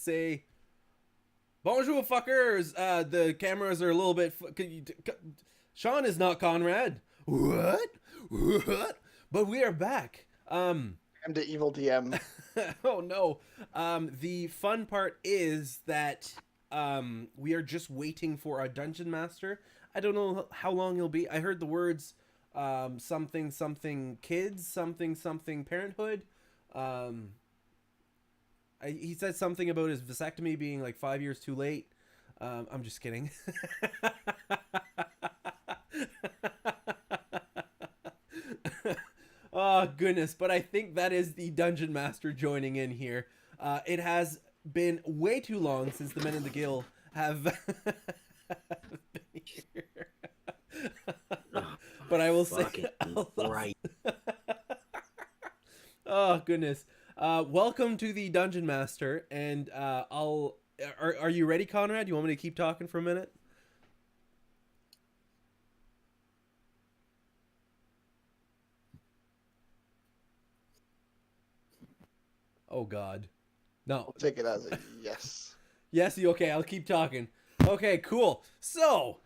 say, bonjour, fuckers. The cameras are a little bit. Sean is not Conrad. What? What? But we are back. I'm the evil DM. Oh no. The fun part is that we are just waiting for our dungeon master. I don't know how long he'll be. I heard the words something something kids, something something parenthood. He said something about his vasectomy being like 5 years too late. I'm just kidding. Oh goodness, but I think that is the dungeon master joining in here. It has been way too long since the men in the Gill have been here. But I will say, right. Oh goodness. Welcome to the dungeon master, and are you ready, Conrad? You want me to keep talking for a minute? Oh God, no. I'll take it as a yes. Yes, okay. I'll keep talking. Okay, cool. So,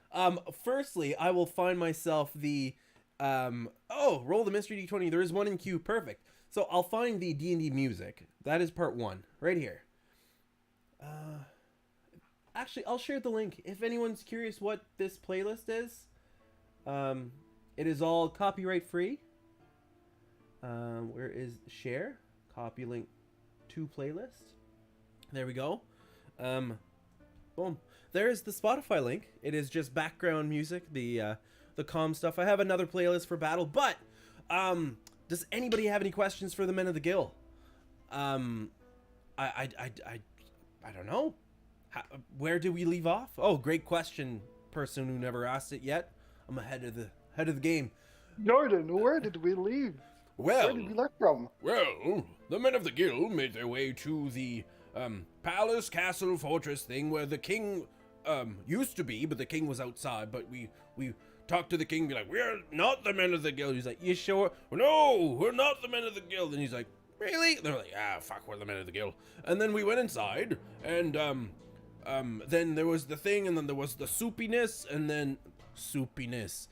firstly, I will find myself the roll the mystery d20. There is one in queue. Perfect. So I'll find the D&D music. That is part 1 right here. Actually, I'll share the link if anyone's curious what this playlist is. It is all copyright free. Where is share? Copy link to playlist. There we go. Boom. There's the Spotify link. It is just background music, the calm stuff. I have another playlist for battle, but does anybody have any questions for the men of the Gill? I don't know. Where did we leave off? Oh, great question, person who never asked it yet. I'm ahead of the game. Jordan, where did we leave? Well, Where did we left from? Well, the men of the Gill made their way to the palace, castle, fortress thing where the king used to be, but the king was outside. But we talked to the king, be like, we're not the men of the Gill. He's like, you sure? No, we're not the men of the Gill. And he's like, really? They're like, fuck, we're the men of the Gill. And then we went inside, and then there was the thing, and then there was the soupiness, and then soupiness.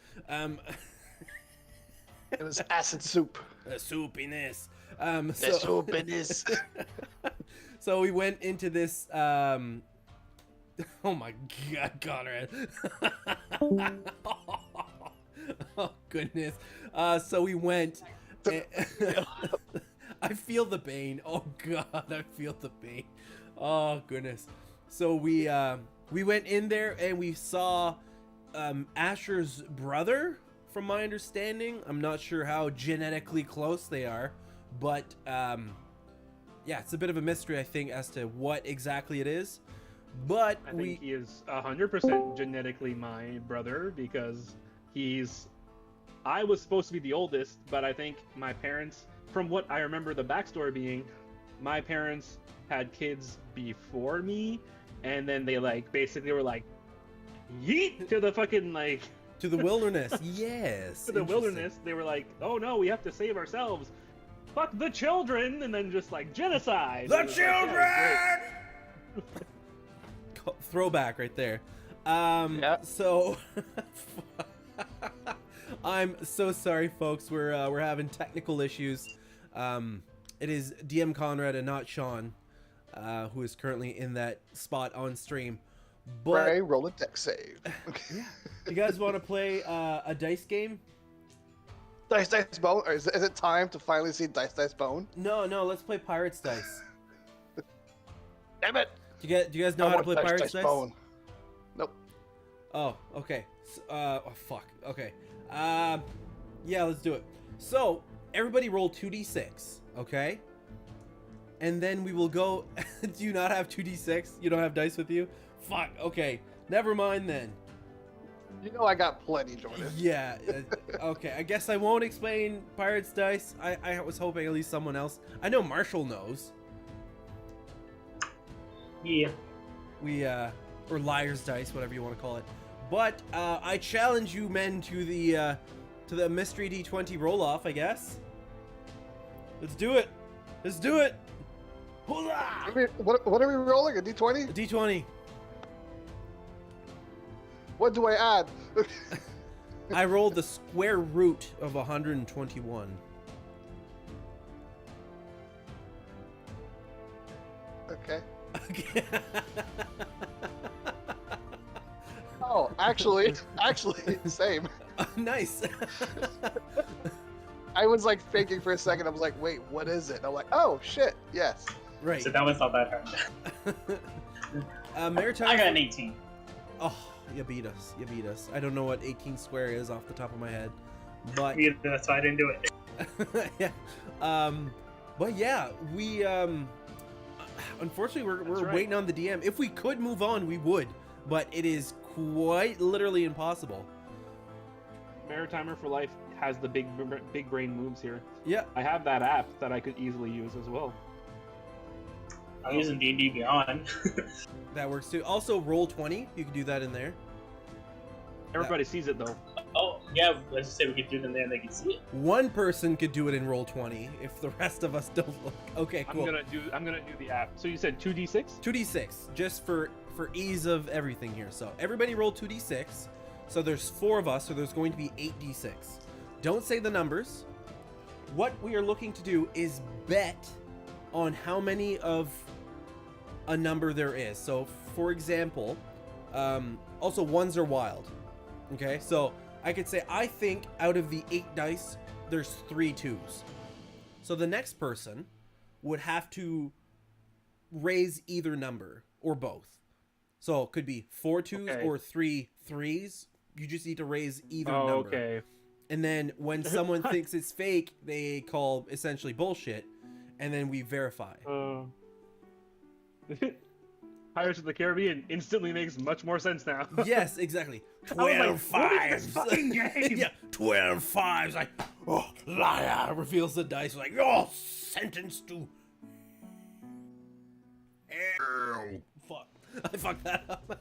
It was acid soup. The soupiness. The soupiness. So we went into this. Oh my God, Conrad. Oh goodness. So we went. I feel the pain. Oh God, I feel the pain. Oh goodness. So we went in there and we saw Asher's brother. From my understanding, I'm not sure how genetically close they are, but yeah, it's a bit of a mystery, I think, as to what exactly it is. But I think he is 100% genetically my brother because I was supposed to be the oldest, but I think my parents, from what I remember the backstory being, my parents had kids before me, and then they basically were like, yeet to the fucking to the wilderness. Yes. To the wilderness. They were like, oh no, we have to save ourselves. Fuck the children, and then just genocide. The children! Throwback right there. Yeah. So I'm so sorry, folks. We're having technical issues. It is DM Conrad and not Sean, who is currently in that spot on stream. But Ray, roll a deck save. yeah. You guys want to play a dice game? Dice Bone? Or is it time to finally see Dice Bone? No, let's play Pirates Dice. Damn it! Do you guys know how to play Pirates Dice? Bone. Nope. Oh, okay. So, oh, fuck. Okay. Yeah, let's do it. So, everybody roll 2d6, okay? And then we will go... Do you not have 2d6? You don't have dice with you? Fuck, okay. Never mind then. You know I got plenty, Jordan. Yeah, okay. I guess I won't explain Pirates Dice. I was hoping at least someone else... I know Marshall knows. Yeah. Or Liar's Dice, whatever you want to call it. But, I challenge you men to the mystery D20 roll-off, I guess. Let's do it. Let's do it. Hola! What are we rolling? A d20? D20. What do I add? I rolled the square root of 121. Okay. Okay. Oh, actually, same. Nice. I was like thinking for a second. I was like, wait, what is it? I'm like, oh shit, yes. Right. So that was not that hard. Maritime. I got an 18. Oh, you beat us. You beat us. I don't know what 18 square is off the top of my head, but Yeah, that's why I didn't do it. yeah. But yeah, we unfortunately we're right. waiting on the DM. If we could move on, we would, but it is quite literally impossible. Maritimer for Life has the big brain moves here. Yeah. I have that app that I could easily use as well. I'm using D&D Beyond. That works too. Also, roll 20. You can do that in there. Everybody sees it though. Oh, yeah, let's just say we could do them there and they can see it. One person could do it in roll 20 if the rest of us don't look. Okay, cool. I'm gonna do the app. So you said 2d6? 2d6, just for ease of everything here. So everybody roll 2d6. So there's 4 of us, so there's going to be 8d6. Don't say the numbers. What we are looking to do is bet on how many of a number there is. So for example, also ones are wild. Okay, so I could say I think out of the 8 dice, there's 3 2s. So the next person would have to raise either number or both. So it could be 4 2s Okay. or 3 3s. You just need to raise either Oh, number. okay. And then when someone thinks it's fake, they call essentially bullshit, and then we verify. Pirates of the Caribbean instantly makes much more sense now. Yes, exactly. I was 12 like, what is fives. this fucking game? Yeah, 12 fives. Like, oh, liar. Reveals the dice. Like, you're sentenced to hell. Fuck. I fucked that up.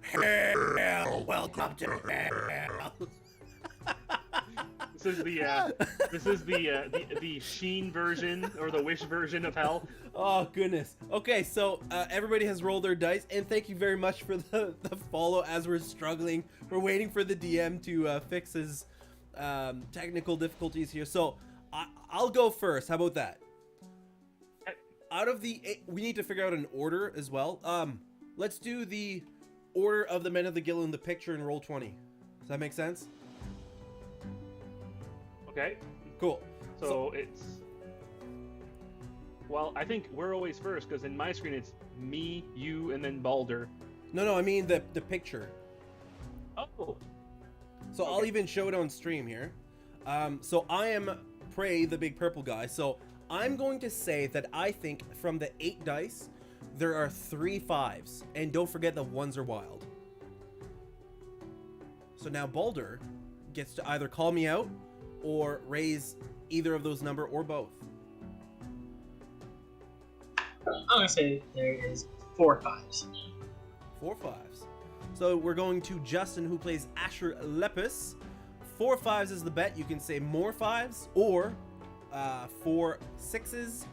Hell. Welcome to hell. This is the Sheen version or the Wish version of hell. Oh, goodness. Okay, so everybody has rolled their dice, and thank you very much for the follow as we're struggling. We're waiting for the DM to fix his technical difficulties here. So I'll go first. How about that? Out of the 8, we need to figure out an order as well. Let's do the order of the Men of the Gill in the picture and roll 20. Does that make sense? Okay. Cool. So it's. Well, I think we're always first because in my screen it's me, you, and then Balder. No, I mean the picture. Oh. So Okay. I'll even show it on stream here. So I am Prey, the big purple guy. So I'm going to say that I think from the 8 dice, there are 3 5s. And don't forget the ones are wild. So now Balder gets to either call me out or raise either of those number or both. I'm gonna say there is 4 5s. 4 5s. So we're going to Justin, who plays Asher Lepus. 4 5s is the bet. You can say more 5s or 4 6s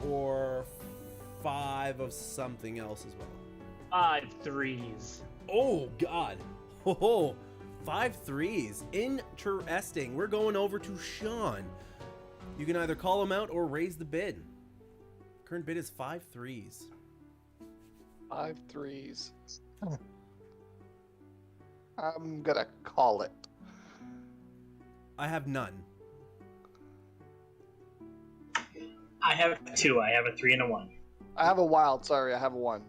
or 5 of something else as well. 5 3s. Oh, God. Oh, 5 3s. Interesting. We're going over to Sean. You can either call him out or raise the bid. Current bid is 5 3s. 5 3s. I'm gonna call it. I have none. I have 2. I have a 3 and a 1. I have a wild. Sorry, I have a 1.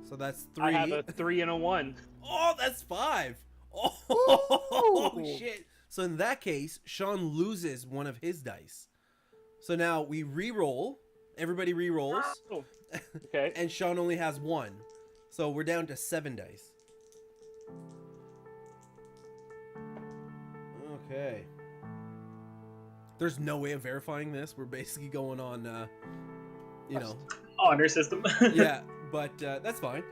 So that's 3. I have a 3 and a 1. Oh, that's 5. Oh, Ooh. shit. So in that case, Sean loses one of his dice. So now we re-roll. Everybody re-rolls. Oh. Okay. And Sean only has 1. So we're down to 7 dice. Okay. There's no way of verifying this. We're basically going on, you know. Honor system. Yeah, but that's fine.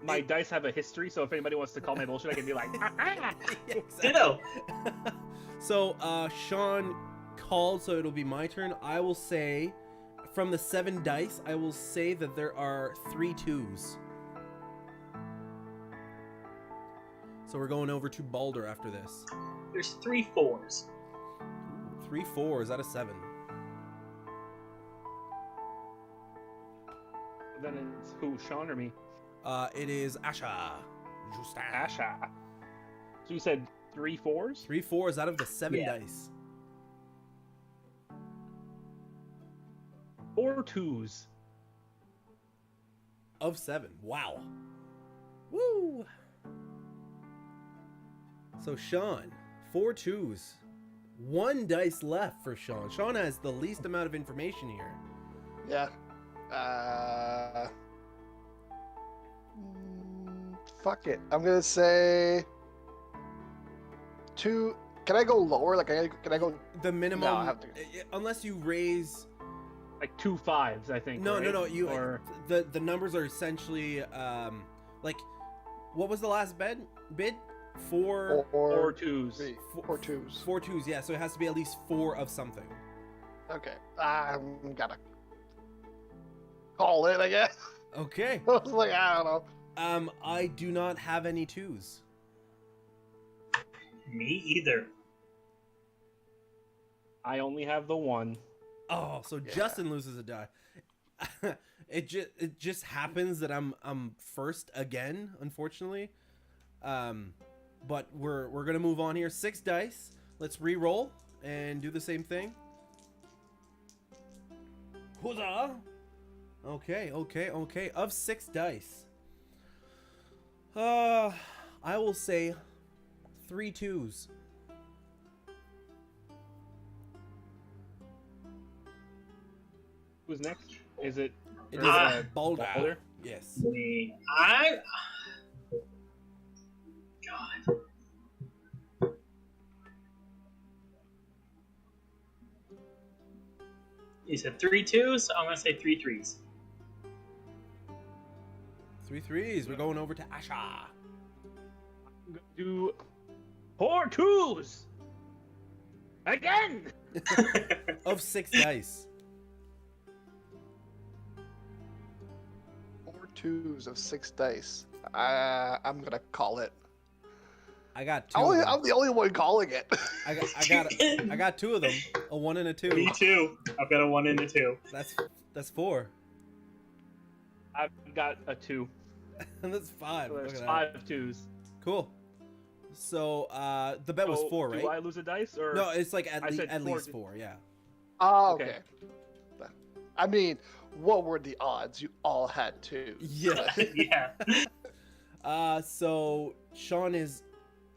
My dice have a history, so if anybody wants to call my bullshit, I can be like, Yeah, exactly. Ditto. So, Sean called, so it'll be my turn. I will say, from the 7 dice, I will say that there are 3 2s. So we're going over to Balder after this. There's 3 4s. 3 4s out of 7. Then it's who, Sean or me? It is Asha. Justin. Asha. So you said 3 4s? 3 4s out of the 7 Yeah. dice. 4 2s. Of 7. Wow. Woo! So Sean, 4 2s. 1 dice left for Sean. Sean has the least amount of information here. Yeah. Fuck it. I'm gonna say 2. Can I go lower? Like, can I go? The minimum, No, I have to. unless you raise. Like 2 5s, I think. No, right? no, no. You Or the numbers are essentially like, what was the last bid? 4 4 2s. 3, Four- 4 2s. 4 2s. Yeah, so it has to be at least 4 of something. Okay. I'm gotta call it, I guess. Okay. I was like, I don't know. I do not have any 2s. Me either. I only have the 1. Oh, so Yeah. Justin loses a die. It just happens that I'm first again, unfortunately. But we're gonna move on here. 6 dice. Let's re-roll and do the same thing. Huzzah! Okay. Of 6 dice, I will say 3 2s. Who's next? Is it It or, is Ah. Balder. Balder? Yes. Me. God. You said 3 2s? I'm gonna say 3 3s. 3 3s. We're going over to Asha. I'm gonna do 4 2s? Again! Of 6 dice. 4 2s of 6 dice. I'm gonna call it. I got 2 of them. I'm the only one calling it. I got 2 of them. A 1 and a 2. Me too. I've got a 1 and a 2. That's 4. I've got a 2. That's 5. So Look there's at 5 that. 2s. Cool. So the bet was So, 4, right? Do I lose a dice or No, it's like I said at 4. least 4. Yeah. Oh, Okay. okay. I mean, what were the odds? You all had 2. Yeah. Yeah. So Sean is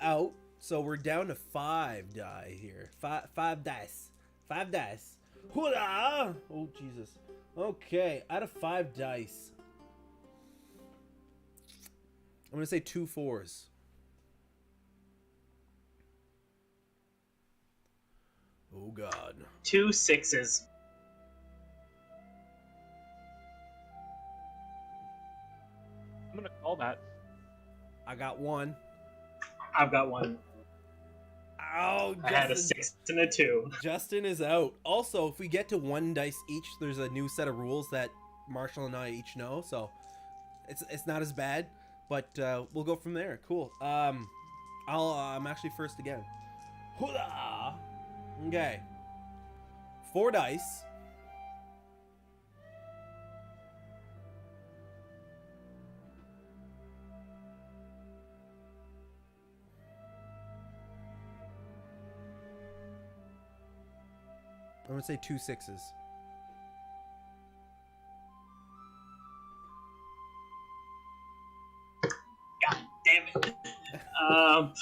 out. So we're down to 5 die here. 5 dice. 5 dice. Hoorah! Oh Jesus. Okay, out of 5 dice, I'm gonna say 2 4s. Oh God. 2 6s. I'm gonna call that. I got 1. I've got 1. Oh, I had a 6 and a 2. Justin is out. Also, if we get to 1 dice each, there's a new set of rules that Marshall and I each know, so it's not as bad. But we'll go from there. Cool. I'm actually first again. Hoolah! Okay. 4 dice. I'm gonna say 2 6s. God damn it. Um,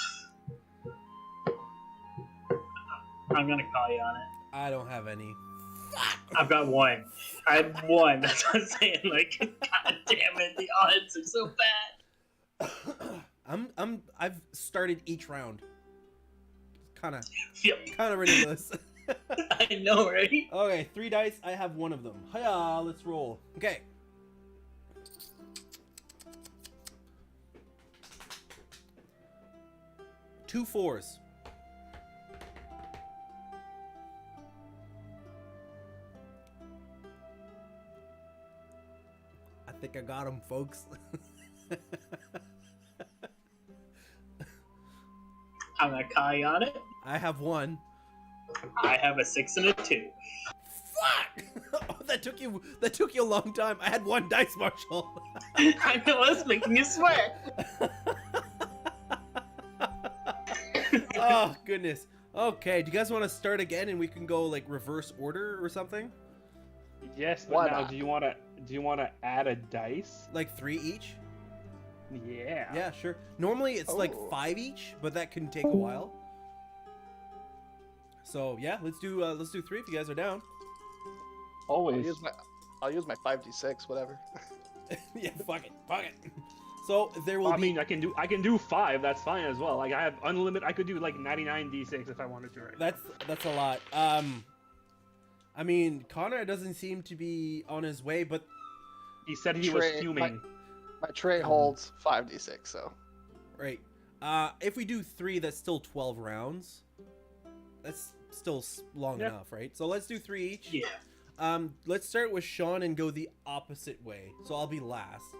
I'm gonna call you on it. I don't have any. I've got 1. I had 1. That's what I'm saying. Like, God damn it, the odds are so bad. I've started each round. Kind of Yep. ridiculous. I know, right? Okay, 3 dice. I have 1 of them. Hiya, let's roll. Okay. Two 4s. think I got him, folks. I'm gonna call you on it. I have one. I have a 6 and a 2. Fuck! Oh, that took you a long time. I had one dice, Marshall. I know, I was making you sweat. Oh goodness. Okay, do you guys want to start again and we can go like reverse order or something? Yes, but Why now not? do you want to add a dice? Like 3 each? Yeah. Yeah, sure. Normally it's like Oh. 5 each, but that can take a while. So yeah, let's do 3 if you guys are down. I'll Always. use my 5d6, whatever. Yeah, fuck it. So there will I be. mean, I can do 5. That's fine as well. Like I have unlimited. I could do like 99 d6 if I wanted to. Right. That's a lot. I mean, Connor doesn't seem to be on his way, but He said he was Trey, fuming. My tray holds 5d6, so. right. If we do 3, that's still 12 rounds. That's still long Yeah. enough, right? So let's do 3 each. Yeah. Let's start with Sean and go the opposite way. So I'll be last.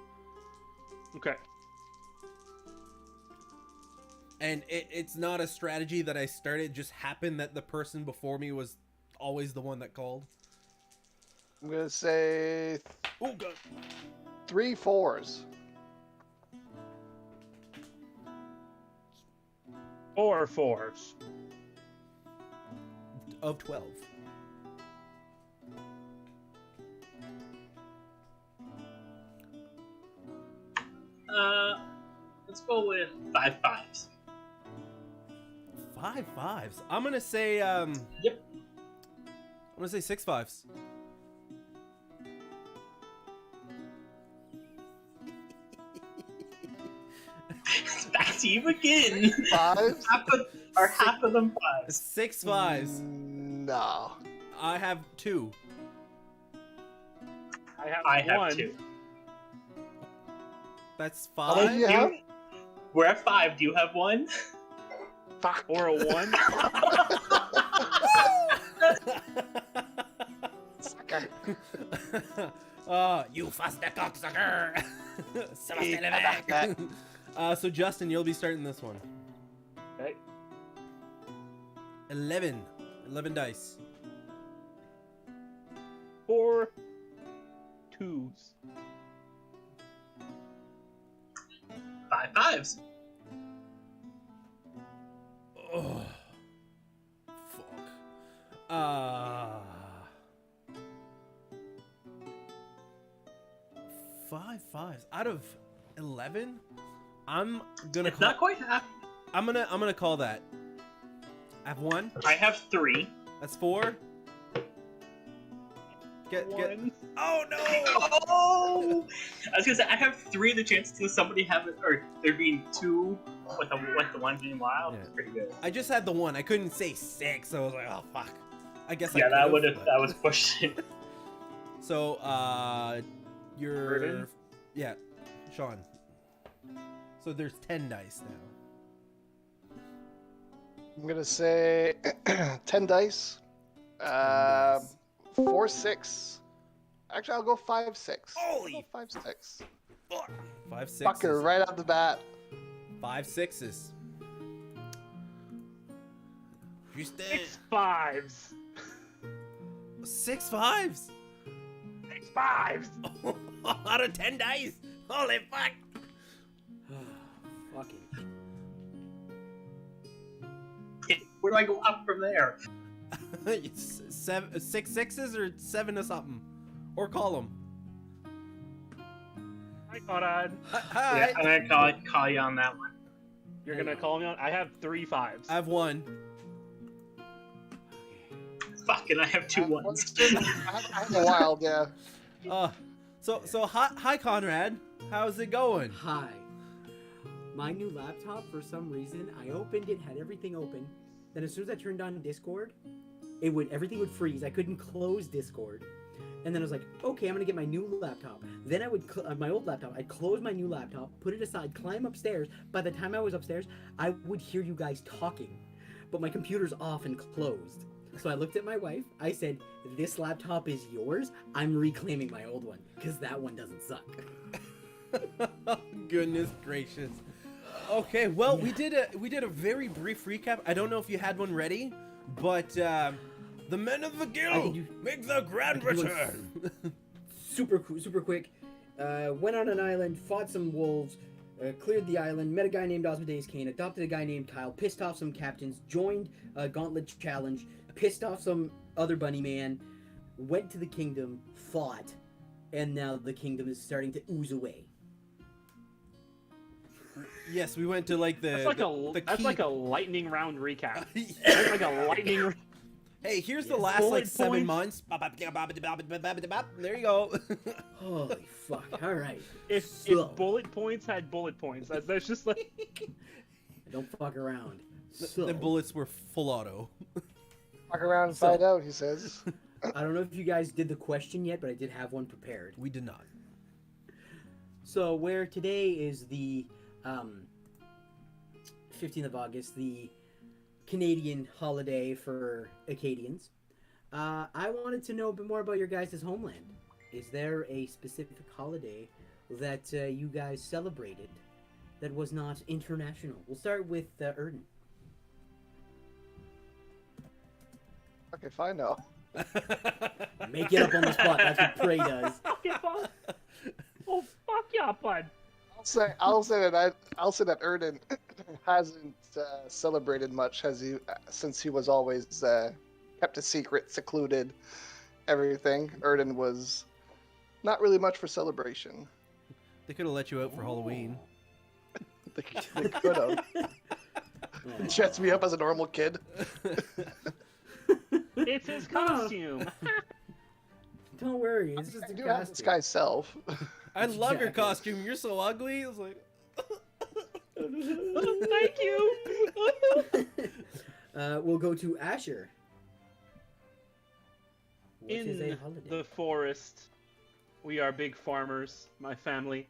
Okay. And it's not a strategy that I started. It just happened that the person before me was always the one that called. I'm gonna say Oh god. 3 4s. 4 4s. Of 12. Let's go with 5 5s. 5 5s. I'm gonna say Yep. I'm gonna say 6 5s. Back to you again. 5s? half of them 5s. 6 5s. No. I have 2. I have one. 2. That's How many 5. do you have? We're at 5. Do you have 1? Fuck. Or a 1. Sucker. You faster cocksucker. Eat that. So Justin, you'll be starting this one. Okay. 11 dice. 4 2s. 5 5s. Oh, fuck. 5 5s out of 11. I'm gonna. It's not quite half. I'm gonna call that. I have 1. I have 3. That's 4. Get. One. Oh no! Oh! I was gonna say I have 3. The chances of somebody having or there being 2 with the 1 being wild is Yeah. pretty good. I just had the 1. I couldn't say 6, so I was like, oh fuck. I guess. Yeah, I that could've, would have but- that was pushing. So, you're. Burden? Yeah, Sean. So there's 10 dice now. I'm gonna say 10 dice. 4 6. Actually, I'll go 5 6. Holy 5 6. 5 6. Fucker, right out the bat. 5 6s. Houston. 6 5s. 6 5s. 6 5s. Out of 10 dice. Holy fuck. Fucking. Where do I go up from there? 6 6s or 7 or something. Or call them. Hi, Conrad. Hi. Yeah, I'm gonna call you on that one. You're gonna call me on. I have 3 5s. I have 1. Fucking, I have 2 1s. I have a wild, yeah. So hi Conrad. How's it going? Hi. My new laptop, for some reason, I opened it, had everything open. Then as soon as I turned on Discord, everything would freeze. I couldn't close Discord. And then I was like, okay, I'm gonna get my new laptop. Then I would my old laptop. I'd close my new laptop, put it aside, climb upstairs. By the time I was upstairs, I would hear you guys talking, but my computer's off and closed. So I looked at my wife. I said, "This laptop is yours. I'm reclaiming my old one because that one doesn't suck." Goodness gracious. Okay, well, we did a very brief recap. I don't know if you had one ready, but The men of the I Gill can do- make their grand I can do it return. super quick. Went on an island, fought some wolves, cleared the island, met a guy named Osmodeus Kane, adopted a guy named Kyle, pissed off some captains, joined a gauntlet challenge, pissed off some other bunny man, went to the kingdom, fought, and now the kingdom is starting to ooze away. yes, we went to like the That's key- like a lightning round recap. That's like a lightning. Hey, here's the Yes. last like Bullet 7 points. months. There you go. Holy fuck! All right. If So- bullet points had bullet points, that's just like. Don't fuck around. So, The bullets were full auto. Walk around and So- find out, he says. I don't know if you guys did the question yet, but I did have one prepared. We did not. So where today is the 15th of August, the Canadian holiday for Acadians, I wanted to know a bit more about your guys' homeland. Is there a specific holiday that you guys celebrated that was not international? We'll start with Erden. Okay, fine now. Make it up on the spot. That's what Prey does. Oh fuck yeah, bud. I'll say that Erden hasn't celebrated much, has he? Since he was always kept a secret, secluded, everything. Erden was not really much for celebration. They could have let you out for Halloween. They could have. Checks me up as a normal kid. It's his costume. Don't worry, it's just I a do have this costume. guy's self. I love your Exactly. costume. You're so ugly. It's like Thank you. We'll go to Asher. What is a In holiday? the forest, we are big farmers, my family.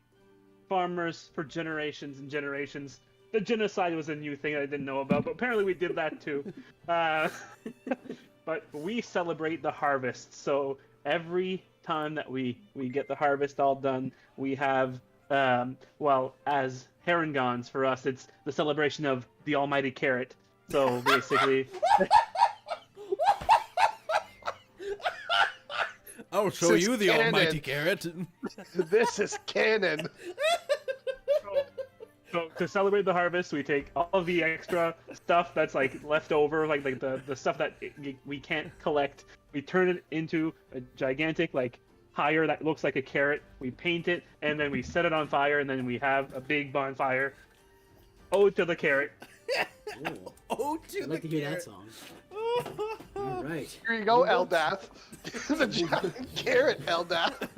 Farmers for generations and generations. The genocide was a new thing I didn't know about, but apparently we did that too. But we celebrate the harvest, so every time that we get the harvest all done, we have, well, as Herringons, for us, it's the celebration of the almighty carrot. So basically... I'll show This you is the canon. almighty carrot. This is canon. So to celebrate the harvest, we take all of the extra stuff that's like left over, like the stuff that we can't collect. We turn it into a gigantic like pyre that looks like a carrot. We paint it and then we set it on fire, and then we have a big bonfire. Ode to the carrot. Ooh, oh, to I'd like to hear that song. All right. Here you go, Eldath. The giant carrot, Eldath.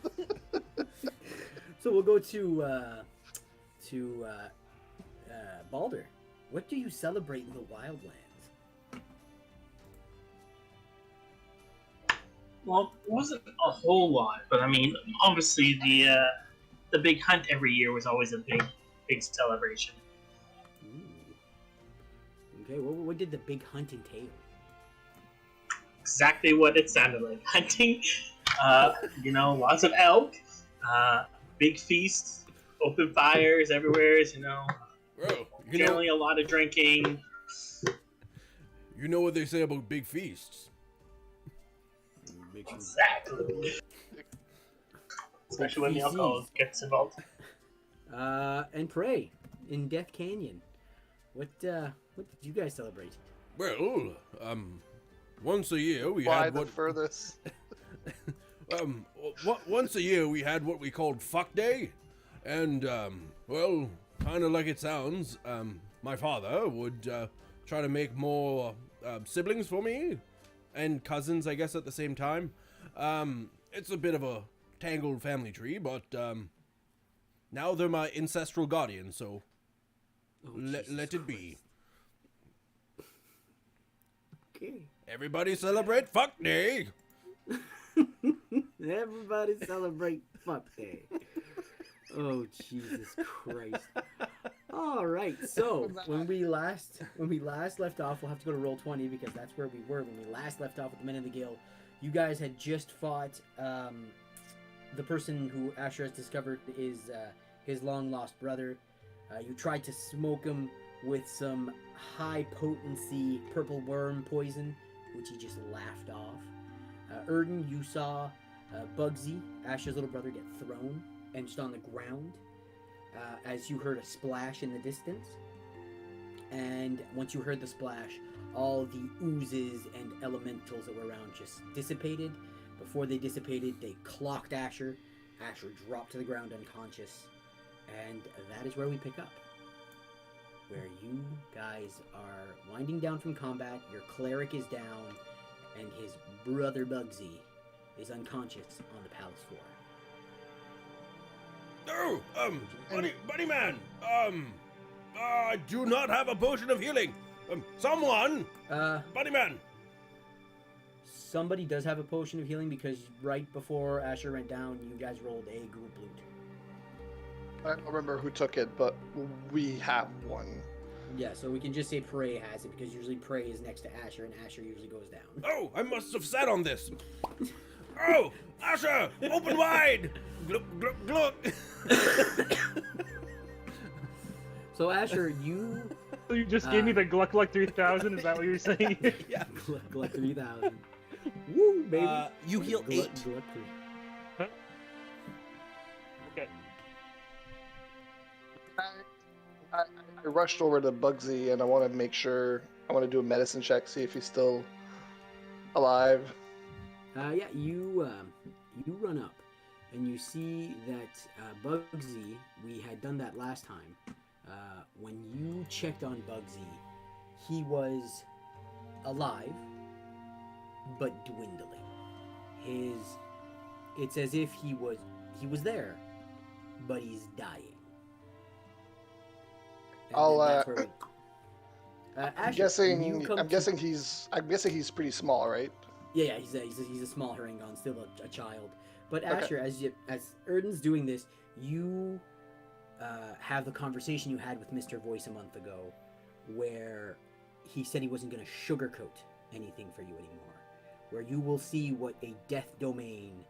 So we'll go to Balder. What do you celebrate in the Wildlands? Well, it wasn't a whole lot, but I mean, obviously the big hunt every year was always a big celebration. Ooh. Okay, what did the big hunt entail? Exactly what it sounded like. Hunting, lots of elk, big feasts, open fires everywhere, Well, generally a lot of drinking. you know what they say about big feasts. Exactly. Especially when the alcohol gets involved. And Prey in Death Canyon. What did you guys celebrate? Well, once a year we Why had the what furthest? once a year we had what we called Fuck Day, and well, kind of like it sounds, my father would try to make more siblings for me, and cousins, I guess, at the same time. It's a bit of a tangled family tree, but now they're my ancestral guardians, so let it be. Okay. Everybody celebrate Fuck Day. Everybody celebrate Fuck Day. Oh, Jesus Christ. All right. right. So when we last left off, we'll have to go to roll 20 because that's where we were when we last left off with the Men of the Gill. You guys had just fought the person who Asher has discovered is his long lost brother. You tried to smoke him with some high potency purple worm poison, which he just laughed off. Erden, you saw Bugsy, Asher's little brother, get thrown and just on the ground as you heard a splash in the distance. And once you heard the splash, all the oozes and elementals that were around just dissipated. Before they dissipated, they clocked Asher. Asher dropped to the ground unconscious. And that is where we pick up. Where you guys are winding down from combat, your cleric is down, and his brother Bugsy is unconscious on the palace floor. Oh, buddy man, I do not have a potion of healing. Someone, buddy man. Somebody does have a potion of healing because right before Asher went down, you guys rolled a group loot. I don't remember who took it, but we have one. Yeah, so we can just say Prey has it because usually Prey is next to Asher and Asher usually goes down. Oh, I must have sat on this. Oh, Asher, open wide. Gluck, gluck, gluck. So Asher, you... So you just gave me the Gluck Gluck 3000, is that what you're saying? Yeah. Gluck 3000. Woo, baby. You heal Gluck, 8. Gluck 3. Okay. I rushed over to Bugsy and I want to make sure, I want to do a medicine check, see if he's still alive. Yeah, you run up and you see that Bugsy, we had done that last time. When you checked on Bugsy, he was alive, but dwindling. It's as if he was there, but he's dying. And I'll, then that's where we- I'm Asher, when you come guessing to- he's pretty small, right? Yeah, he's a small Harangon, still a child. But Asher, as Erden's doing this, you have the conversation you had with Mr. Voice a month ago, where he said he wasn't going to sugarcoat anything for you anymore. Where you will see what a Death Domain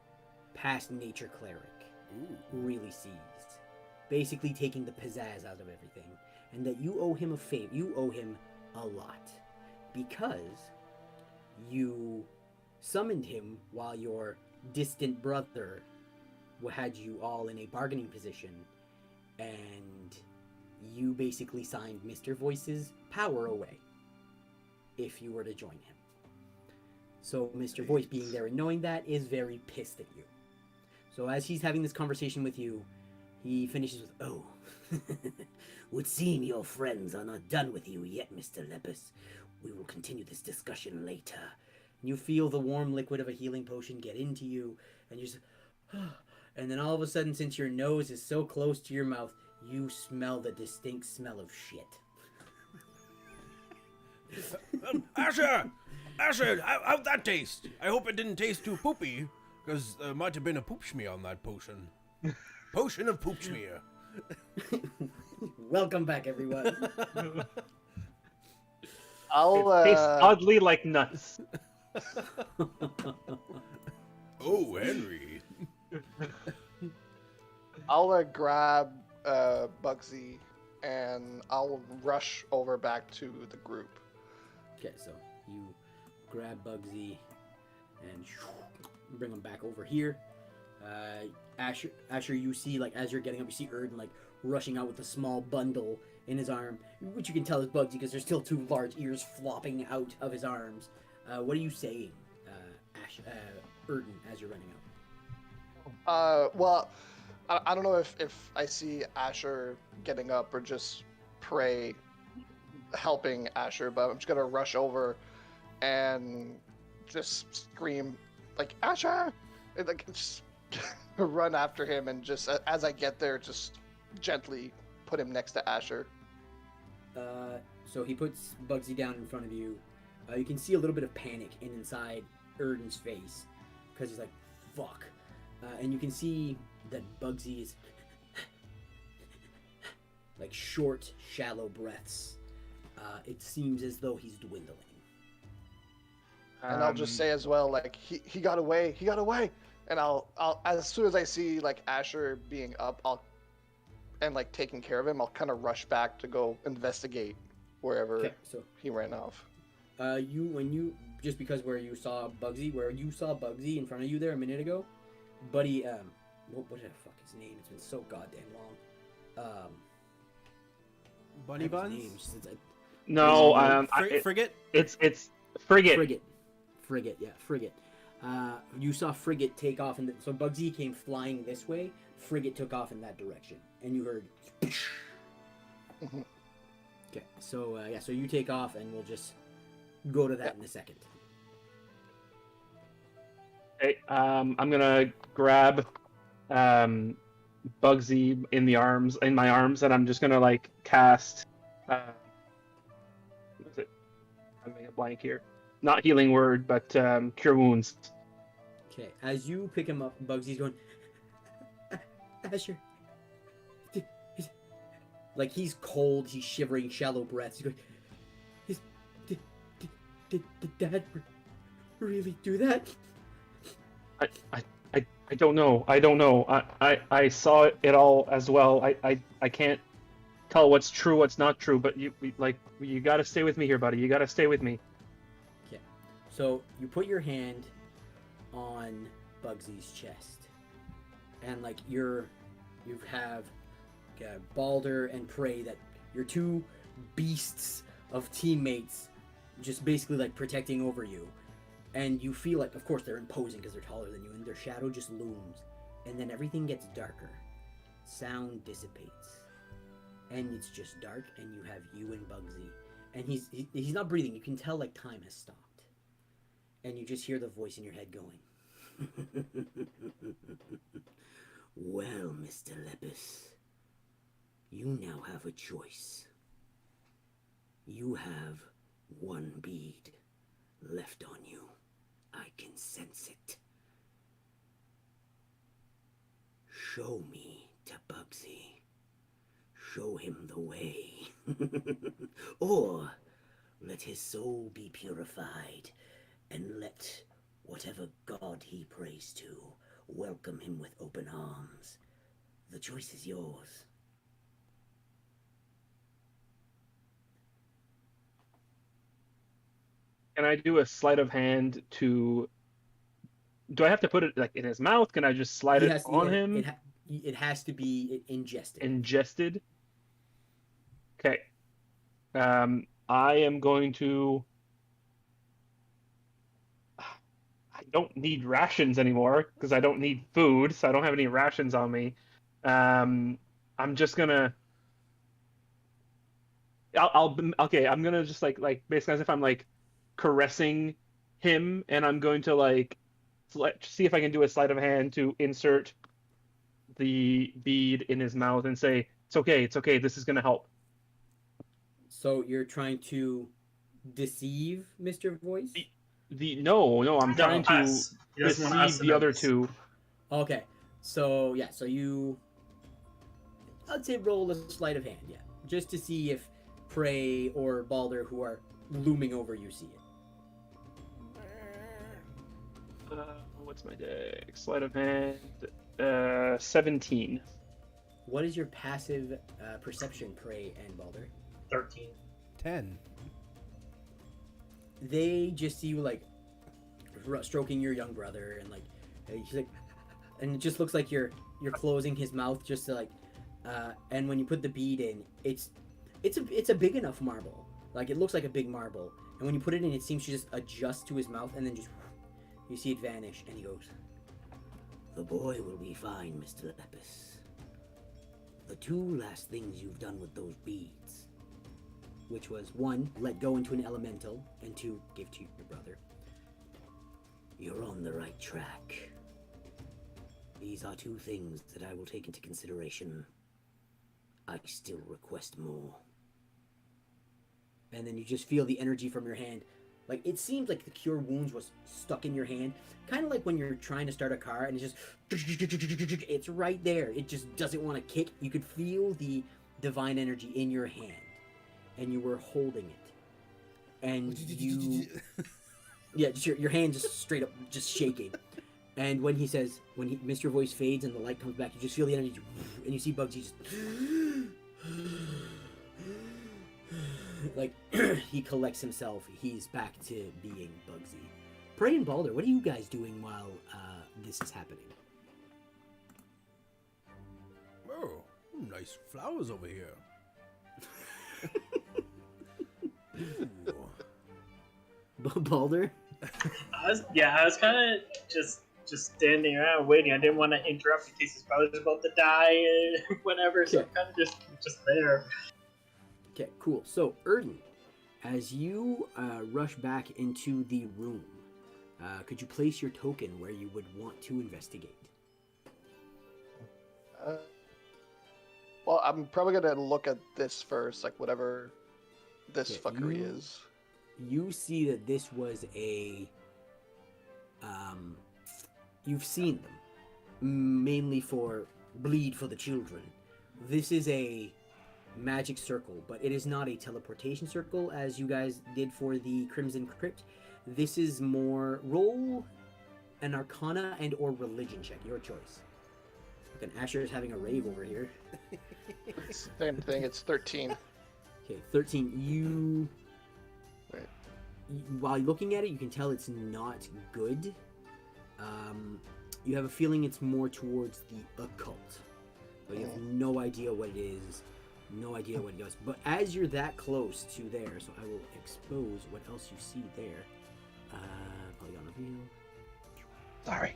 past nature cleric really sees. Basically taking the pizzazz out of everything. And that you owe him a favor. You owe him a lot. Because you summoned him while your distant brother had you all in a bargaining position, and you basically signed Mr. Voice's power away if you were to join him. So Mr. Voice, being there and knowing that, is very pissed at you. So as he's having this conversation with you, he finishes with, "Oh, would seem your friends are not done with you yet, Mr. Lepus. We will continue this discussion later." And you feel the warm liquid of a healing potion get into you, and you just, and then all of a sudden, since your nose is so close to your mouth, you smell the distinct smell of shit. Asher, how'd that taste? I hope it didn't taste too poopy, because there might have been a poop schmear on that potion. Potion of poop schmear. Welcome back, everyone. I'll Tastes oddly like nuts. Oh, Henry. I'll grab Bugsy and I'll rush over back to the group. Okay, so you grab Bugsy and bring him back over here. Asher, you see, like, as you're getting up, you see Erden, like, rushing out with a small bundle in his arm, which you can tell is Bugsy because there's still two large ears flopping out of his arms. What are you saying, Erden, as you're running out? Well, I don't know if I see Asher getting up or just Prey helping Asher, but I'm just gonna rush over and just scream, like, Asher! And, like, just run after him, and just as I get there, just gently put him next to Asher. So he puts Bugsy down in front of you. You can see a little bit of panic inside Erden's face, because he's like, fuck. And you can see that Bugsy is like short, shallow breaths. It seems as though he's dwindling. And I'll just say as well, like he got away, and I'll as soon as I see like Asher being up, and like taking care of him, I'll kind of rush back to go investigate wherever Okay, so he ran off. just because where you saw Bugsy in front of you there a minute ago, Buddy, what the fuck his name? It's been so goddamn long. Bunny I have his Buns? name since No, Frigate? it's Frigate. Frigate, yeah, Frigate. You saw Frigate take off, so Bugsy came flying this way. Frigate took off in that direction, and you heard. Mhm. Okay, so so you take off, and we'll just go to that in a second. Okay, I'm gonna grab Bugsy in my arms, and I'm just gonna like cast. What is it? I'm having a blank here. Not healing word, but cure wounds. Okay, as you pick him up, Bugsy's going. Asher. Like he's cold, he's shivering, shallow breaths. He's going. Did Dad really do that? I don't know. I don't know. I saw it all as well. I can't tell what's true, what's not true. But you gotta stay with me here, buddy. You gotta stay with me. Okay, so you put your hand on Bugsy's chest, and like you have Balder and Prey, that your two beasts of teammates, just basically like protecting over you. And you feel like, of course, they're imposing because they're taller than you, and their shadow just looms. And then everything gets darker. Sound dissipates. And it's just dark, and you have you and Bugsy. And he's not breathing. You can tell, like, time has stopped. And you just hear the voice in your head going. Well, Mr. Lepus, you now have a choice. You have one bead left on you. I can sense it. Show me to Bugsy. Show him the way. Or let his soul be purified, and let whatever god he prays to welcome him with open arms. The choice is yours. Can I do a sleight of hand to? Do I have to put it like in his mouth? Can I just slide it on him? It has to be ingested. Ingested. Okay. I am going to. I don't need rations anymore because I don't need food, so I don't have any rations on me. I'm just gonna. Okay. I'm gonna just like basically as if I'm like caressing him, and I'm going to like see if I can do a sleight of hand to insert the bead in his mouth and say, it's okay, this is gonna help. So you're trying to deceive Mr. Voice? No, I'm trying to us. He doesn't want us deceive to the know other this. two. Okay. So yeah, so you, I'd say roll a sleight of hand, yeah, just to see if Prey or Balder, who are looming over you, see it. What's my deck? Sleight of hand. 17. What is your passive perception, Prey and Balder? 13. 10. They just see you like stroking your young brother, and like he's like, and it just looks like you're closing his mouth just to like, and when you put the bead in, it's a big enough marble. Like it looks like a big marble, and when you put it in, it seems to just adjust to his mouth, and then just you see it vanish, and he goes, "The boy will be fine, Mr. Lepus. The two last things you've done with those beads," which was 1, let go into an elemental, and 2, give to your brother. "You're on the right track. These are 2 things that I will take into consideration. I still request more." And then you just feel the energy from your hand. Like, it seems like the cure wounds was stuck in your hand. Kind of like when you're trying to start a car and it's just... It's right there. It just doesn't want to kick. You could feel the divine energy in your hand, and you were holding it, and you, yeah, just your hand just straight up just shaking. And when Mr. Voice fades and the light comes back, you just feel the energy, and you see Bugsy just like he collects himself. He's back to being Bugsy. Prey and Balder, what are you guys doing while this is happening? Oh, nice flowers over here. Balder? I was kind of just standing around waiting. I didn't want to interrupt in case his brother's about to die or whatever, so I'm kind of just there. Okay, cool. So, Erden, as you rush back into the room, could you place your token where you would want to investigate? Well, I'm probably gonna look at this first, like whatever this fuckery is. You see that this was a... you've seen them. Mainly for Bleed for the Children. This is a magic circle, but it is not a teleportation circle as you guys did for the Crimson Crypt. This is more roll an Arcana and or Religion check, your choice. Fucking Asher is having a rave over here. Same thing, it's 13. Okay, 13. You... Right. While looking at it, you can tell it's not good. You have a feeling it's more towards the occult. But you have no idea what it is. No idea what it does. But as you're that close to there, so I will expose what else you see there. Polygon reveal. Sorry.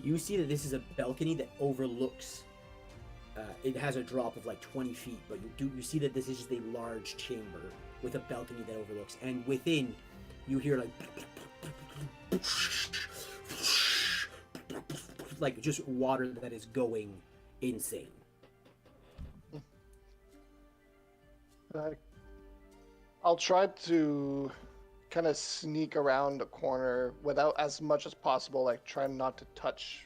You see that this is a balcony that overlooks. It has a drop of like 20 feet, but you see that this is just a large chamber with a balcony that overlooks, and within, you hear like just water that is going insane. I'll try to kind of sneak around the corner without as much as possible, like try not to touch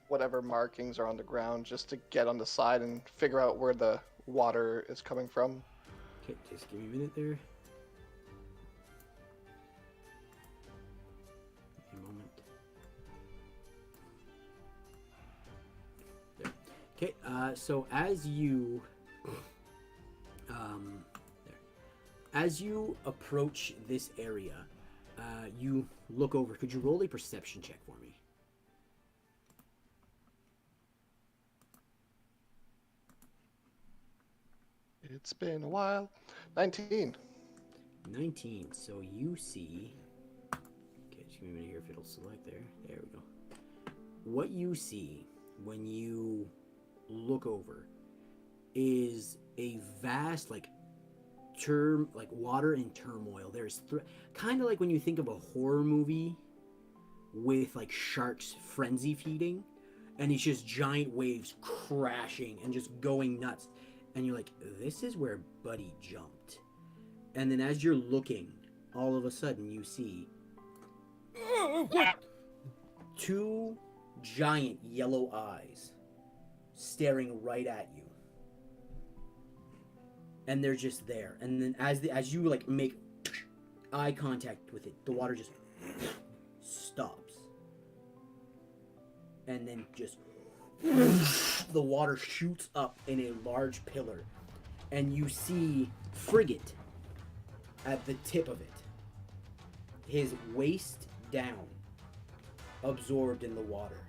whatever markings are on the ground, just to get on the side and figure out where the water is coming from. Okay, just give me a minute there. A moment. There. Okay, so as you as you approach this area, you look over. Could you roll a perception check for me? It's been a while. 19. 19. So you see... Okay, just give me a minute here if it'll select there. There we go. What you see when you look over is a vast, water in turmoil. There's kind of like when you think of a horror movie with like sharks frenzy feeding, and it's just giant waves crashing and just going nuts. And you're like, this is where Buddy jumped. And then as you're looking, all of a sudden you see two giant yellow eyes staring right at you. And they're just there. And then as you like make eye contact with it, the water just stops. And then just the water shoots up in a large pillar, and you see Frigate at the tip of it, his waist down, absorbed in the water.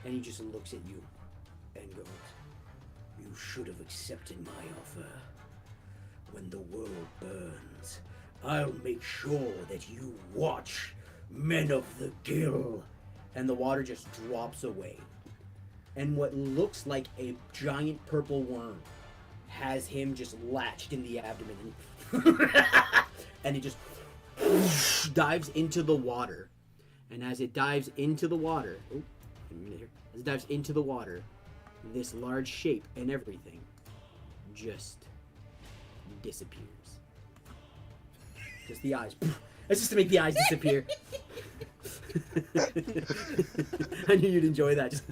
And he just looks at you and goes, "You should have accepted my offer. When the world burns, I'll make sure that you watch Men of the Gill." And the water just drops away. And what looks like a giant purple worm has him just latched in the abdomen. And it just dives into the water. And as it dives into the water... Oh, a minute here. As it dives into the water, this large shape and everything just disappears. Just the eyes. That's just to make the eyes disappear. I knew you'd enjoy that. Just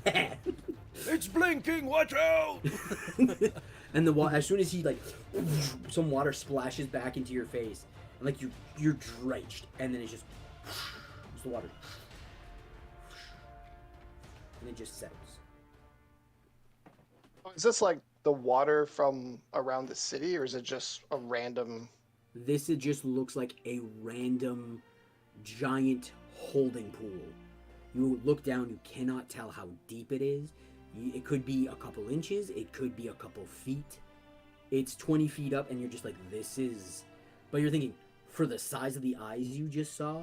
It's blinking. Watch out! and as soon as he like, some water splashes back into your face, and like you're drenched, and then it's just the water, and it just settles. Is this like the water from around the city, or is it just a random? This it just looks like a random giant holding pool. You look down, you cannot tell how deep it is. It could be a couple inches, it could be a couple feet. It's 20 feet up, and you're just like, this is... But you're thinking, for the size of the eyes you just saw,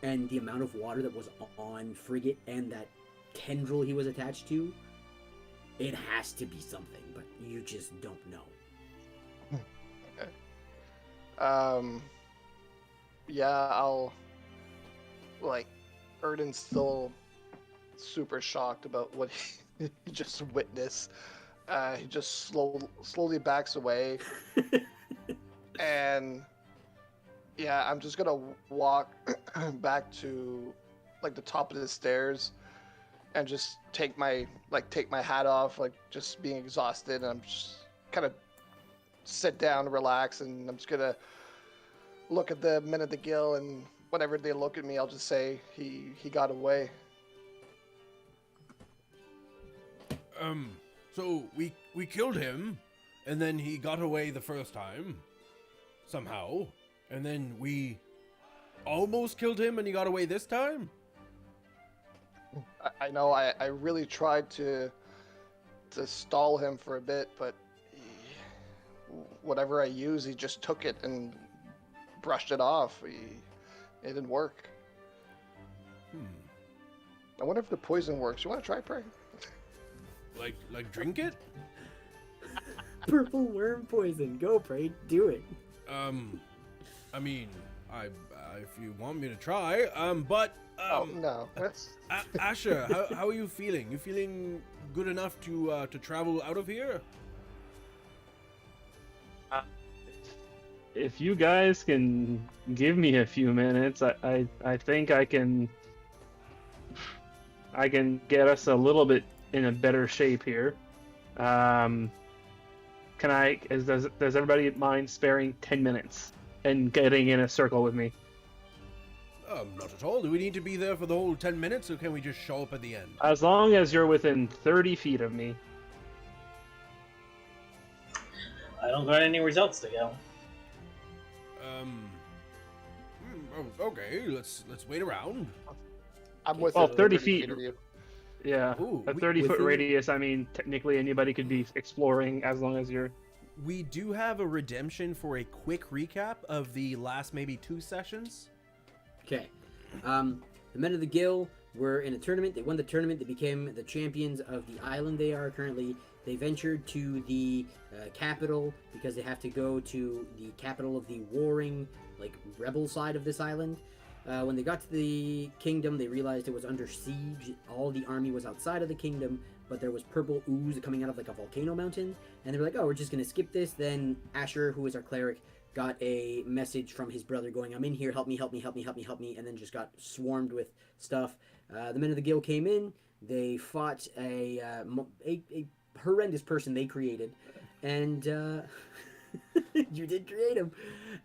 and the amount of water that was on Frigate, and that tendril he was attached to, it has to be something, but you just don't know. Okay. Yeah, I'll... Like, Erden's still super shocked about what he just witnessed. He just slowly backs away. And yeah, I'm just gonna walk back to like the top of the stairs and just take my hat off, like just being exhausted, and I'm just kind of sit down, relax, and I'm just gonna look at the men of the Gill, and whenever they look at me, I'll just say he got away. So we killed him, and then he got away the first time, somehow, and then we almost killed him, and he got away this time? I know I really tried to stall him for a bit, but whatever I used, he just took it and brushed it off. It didn't work. I wonder if the poison works. You want to try, Prey? Like drink it? Purple worm poison. Go, Prey. Do it. I mean, I if you want me to try, but oh no. That's... Asher, how are you feeling? You feeling good enough to travel out of here? If you guys can give me a few minutes, I think I can get us a little bit in a better shape here. Does everybody mind sparing 10 minutes and getting in a circle with me? Not at all. Do we need to be there for the whole 10 minutes, or can we just show up at the end? As long as you're within 30 feet of me. I don't got anywhere else to go. Okay, let's wait around. I'm with 30 feet. of you. Yeah, Ooh, a 30-foot within- radius. I mean, technically anybody could be exploring as long as you're... We do have a redemption for a quick recap of the last maybe 2 sessions. Okay. The men of the Gill were in a tournament. They won the tournament. They became the champions of the island they are currently. They ventured to the capital because they have to go to the capital of the warring, like, rebel side of this island. When they got to the kingdom, they realized it was under siege. All the army was outside of the kingdom, but there was purple ooze coming out of like a volcano mountain. And they were like, oh, we're just going to skip this. Then Asher, who is our cleric, got a message from his brother going, I'm in here, help me, help me, help me, help me, help me, and then just got swarmed with stuff. The men of the Gill came in. They fought a horrendous person they created. And you did create him.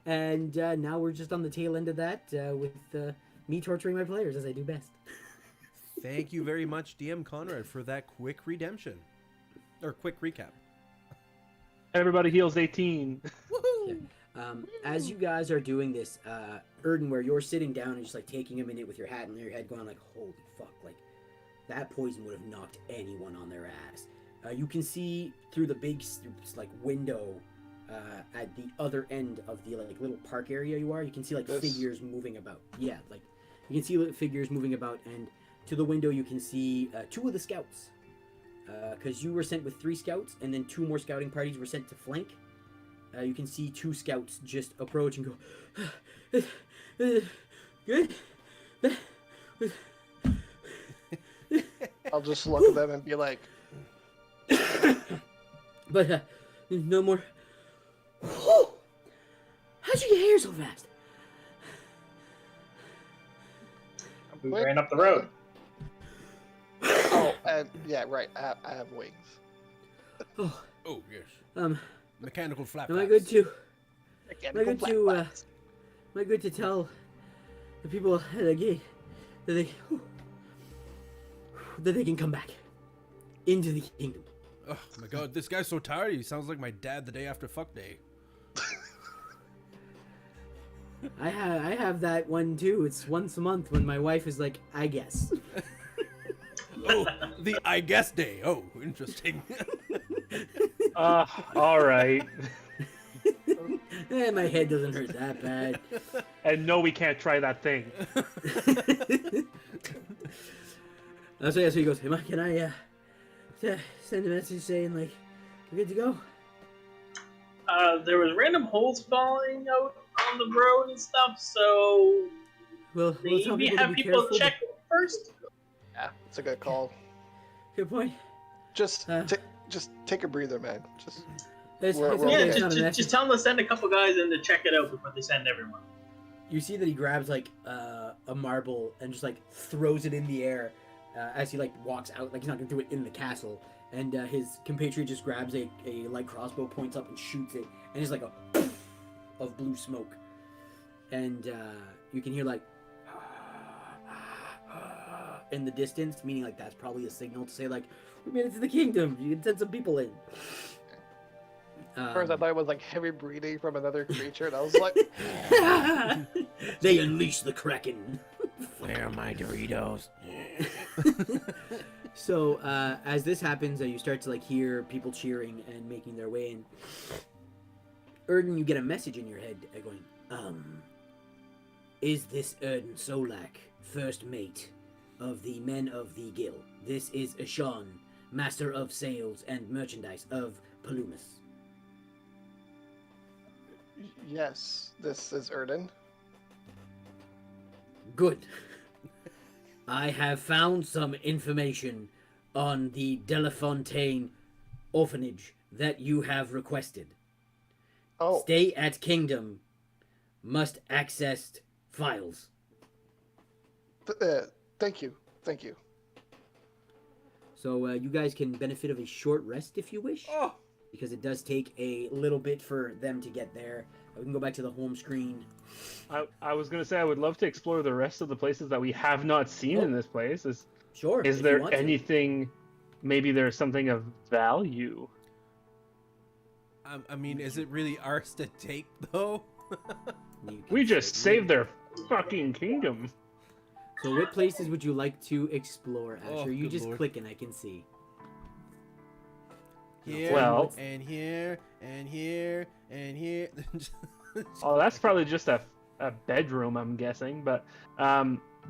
And now we're just on the tail end of that with me torturing my players as I do best. Thank you very much, DM Conrad, for that quick redemption. Or quick recap. Everybody heals 18. Okay. As you guys are doing this, Erden, where you're sitting down and just like taking a minute with your hat in your head going like, holy fuck, like that poison would have knocked anyone on their ass. You can see through the big like window at the other end of the like little park area you are, you can see like figures moving about. Yeah, like you can see figures moving about, and to the window you can see 2 of the scouts. Because you were sent with 3 scouts, and then 2 more scouting parties were sent to flank. You can see 2 scouts just approach and go, good? I'll just look at them and be like, but no more. How'd you get here so fast? We Wait, ran up the road. Oh, and yeah, right. I have wings. Oh, Oh yes, um, mechanical flap. am I good to? Mechanical good to, flat Am I good to tell the people at the gate that they can come back into the kingdom? Oh my god, this guy's so tired. He sounds like my dad the day after fuck day. I have that one too. It's once a month when my wife is like, I guess. Oh, the I guess day. Oh, interesting. All right. My head doesn't hurt that bad. And no, we can't try that thing. So he goes, hey, can I send a message saying like we're good to go? There was random holes falling out on the road and stuff, so We'll tell maybe people to have be people careful. check first. Yeah, it's a good call. Good point. Just Uh, just take a breather, man. Just It's We're okay, okay. Yeah, it's not a just, message. just tell them to send a couple guys in to check it out before they send everyone. You see that he grabs like a marble and just like throws it in the air as he like walks out. Like he's not gonna do it in the castle. And his compatriot just grabs a light crossbow, points up and shoots it, and it's like a poof of blue smoke. And you can hear like in the distance, meaning like that's probably a signal to say like we made it to the kingdom. You can send some people in. first I thought it was like heavy breathing from another creature, and I was like, They unleash the Kraken. Where are my Doritos? So as this happens, you start to like hear people cheering and making their way in. Erden, you get a message in your head going, is this Erden Solak, first mate of the men of the Gill? This is Ashan, master of sales and merchandise of Palumus. yes, this is Erden. Good. I have found some information on the Delafontaine orphanage that you have requested. Oh, Stay at Kingdom. Must access files. thank you. So you guys can benefit of a short rest if you wish. Oh, Because it does take a little bit for them to get there. We can go back to the home screen. I was gonna say I would love to explore the rest of the places that we have not seen in this place. Sure. Is if you there want to. anything? Maybe there's something of value. I mean, is it really ours to take though? You can We just certainly- saved their fucking kingdom. So what places would you like to explore, Asher? Oh, you good just lord. click and I can see. Here, Well- and here, and here, and here. Oh, that's probably just a bedroom, I'm guessing. But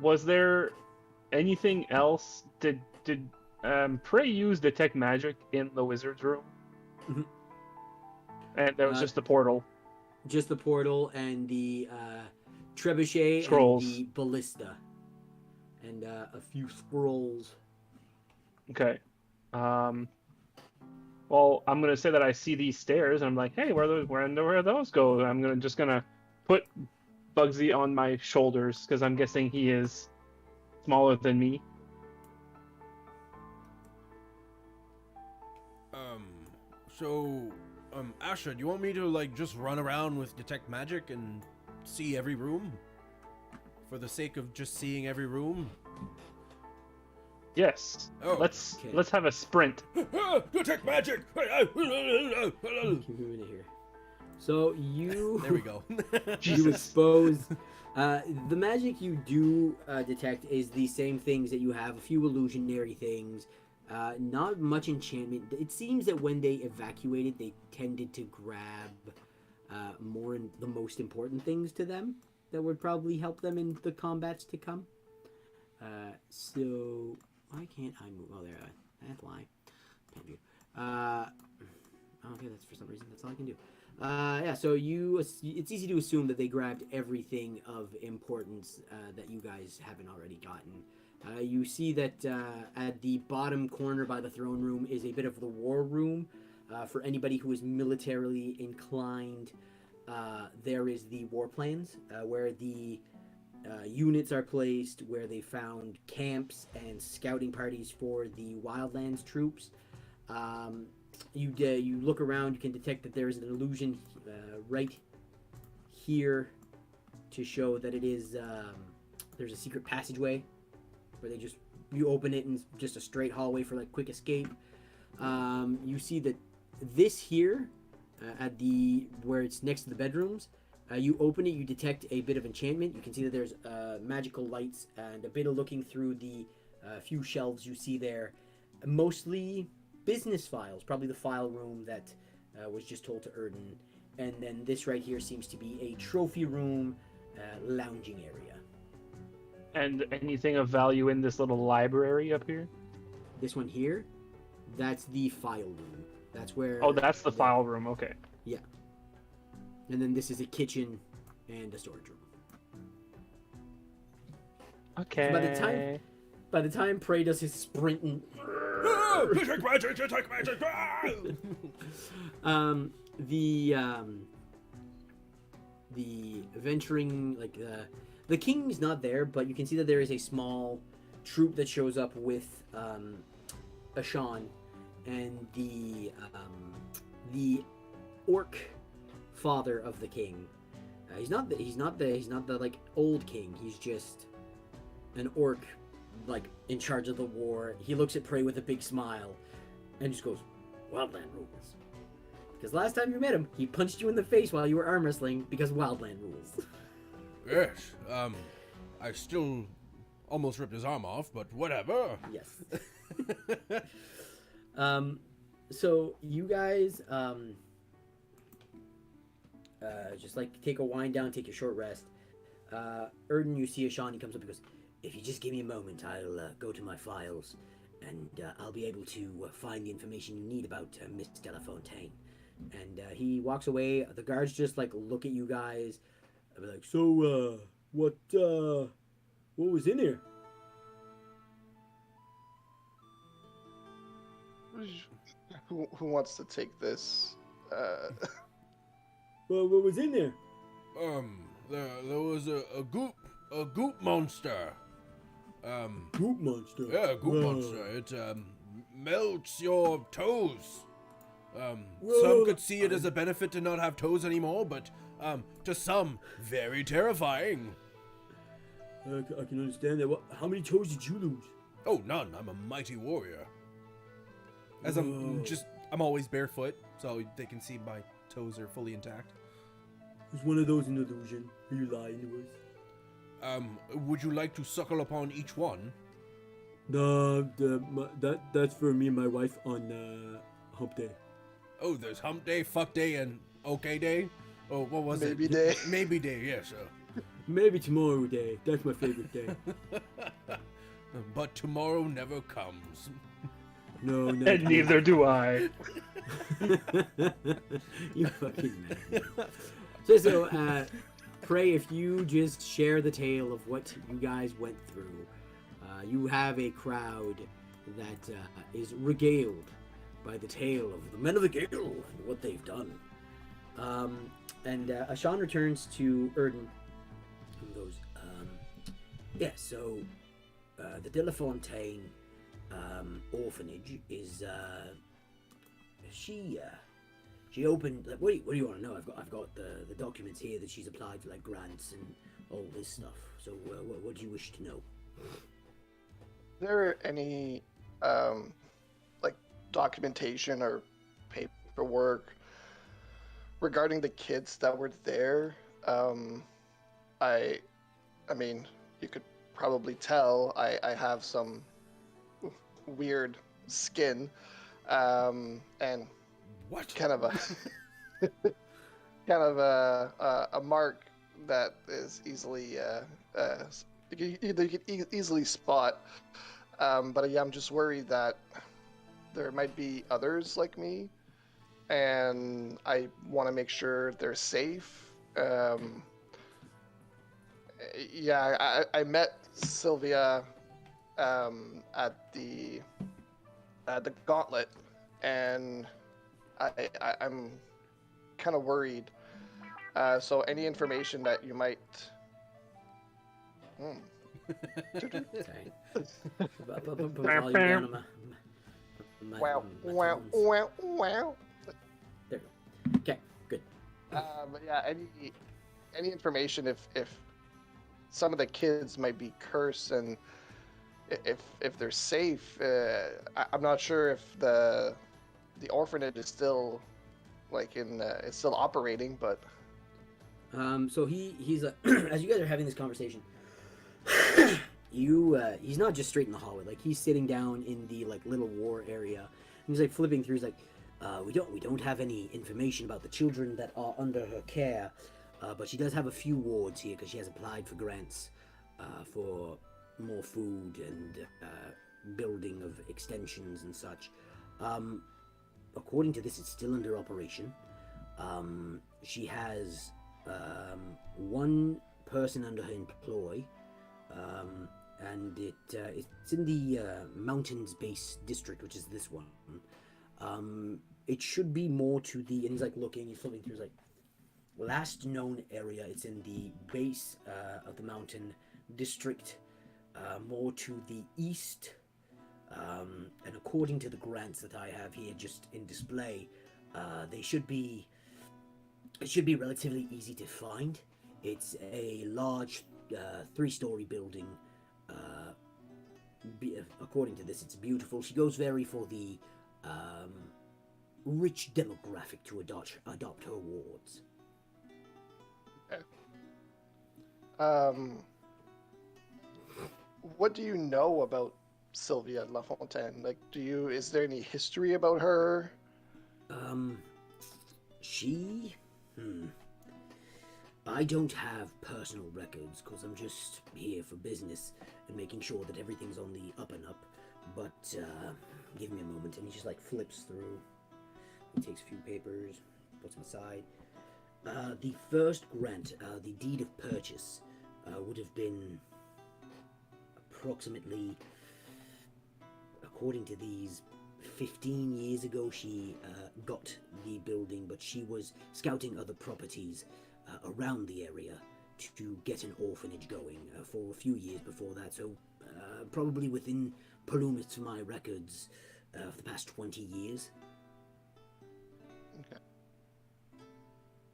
was there anything else? Did Prey use detect magic in the wizard's room? Mhm. And there was Uh, just the portal. Just the portal and the trebuchet Scrolls. and the ballista. And a few scrolls. Okay. Well, I'm gonna say that I see these stairs, and I'm like, hey, where those go? I'm just gonna put Bugsy on my shoulders because I'm guessing he is smaller than me. Asha, do you want me to like just run around with detect magic and see every room? For the sake of just seeing every room? Yes. Oh. Let's Okay. have a sprint. Detect magic! Give me a minute here. So you There we go. you Jesus. expose the magic you do detect is the same things that you have, a few illusionary things, not much enchantment. It seems that when they evacuated they tended to grab more in the most important things to them that would probably help them in the combats to come. So why can't I move? Oh, there. That's why. Can't do. Okay, that's for some reason. That's all I can do. Yeah. So it's easy to assume that they grabbed everything of importance that you guys haven't already gotten. You see that at the bottom corner by the throne room is a bit of the war room. For anybody who is militarily inclined, there is the war plans where the units are placed, where they found camps and scouting parties for the Wildlands troops. You look around, you can detect that there is an illusion right here to show that it is there's a secret passageway where you open it and it's just a straight hallway for like quick escape. You see that this here at the where it's next to the bedrooms. You open it, you detect a bit of enchantment. You can see that there's magical lights and a bit of looking through the few shelves you see there. Mostly business files, probably the file room that was just told to Erden. And then this right here seems to be a trophy room, lounging area. And anything of value in this little library up here? This one here, that's the file room. That's where... Oh, that's the file room, okay. Yeah. And then this is a kitchen and a storage room. Okay. So by the time Prey does his sprint and... Detect magic, detect magic! The venturing, like, the king's not there, but you can see that there is a small troop that shows up with Ashan and the orc father of the king. He's not the like old king. He's just an orc, like in charge of the war. He looks at Prey with a big smile and just goes, "Wildland rules." Because last time you met him, he punched you in the face while you were arm wrestling because Wildland rules. Yes, I still almost ripped his arm off, but whatever. Yes. So you guys, just like take a wind down, take a short rest. Erden, you see Ashan, he comes up and goes, "If you just give me a moment, I'll go to my files, and I'll be able to find the information you need about Miss Delafontaine." And he walks away. The guards just like look at you guys. I'll be like, "So, what was in here?" Who wants to take this? Well, what was in there? There was a goop monster. Goop monster. Yeah, goop monster. It melts your toes. Some Whoa. could see it as a benefit to not have toes anymore, but to some, very terrifying. I can understand that. How many toes did you lose? Oh, none. I'm a mighty warrior. As Whoa. I'm always barefoot, so they can see my toes are fully intact. Was one of those an illusion? Are you lying to us? Would you like to suckle upon each one? No, that's for me and my wife on hump day. Oh, there's hump day, fuck day, and okay day? Oh, what was Maybe it? day. Maybe day, yes, sir. Maybe tomorrow day. That's my favorite day. But tomorrow never comes. No, And neither do I. You fucking man. So, Prey, if you just share the tale of what you guys went through, you have a crowd that is regaled by the tale of the men of the Gill and what they've done. And Ashan returns to Erden and goes, yeah, so the Delafontaine orphanage is she opened, like, what do you want to know? I've got the documents here that she's applied for, like, grants and all this stuff. So what do you wish to know? Is there any like documentation or paperwork regarding the kids that were there? I mean, you could probably tell I have some weird skin, and What? kind of a mark that is easily you could easily spot. But yeah, I'm just worried that there might be others like me, and I want to make sure they're safe. Yeah, I met Sylvia at the Gauntlet, and I'm kind of worried. So any information that you might Sorry. Volume down on my Wow, wow, tones. wow, wow. There we go. Okay, good. But yeah, any information if some of the kids might be cursed and if they're safe. I'm not sure if the orphanage is still like it's still operating, but So he's as you guys are having this conversation, he's not just straight in the hallway. Like he's sitting down in the like little war area. And he's like flipping through. He's like, we don't have any information about the children that are under her care, but she does have a few wards here because she has applied for grants for more food and building of extensions and such. According to this, it's still under operation. She has one person under her employ, and it's in the mountains base district, which is this one. It should be more to the, and he's like looking, he's flipping through, he's like, last known area, it's in the base of the mountain district, more to the east, and according to the grants that I have here just in display, it should be relatively easy to find. It's a large 3-story building. According to this, it's beautiful. She goes very for the rich demographic to adopt her wards. What do you know about Sylvia Lafontaine? Like, is there any history about her? She? I don't have personal records because I'm just here for business and making sure that everything's on the up and up. But give me a moment, and he just like flips through. He takes a few papers, puts them aside. The first grant, the deed of purchase, would have been approximately, according to these, 15 years ago. She got the building, but she was scouting other properties around the area to get an orphanage going for a few years before that. So probably within Palumis to my records of the past 20 years. Okay.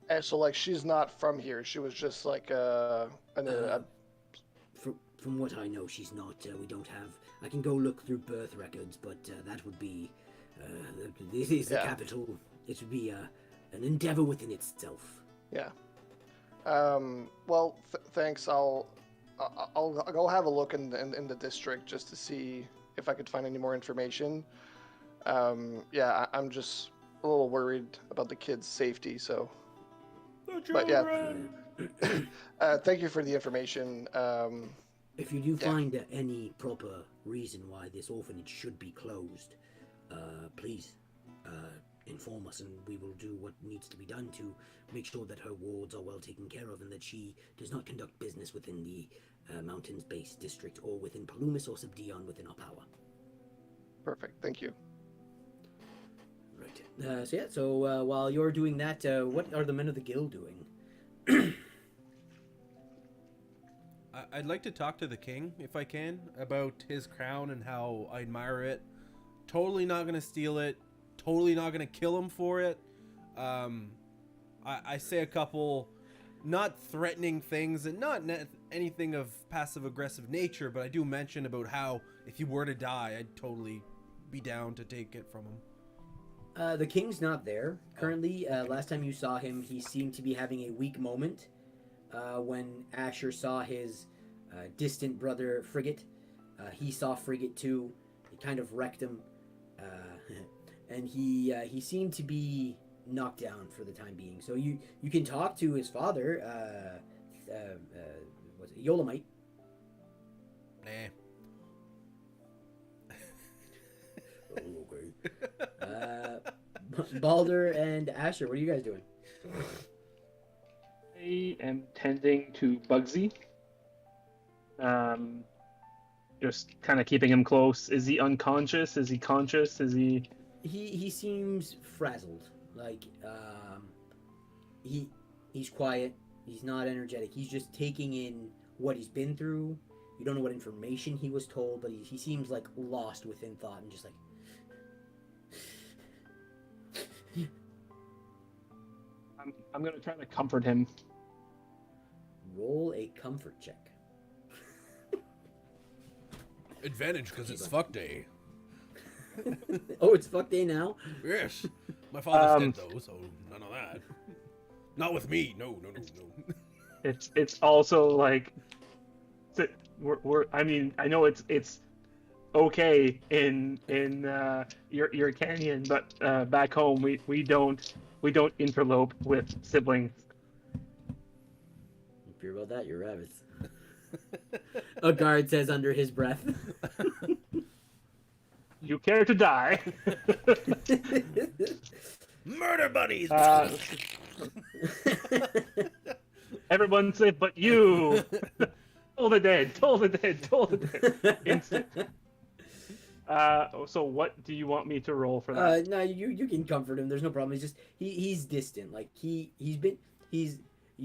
And so, like, she's not from here. She was just like From what I know, she's not. We don't have. I can go look through birth records, but that would be. This is the capital. It would be an endeavor within itself. Yeah. Well, thanks. I'll go have a look in the district just to see if I could find any more information. I'm just a little worried about the kids' safety. So. But yeah. Thank you for the information. If you do find any proper reason why this orphanage should be closed, please inform us, and we will do what needs to be done to make sure that her wards are well taken care of and that she does not conduct business within the mountains-based district or within Palumis or Subdion within our power. Perfect. Thank you. Right. So while you're doing that, what are the men of the Gill doing? I'd like to talk to the king, if I can, about his crown and how I admire it. Totally not going to steal it. Totally not going to kill him for it. I say a couple not threatening things and not anything of passive-aggressive nature, but I do mention about how if he were to die, I'd totally be down to take it from him. The king's not there currently. Last time you saw him, he seemed to be having a weak moment. When Asher saw his distant brother Frigate, he saw Frigate too. It kind of wrecked him, and he seemed to be knocked down for the time being. So you can talk to his father. Was it Yolamite? Nah. Okay. Balder and Asher, what are you guys doing? I am tending to Bugsy. Just kind of keeping him close. Is he unconscious? Is he conscious? Is he? He seems frazzled. Like he's quiet. He's not energetic. He's just taking in what he's been through. You don't know what information he was told, but he seems like lost within thought and just like. I'm gonna try to comfort him. Roll a comfort check. Advantage because it's fuck day. Oh, it's fuck day now? Yes. My father's dead though, so none of that. Not with me. No. It's also like we're I mean, I know it's okay in your canyon, but back home we don't interlope with siblings. If you're about that, you're rabbits. A guard says under his breath. You care to die? Murder buddies. Everyone say, but you. Toll the dead. Instant. So what do you want me to roll for that? No, you can comfort him. There's no problem. He's just he's distant. Like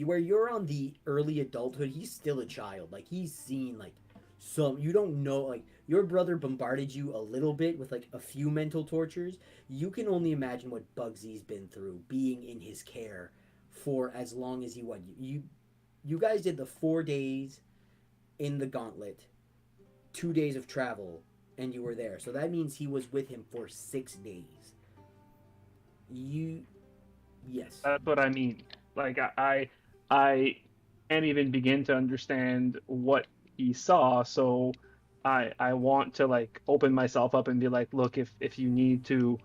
where you're on the early adulthood, he's still a child. Like he's seen like some, you don't know, like your brother bombarded you a little bit with like a few mental tortures. You can only imagine what Bugsy's been through being in his care for as long as he was. You guys did the 4 days in the gauntlet, 2 days of travel, and you were there. So that means he was with him for 6 days. Yes. That's what I mean. Like I can't even begin to understand what he saw, so I want to like open myself up and be like, look, if you need to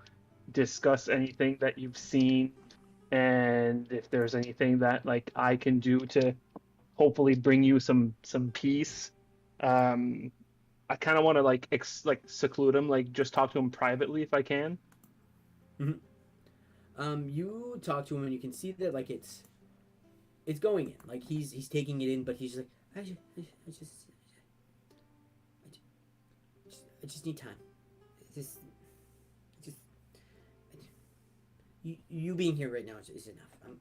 discuss anything that you've seen, and if there's anything that like I can do to hopefully bring you some peace. I kind of want to like seclude him, like just talk to him privately if I can. Mm-hmm. You talk to him and you can see that like it's going in, like he's taking it in, but he's just like I just need time. You being here right now is enough. I'm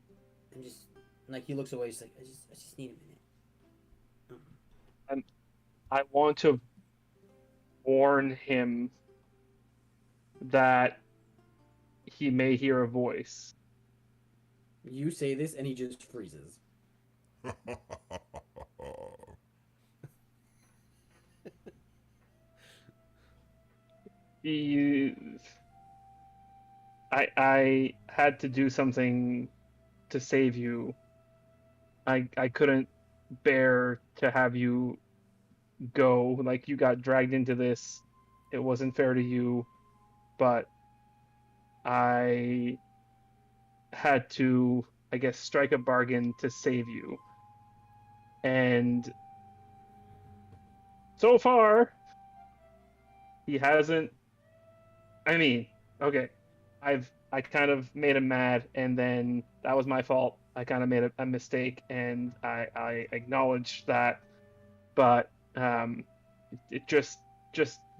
just like, he looks away. He's like, I just need a minute. I want to warn him that he may hear a voice. You say this and he just freezes. I had to do something to save you. I couldn't bear to have you go. Like, you got dragged into this. It wasn't fair to you, but I had to, I guess, strike a bargain to save you. And so far, he hasn't. I mean, okay, I kind of made him mad, and then that was my fault. I kind of made a mistake, and I acknowledge that. But it just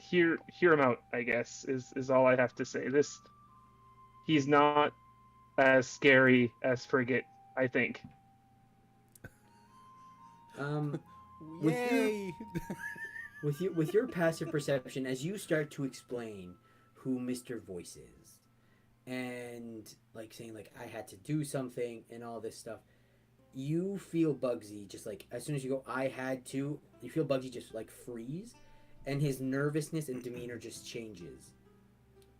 hear him out, I guess, is all I have to say. He's not as scary as Frigate, I think. Yay! With your passive perception, as you start to explain who Mr. Voice is, and like saying like I had to do something and all this stuff, you feel Bugsy just like, as soon as you go I had to, you feel Bugsy just like freeze, and his nervousness and demeanor just changes.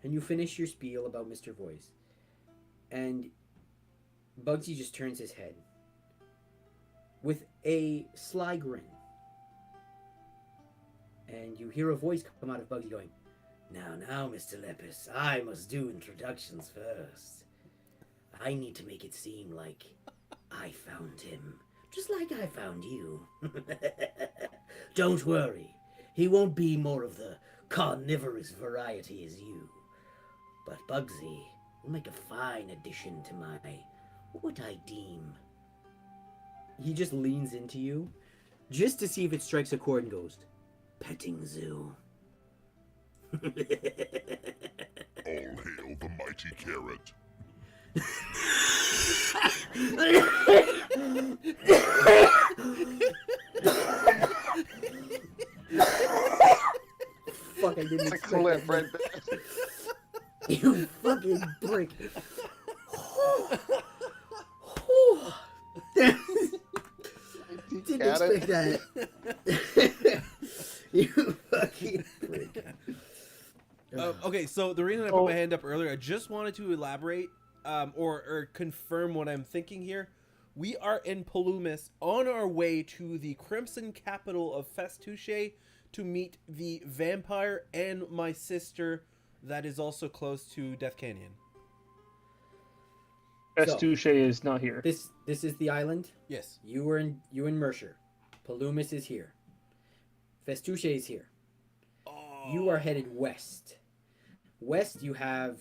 And you finish your spiel about Mr. Voice, and Bugsy just turns his head with a sly grin. And you hear a voice come out of Bugsy going, Now, Mr. Lepus, I must do introductions first. I need to make it seem like I found him, just like I found you. Don't worry, he won't be more of the carnivorous variety as you. But Bugsy will make a fine addition to my, what I deem. He just leans into you, just to see if it strikes a chord, and goes, petting zoo. All hail the mighty carrot. Fuck, I didn't It's a expect clip that. right there. You fucking prick. Didn't Got expect it. that. You fucking prick. Okay, so the reason I put my hand up earlier, I just wanted to elaborate or confirm what I'm thinking here. We are in Palumis on our way to the Crimson capital of Festuche to meet the vampire and my sister that is also close to Death Canyon. Festuche is not here. This is the island. Yes. You in Mercer. Palumis is here. Festuche is here. Oh. You are headed west. West, you have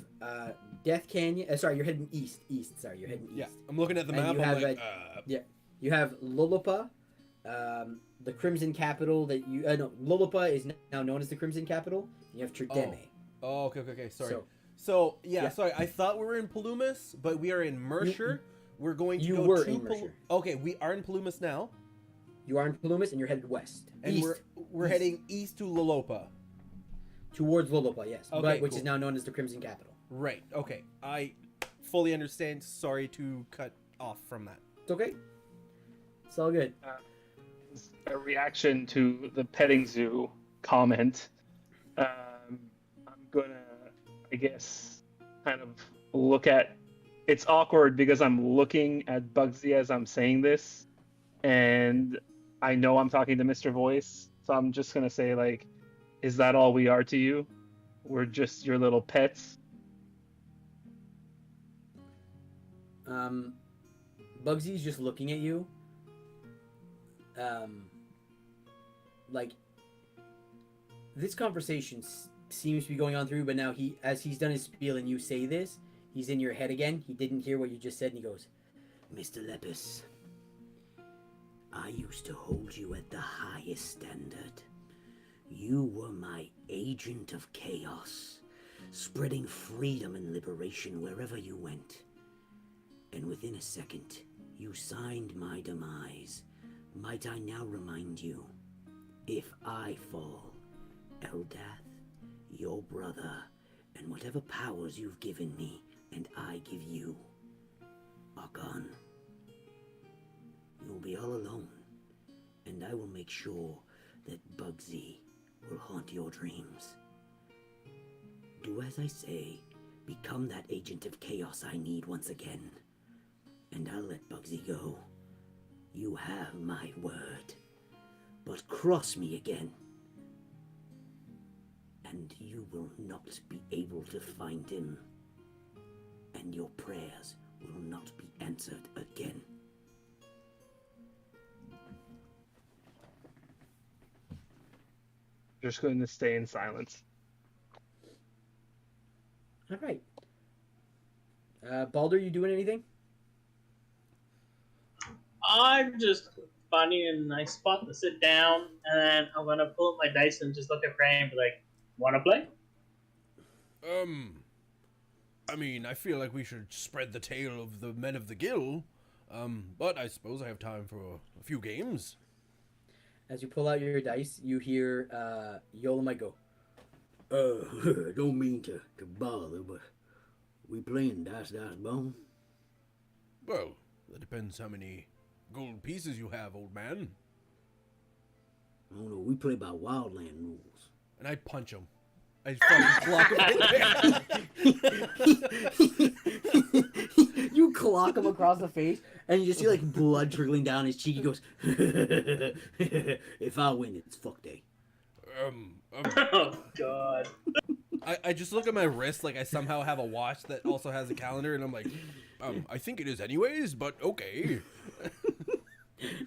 Death Canyon. Sorry, you're heading east. Sorry, you're heading east. Yeah, I'm looking at the And map. you I'm have like, You have Lulupa, the Crimson capital that you. No, Lulupa is now known as the Crimson capital. You have Trideme. Oh, okay. Sorry. So- So yeah, Yeah. sorry. I thought we were in Palumis, but we are in Mercer. We're going to you go were to in Mercer. Okay, we are in Palumis now, You are in Palumis and you're headed west. and East, we're heading east to Lolopa. towards Lulupa, yes. Okay, but which cool. is now known as the Crimson capital. Right. Okay. I fully understand. Sorry to cut off from that. It's okay. It's all good. A reaction to the petting zoo comment. I'm gonna, I guess, kind of look at. It's awkward because I'm looking at Bugsy as I'm saying this, and I know I'm talking to Mr. Voice, so I'm just gonna say like, "Is that all we are to you? We're just your little pets." Bugsy's just looking at you. Like this conversation seems to be going on through, but now as he's done his spiel and you say this, he's in your head again. He didn't hear what you just said, and he goes, Mr. Lepus, I used to hold you at the highest standard. You were my agent of chaos, spreading freedom and liberation wherever you went. And within a second, you signed my demise. Might I now remind you, if I fall, Eldath, your brother, and whatever powers you've given me, and I give you, are gone. You'll be all alone, and I will make sure that Bugsy will haunt your dreams. Do as I say, become that agent of chaos I need once again, and I'll let Bugsy go. You have my word, but cross me again, and you will not be able to find him, and your prayers will not be answered again. Just going to stay in silence. "All right." Baldur, you doing anything? I'm just finding a nice spot to sit down, and then I'm gonna pull up my dice and just look at Frank and be like, "Wanna play?" I mean, I feel like we should spread the tale of the men of the Gill. But I suppose I have time for a few games. As you pull out your dice, you hear Yolamite go, Don't mean to bother, but we playing dice bone? Well, that depends how many gold pieces you have, old man. I don't know, we play by wildland rules. And I punch him. I fucking clock him right there. you clock him across the face, and you just see like blood trickling down his cheek. He goes, If I win, it's fuck day. Oh God! I just look at my wrist like I somehow have a watch that also has a calendar, and I'm like, I think it is anyways, but okay.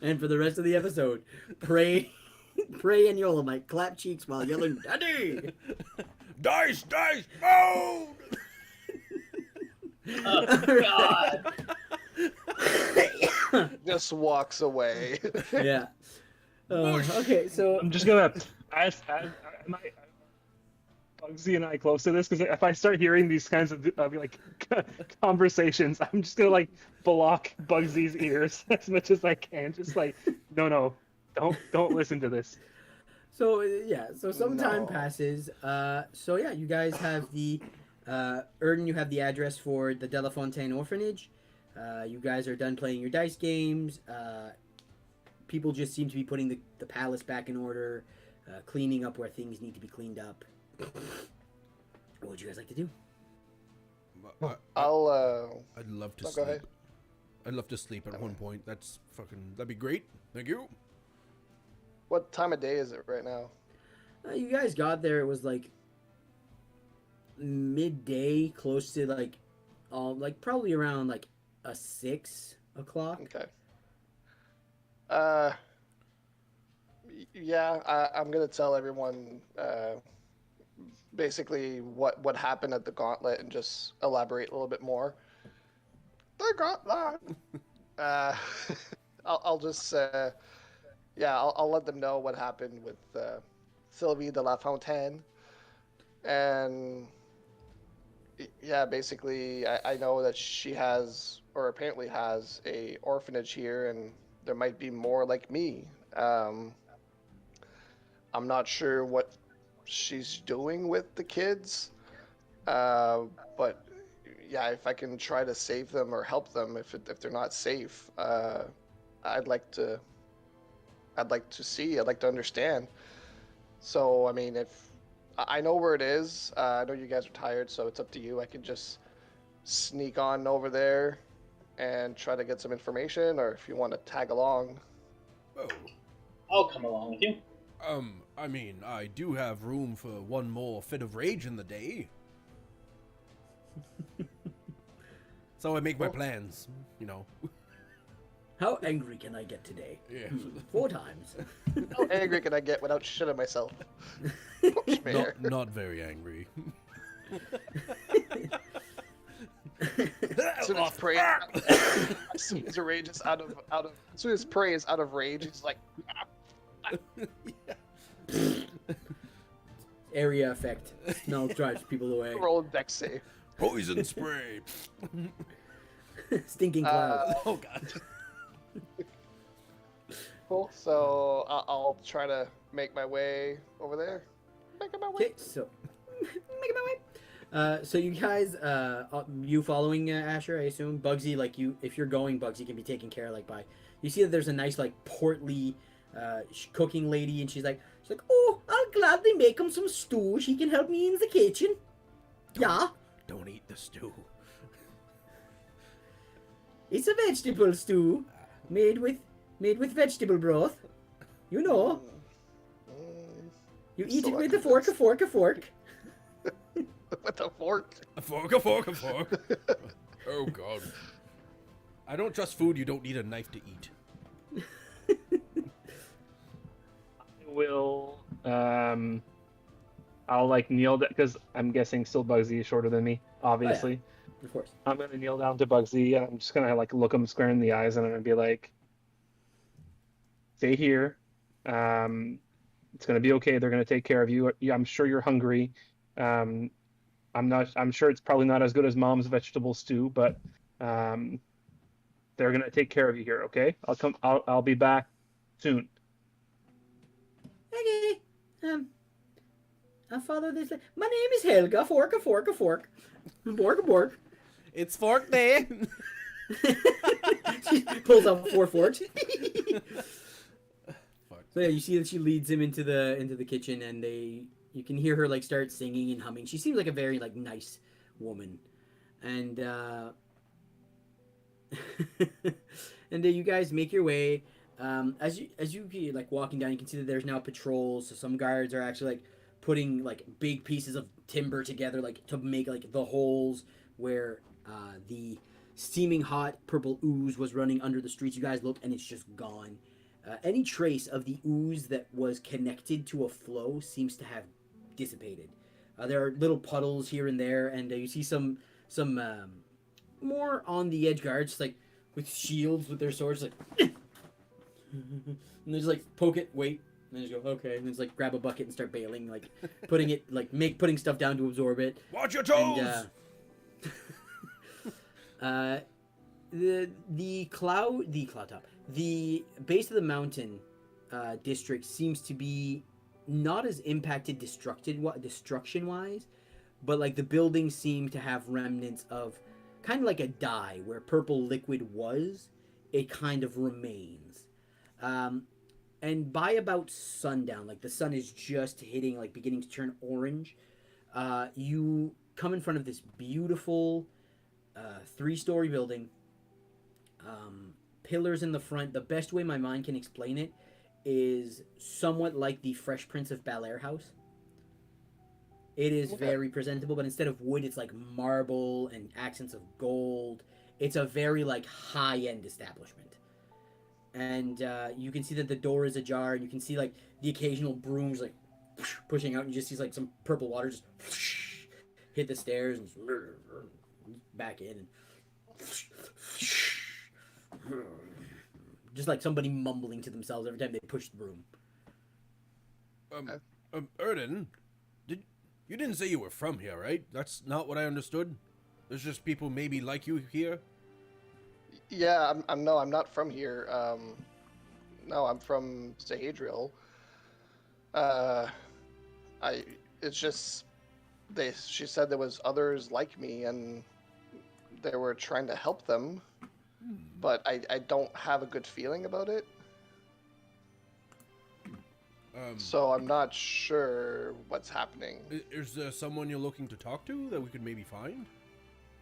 and for the rest of the episode, Prey and Yolamite clap cheeks while yelling, "Daddy!" Dice, mode! Oh God! Just walks away. Yeah. Okay, so I'm just gonna. Bugsy and I close to this? Because if I start hearing these kinds of like conversations, I'm just gonna like block Bugsy's ears as much as I can. Just like, no, don't listen to this. So yeah, so some time No. passes. So yeah, you guys have the Erden. You have the address for the Delafontaine Orphanage. You guys are done playing your dice games. People just seem to be putting the palace back in order, cleaning up where things need to be cleaned up. What would you guys like to do? I'd love to go sleep. ahead. I'd love to sleep at one point. That'd be great. Thank you. What time of day is it right now? You guys got there. It was like midday, close to like probably around like a 6 o'clock. Okay. Yeah, I'm gonna tell everyone basically what happened at the gauntlet and just elaborate a little bit more. The gauntlet. I'll just I'll let them know what happened with Sylvie de la Fontaine, and yeah, basically I know that she has, or apparently has, a orphanage here, and there might be more like me. I'm not sure what she's doing with the kids, but yeah, if I can try to save them or help them if they're not safe, I'd like to see. I'd like to understand. So I mean, if I know where it is, I know you guys are tired, so it's up to you. I can just sneak on over there and try to get some information, or if you want to tag along. Oh, I'll come along with you. I mean, I do have room for one more fit of rage in the day. So I make my plans, you know. How angry can I get today? Yeah. 4 times. How angry can I get without shitting myself? Push me here. Not very angry. As soon as prey, as soon as rage is out of, as soon as prey is out of rage, he's like, Area effect. Smell drives people away. roll deck save. Poison spray. Stinking cloud. Oh god. Cool. So I'll try to make my way over there. Making my way. Okay, so making my way. So you guys, you following Asher? I assume Bugsy, like you, if you're going, Bugsy can be taken care of. Like by, you see that there's a nice like portly cooking lady, and she's like, oh, I'll gladly make him some stew. She can help me in the kitchen. Yeah, Don't eat the stew. it's a vegetable stew, made with vegetable broth. You know, you eat it with a fork, a fork, a fork. With a fork. A fork, a fork, a fork. Oh god. I don't trust food you don't need a knife to eat. Will I'll like kneel down because I'm guessing still Bugsy is shorter than me, obviously. Of course. I'm gonna kneel down to Bugsy and I'm just gonna like look him square in the eyes and I'm gonna be like, stay here. It's gonna be okay. They're gonna take care of you. I'm sure you're hungry. I'm sure it's probably not as good as Mom's vegetable stew, but they're gonna take care of you here, okay? I'll be back soon. Okay. I'll follow this. My name is Helga. Fork, a fork, a fork. Bork, a bork. It's fork day. She pulls out 4 forks. Fuck. So yeah, you see that she leads him into the kitchen, and you can hear her like start singing and humming. She seems like a very like nice woman, and and you guys make your way. As you like walking down, you can see that there's now patrols. So some guards are actually like putting like big pieces of timber together, like to make like the holes where the steaming hot purple ooze was running under the streets. You guys look, and it's just gone. Any trace of the ooze that was connected to a flow seems to have dissipated. There are little puddles here and there, and you see some more on the edge guards, like with shields with their swords, like, and they just like poke it, wait, And then just go, okay, and then just like grab a bucket and start bailing, like putting it, like putting stuff down to absorb it. Watch your toes. And, the cloud top, the base of the mountain district seems to be not as impacted destruction wise, but like the buildings seem to have remnants of kind of like a dye where purple liquid was, it kind of remains. And by about sundown, like the sun is just hitting, like beginning to turn orange, you come in front of this beautiful 3-story building. Pillars in the front. The best way my mind can explain it is somewhat like the Fresh Prince of Bel-Air house. It is very presentable, but instead of wood, it's like marble and accents of gold. It's a very like high-end establishment. And you can see that the door is ajar, and you can see like the occasional brooms like pushing out, and you just see like some purple water just hit the stairs and back in, and just like somebody mumbling to themselves every time they push the broom. Erden, you didn't say you were from here, right? That's not what I understood. There's just people maybe like you here. Yeah, I'm not from here. No, I'm from Zahadriel. It's just she said there was others like me and they were trying to help them, but I don't have a good feeling about it. So I'm not sure what's happening. Is there someone you're looking to talk to that we could maybe find?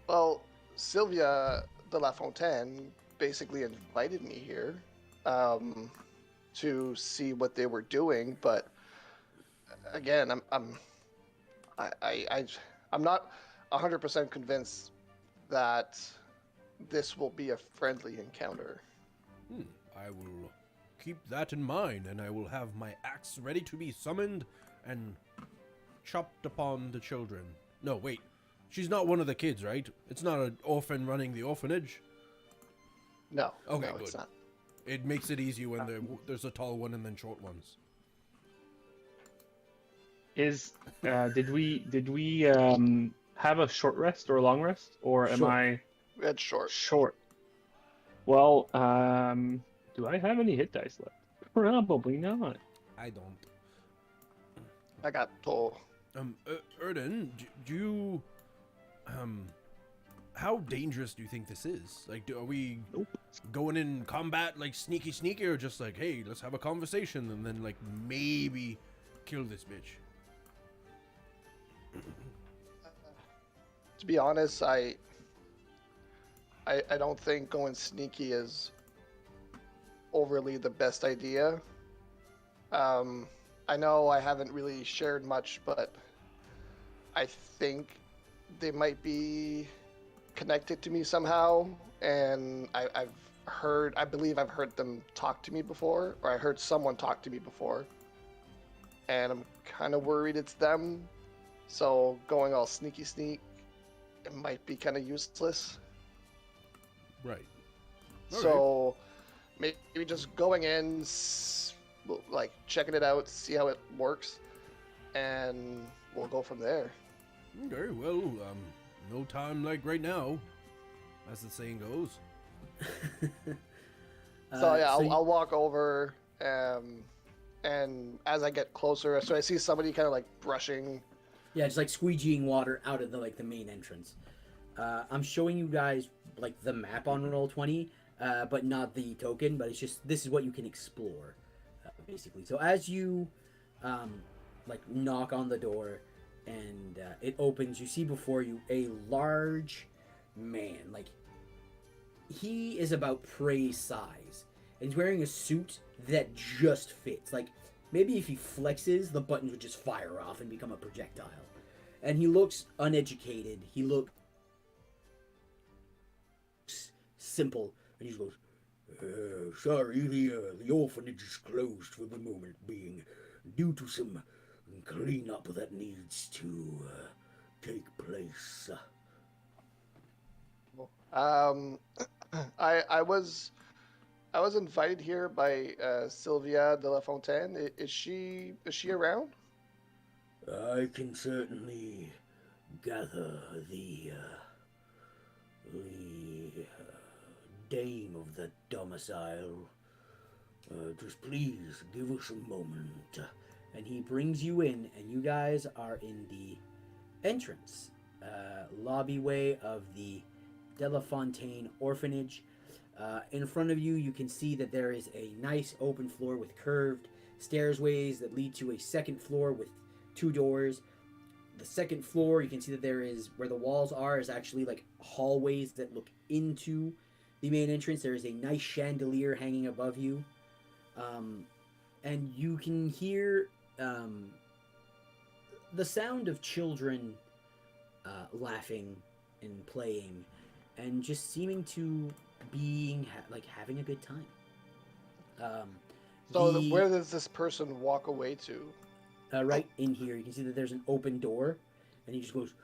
Well, Sylvia de La Fontaine basically invited me here to see what they were doing, but again, I'm not 100% convinced that this will be a friendly encounter. I will keep that in mind, and I will have my axe ready to be summoned and chopped upon the children. No, wait. She's not one of the kids, right? It's not an orphan running the orphanage? No. Okay, no, good. It's not. It makes it easy when there's a tall one and then short ones. Did we have a short rest or a long rest, or am Short. I We had short. short? Well, do I have any hit dice left? Probably not. I don't. I got told. Erden, do you... how dangerous do you think this is? Like, are we going in combat like sneaky, or just like, hey, let's have a conversation and then like maybe kill this bitch? To be honest, I don't think going sneaky is overly the best idea. I know I haven't really shared much, but I think they might be connected to me somehow, and I believe I've heard them talk to me before, or I heard someone talk to me before, and I'm kind of worried it's them. So going all sneak, it might be kind of useless. Right. So maybe just going in, like checking it out, see how it works, and we'll go from there. Okay, well, no time like right now, as the saying goes. So yeah, I'll walk over, and as I get closer, so I see somebody kind of like brushing. Yeah, just like squeegeeing water out of the main entrance. I'm showing you guys like the map on Roll20, but not the token. But it's just this is what you can explore, basically. So as you like knock on the door and it opens, you see before you a large man. Like he is about prey size, and he's wearing a suit that just fits. Like maybe if he flexes, the buttons would just fire off and become a projectile. And he looks uneducated. He looks simple. And he just goes, sorry, the orphanage is closed for the moment being due to some cleanup that needs to take place. I was invited here by Sylvia de la Fontaine. Is she around? I can certainly gather the dame of the domicile. Just please give us a moment. And he brings you in, and you guys are in the entrance lobbyway of the De La Fontaine orphanage. In front of you, you can see that there is a nice open floor with curved stairways that lead to a second floor with 2 doors. The second floor, you can see that there is, where the walls are, is actually like hallways that look into the main entrance. There is a nice chandelier hanging above you. And you can hear the sound of children laughing and playing and just seeming to being having a good time. So where does this person walk away to? Right in here, you can see that there's an open door, and he just goes,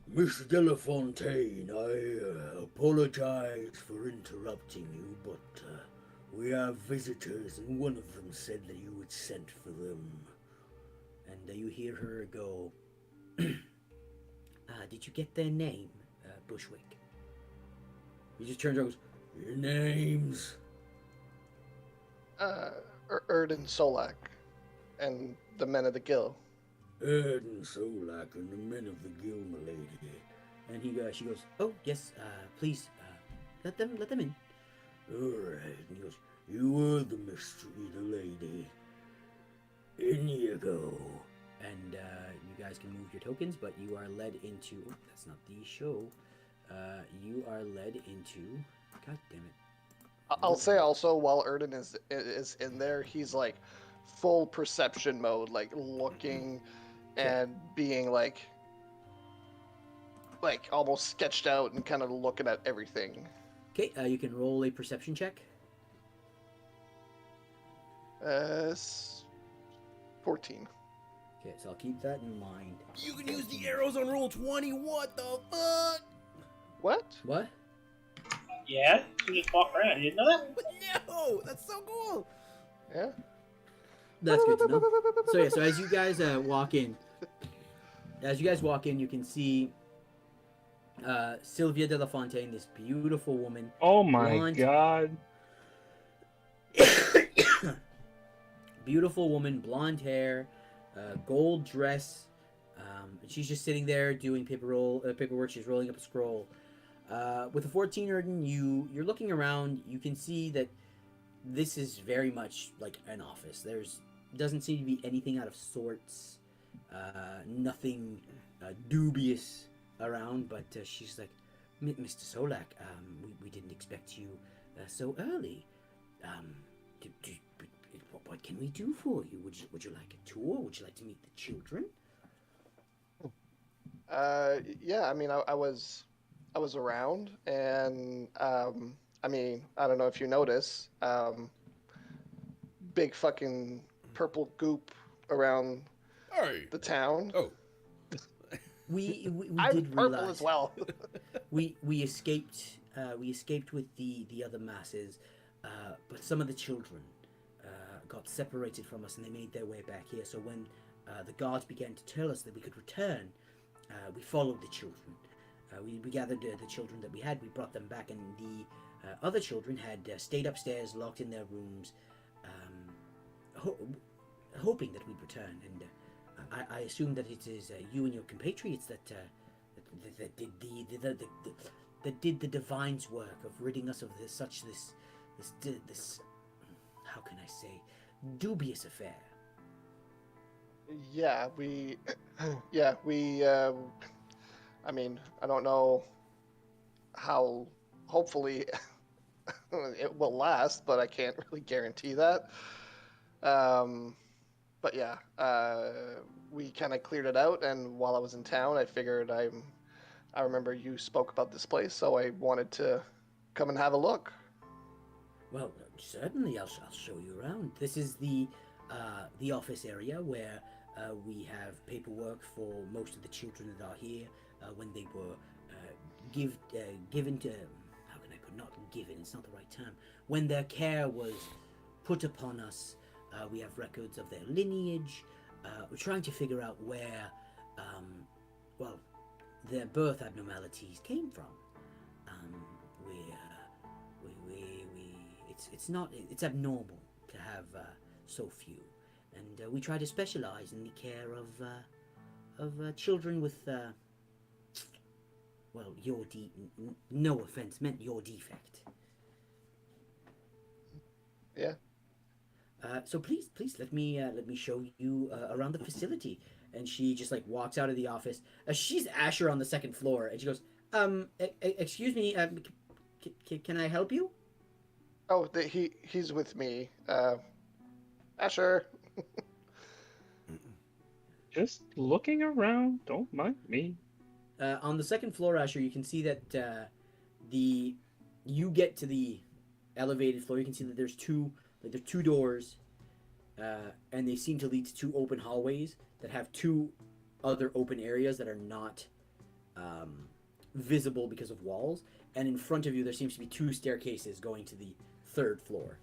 Miss Delafontaine, I apologize for interrupting you, but we have visitors, and one of them said that you had sent for them. And you hear her go, did you get their name, Bushwick? He just turns around and goes, Your names? Erden Solak and the men of the Gill. Erden Solak and the men of the Gill, milady. and she goes, oh, yes, please, let them in. Alright, and he goes, you were the mystery, the lady. In you go. And you guys can move your tokens, but you are led into, that's not the show, you are led into, god damn it. I'll say also, while Erden is in there, he's like full perception mode, like looking and being like almost sketched out and kind of looking at everything. Okay, you can roll a perception check. 14. Okay, so I'll keep that in mind. You can use the arrows on roll 20. What the fuck? What? What? Yeah, you just walk around. You didn't know that? No, that's so cool. Yeah. That's good to know. So yeah, so as you guys walk in, you can see Sylvia de la Fontaine, this beautiful woman. Oh my blonde, god. Beautiful woman, blonde hair, gold dress, and she's just sitting there doing paperwork. She's rolling up a scroll. With a 14, Erden, you're looking around. You can see that this is very much like an office. Doesn't seem to be anything out of sorts, nothing dubious around. But she's like, Mr. Solak, we didn't expect you so early. What can we do for you? Would you like a tour? Would you like to meet the children? Yeah. I mean, I was around, and I mean, I don't know if you notice, big fucking purple goop around Hey. the town. Oh. We I'm did purple realize as well. we escaped with the other masses, but some of the children got separated from us, and they made their way back here. So when the guards began to tell us that we could return, we followed the children. We gathered the children that we had, we brought them back, and the other children had stayed upstairs, locked in their rooms, hoping that we'd return. And I assume that it is you and your compatriots that did the divine's work of ridding us of this how can I say, dubious affair. Yeah, we I mean, I don't know how, hopefully it will last, but I can't really guarantee that. But yeah, we kind of cleared it out, and while I was in town, I figured I remember you spoke about this place, so I wanted to come and have a look. Well, certainly, I'll show you around. This is the office area where we have paperwork for most of the children that are here when they were given to, how can I put, not given, it's not the right term. When their care was put upon us, we have records of their lineage. We're trying to figure out where, well, their birth abnormalities came from. It's abnormal to have so few, and we try to specialize in the care of children with, well, no offense meant, your defect. Yeah. So please, let me show you around the facility. And she just like walks out of the office. She's Asher on the second floor, and she goes, excuse me, can I help you? Oh, he's with me. Asher. Just looking around. Don't mind me. On the second floor, Asher, you can see that you get to the elevated floor. You can see that there's two doors, and they seem to lead to two open hallways that have two other open areas that are not visible because of walls. And in front of you, there seems to be two staircases going to the third floor.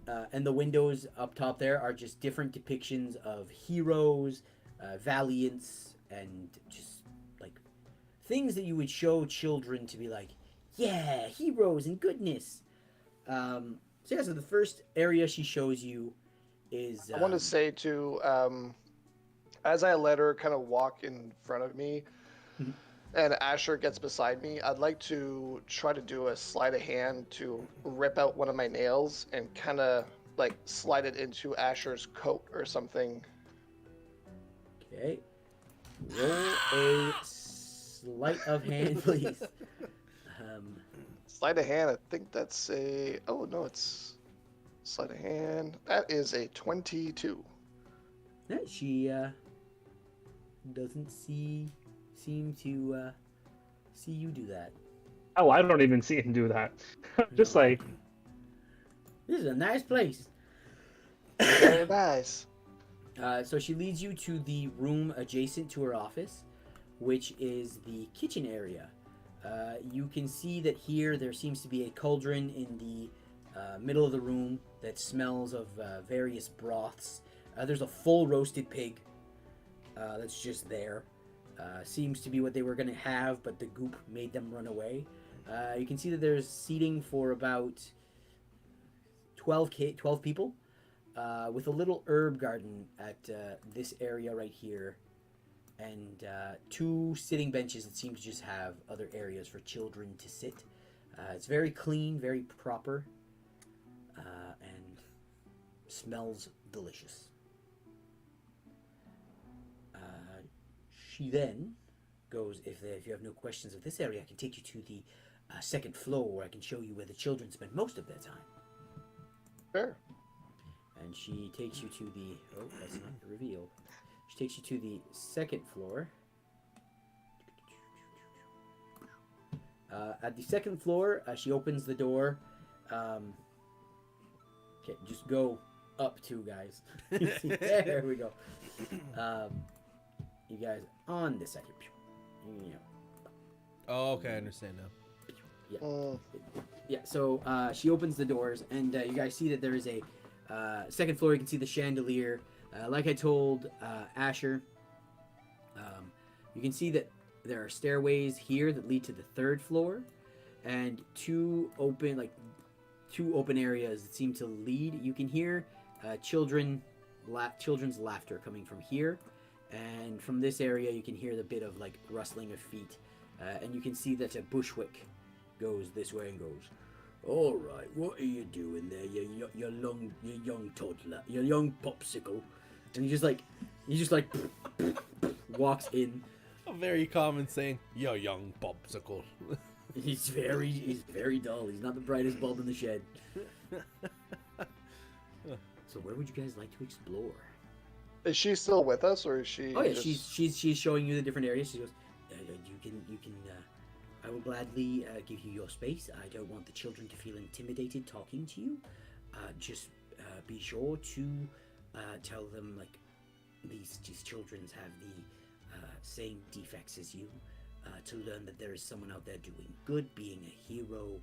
And the windows up top there are just different depictions of heroes, valiants, and just like things that you would show children to be like, yeah, heroes and goodness. So the first area she shows you is... I want to say too, as I let her kind of walk in front of me, and Asher gets beside me, I'd like to try to do a sleight of hand to rip out one of my nails and kind of like slide it into Asher's coat or something. Okay. Roll a sleight of hand, please. Sleight of hand, I think that's a... Oh, no, it's sleight of hand. That is a 22. Yeah, she doesn't seem to see you do that. Oh, I don't even see him do that. Just like, This is a nice place. Very nice. So she leads you to the room adjacent to her office, which is the kitchen area. You can see that here there seems to be a cauldron in the middle of the room that smells of various broths. There's a full roasted pig that's just there. Seems to be what they were going to have, but the goop made them run away. You can see that there's seating for about 12 people, with a little herb garden at this area right here, and two sitting benches that seem to just have other areas for children to sit. It's very clean, very proper, and smells delicious. She then goes, if you have no questions of this area, I can take you to the second floor where I can show you where the children spend most of their time. Sure. And she takes you to the... Oh, that's not revealed. She takes you to the second floor. At the second floor, she opens the door. Okay, just go up two, guys. There we go. You guys on the second. Yeah. Oh, okay, I understand now. Yeah. Yeah, so she opens the doors, and you guys see that there is a second floor. You can see the chandelier. Like I told Asher, you can see that there are stairways here that lead to the third floor, and two open areas that seem to lead. You can hear children's laughter coming from here, and from this area you can hear the bit of like rustling of feet, and you can see that a Bushwick goes this way and goes, "All right, what are you doing there, you young toddler, you young popsicle?" And he just like walks in. A very common saying, "Yo, young popsicle." He's very dull. He's not the brightest bulb in the shed. So where would you guys like to explore? Is she still with us, or is she? Oh yeah, just... she's showing you the different areas. She goes, you can. I will gladly give you your space. I don't want the children to feel intimidated talking to you. Just be sure to tell them like these children have the same defects as you. to learn that there is someone out there doing good, being a hero.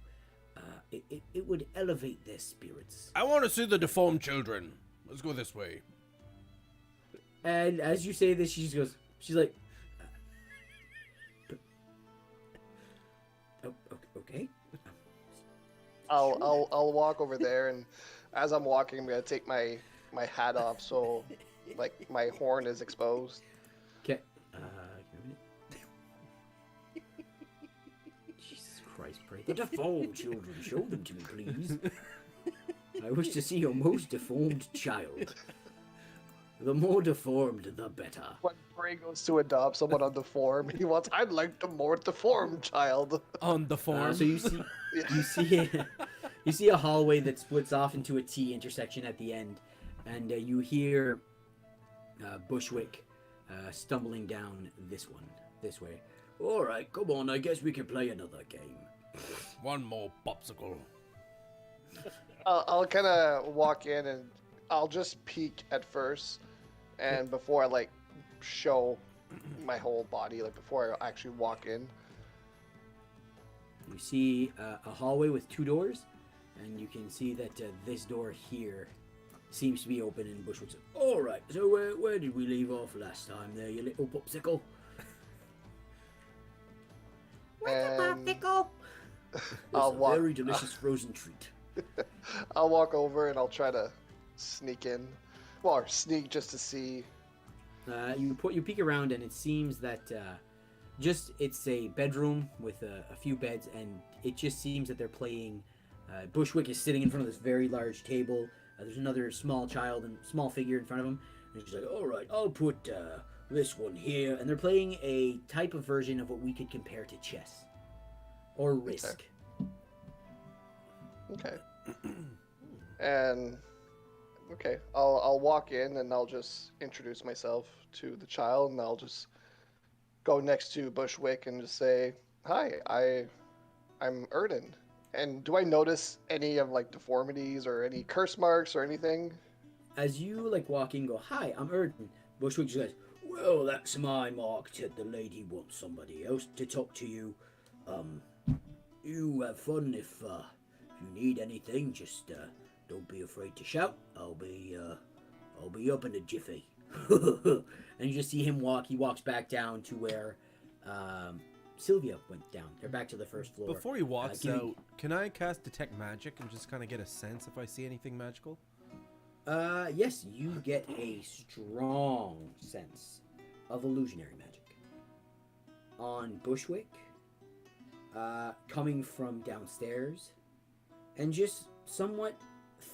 It would elevate their spirits. I want to see the deformed children. Let's go this way. And as you say this, she's like, Oh, okay. I'll walk over there, and as I'm walking, I'm gonna take my hat off so like my horn is exposed. okay. Give me a minute. Jesus Christ, pray. The deformed children, show them to me, please. I wish to see your most deformed child. The more deformed, the better. When Bray goes to adopt someone on the form, he wants, I'd like the more deformed child. On the form. So you see a hallway that splits off into a T intersection at the end, and you hear Bushwick stumbling down this way. All right, come on. I guess we can play another game. One more popsicle. I'll kind of walk in and I'll just peek at first, and before I like show my whole body, like before I actually walk in. You see a hallway with 2 doors, and you can see that this door here seems to be open, and Bushwick says, All right. So where did we leave off last time? There, you little popsicle. And It's I'll a walk. very delicious frozen treat. I'll walk over and I'll try to sneak in, well, or sneak just to see. you peek around, and it seems that it's a bedroom with a few beds, and it just seems that they're playing. Bushwick is sitting in front of this very large table. There's another small figure in front of him, and she's like, All right, I'll put this one here. and they're playing a type of version of what we could compare to chess or Risk. Okay. And okay, I'll walk in and I'll just introduce myself to the child, and I'll just go next to Bushwick and just say, "Hi, I'm Erden." And do I notice any of like deformities or any curse marks or anything? As you like walk in, go, "Hi, I'm Erden." Bushwick just goes, Well, that's my mark. The lady wants somebody else to talk to you. You have fun. If you need anything, just don't be afraid to shout. I'll be up in a jiffy. And you just see him walk. He walks back down to where Sylvia went down. They're back to the first floor. Before he walks give me- out, can I cast Detect Magic and just kind of get a sense if I see anything magical? Yes, you get a strong sense of illusionary magic. On Bushwick, coming from downstairs, and just somewhat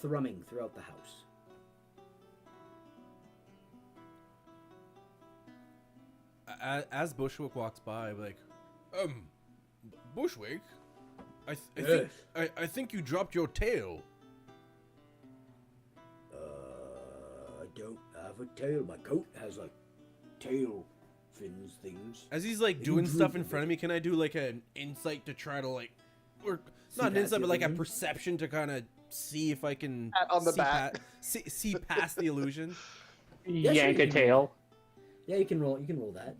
thrumming throughout the house. As Bushwick walks by, like, Bushwick, Yes. I think you dropped your tail. I don't have a tail. My coat has like tail fins things. as he's like doing stuff in front of me, can I do like an insight to try to like, or not an past insight, the but like a illusion? perception to kind of see if I can Pat on the see, back. see past the illusion? Yeah, sure, Yank you a can tail. Yeah, you can roll. You can roll that.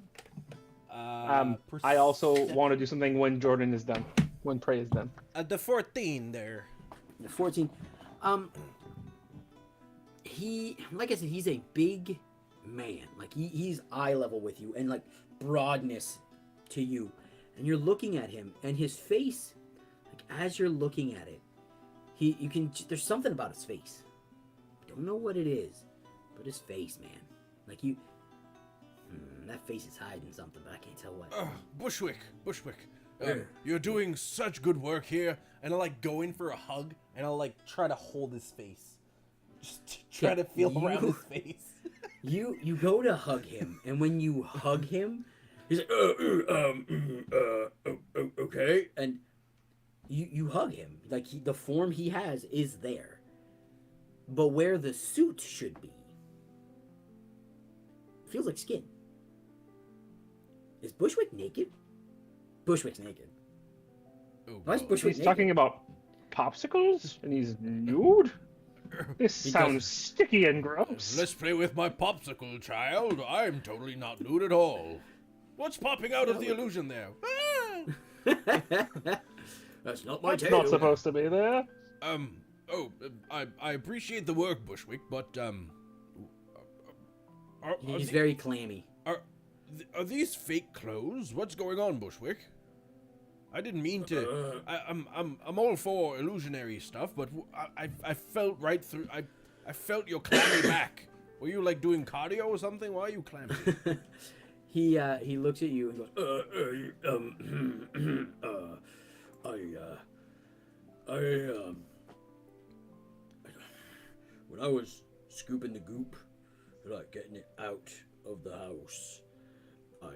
I also want to do something when Jordan is done. When Prey is done. The 14 there. The 14. He, like I said, he's a big man. Like he's eye level with you, and like broadness to you. And you're looking at him, and his face, like as you're looking at it, there's something about his face. Don't know what it is, but his face, man. Like that face is hiding something, but I can't tell what. Bushwick. You're doing such good work here, and I'll like go in for a hug, and I'll like try to hold his face, just try to feel around his face. You go to hug him, and when you hug him, he's like, Okay. and you hug him. Like the form he has is there, but where the suit should be, feels like skin. Is Bushwick naked? Bushwick's naked. Oh, Why is God. Bushwick He's naked? talking about popsicles and he's nude? This He sounds does- sticky and gross. Let's play with my popsicle, child. I'm totally not nude at all. What's popping out of the illusion there? That's not my That's tail. not supposed to be there. I appreciate the work, Bushwick, but He's very clammy. are these fake clothes? What's going on, Bushwick? I didn't mean to. I'm all for illusionary stuff, but I felt right through. I felt your clammy back. Were you like doing cardio or something? Why are you clammy? He looks at you and goes, when I was scooping the goop, like getting it out of the house, I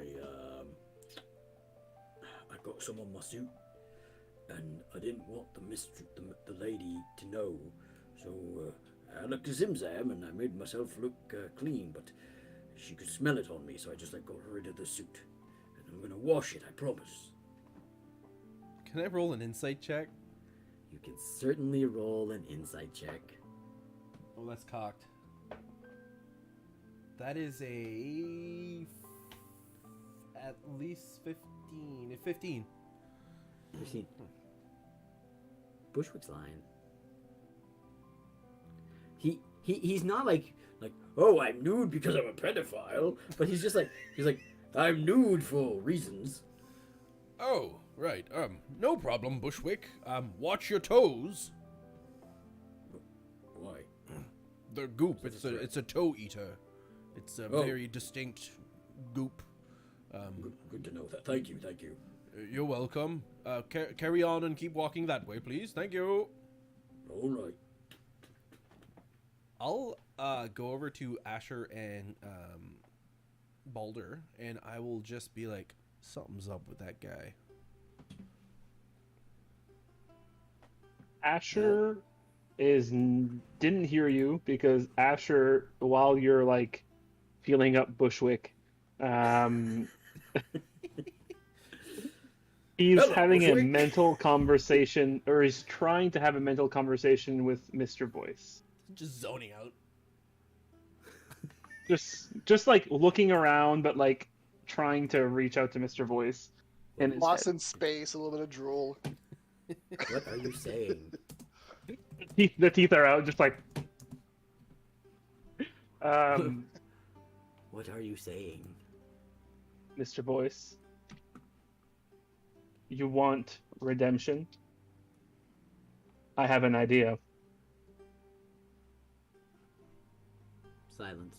got some on my suit, and I didn't want the lady to know, so I looked a zim-zam and I made myself look clean, but she could smell it on me, so I just got rid of the suit, and I'm gonna wash it, I promise. Can I roll an insight check? you can certainly roll an insight check. Oh, that's cocked. That is at least 15. 15. You see, Bushwick's lying. He's not like, oh, I'm nude because I'm a pedophile, but he's just like, I'm nude for reasons. Oh, right. No problem, Bushwick. Watch your toes. Why? The goop. It's a toe eater. It's a very distinct goop. Good to know that. Thank you. You're welcome. Carry on and keep walking that way, please. Thank you. All right. I'll go over to Asher and Balder, and I will just be like, something's up with that guy. Asher didn't hear you because Asher, while you're like feeling up Bushwick, he's Hello, having a Bushwick. mental conversation, or he's trying to have a mental conversation with Mr. Voice. Just zoning out. Just like looking around, but like trying to reach out to Mr. Voice. And his Lost head. in space, a little bit of drool. What are you saying? The teeth are out, just like. What are you saying? Mr. Voice, you want redemption? I have an idea. Silence.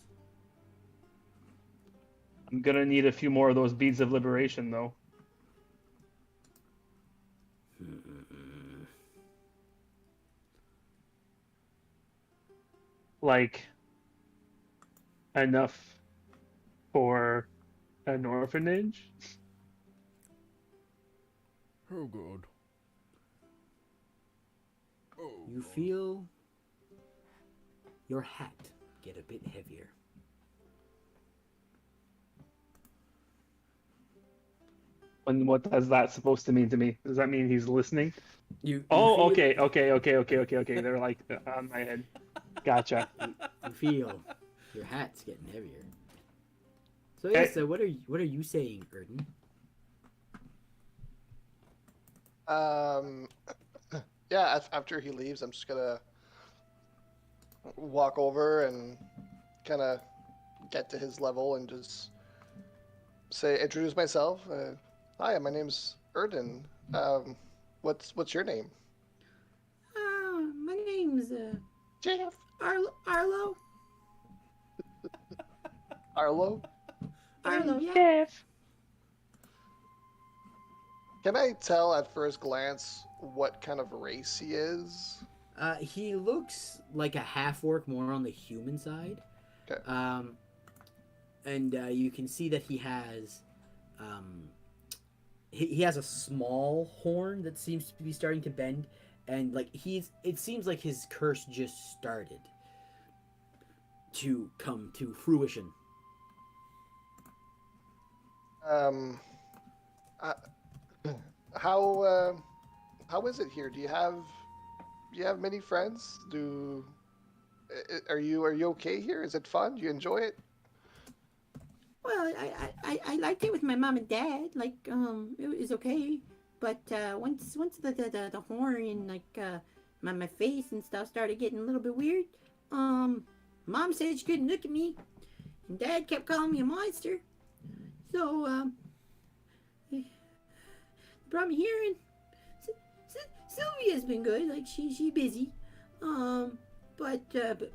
I'm gonna need a few more of those beads of liberation, though. Like, enough for an orphanage? Oh, God. Oh. You feel your hat get a bit heavier. And what is that supposed to mean to me? Does that mean he's listening? You Oh, feel, okay. They're like on my head. Gotcha. You feel your hat's getting heavier. So yeah, so what are you saying, Erden? Yeah, after he leaves, I'm just gonna walk over and kind of get to his level and just introduce myself. Hi, my name's Erden. What's your name? My name's Jeff. Arlo. Arlo. Arlo, yeah. Can I tell at first glance what kind of race he is? He looks like a half-orc, more on the human side. Okay. And you can see that he has, he has a small horn that seems to be starting to bend, and like it seems like his curse just started to come to fruition. How is it here? Do you have many friends? Are you okay here? Is it fun? Do you enjoy it? Well, I liked it with my mom and dad. Like, it was okay. But once the horn and like my face and stuff started getting a little bit weird, mom said she couldn't look at me, and dad kept calling me a monster. So they brought me here, and Sylvia's been good. Like she busy. But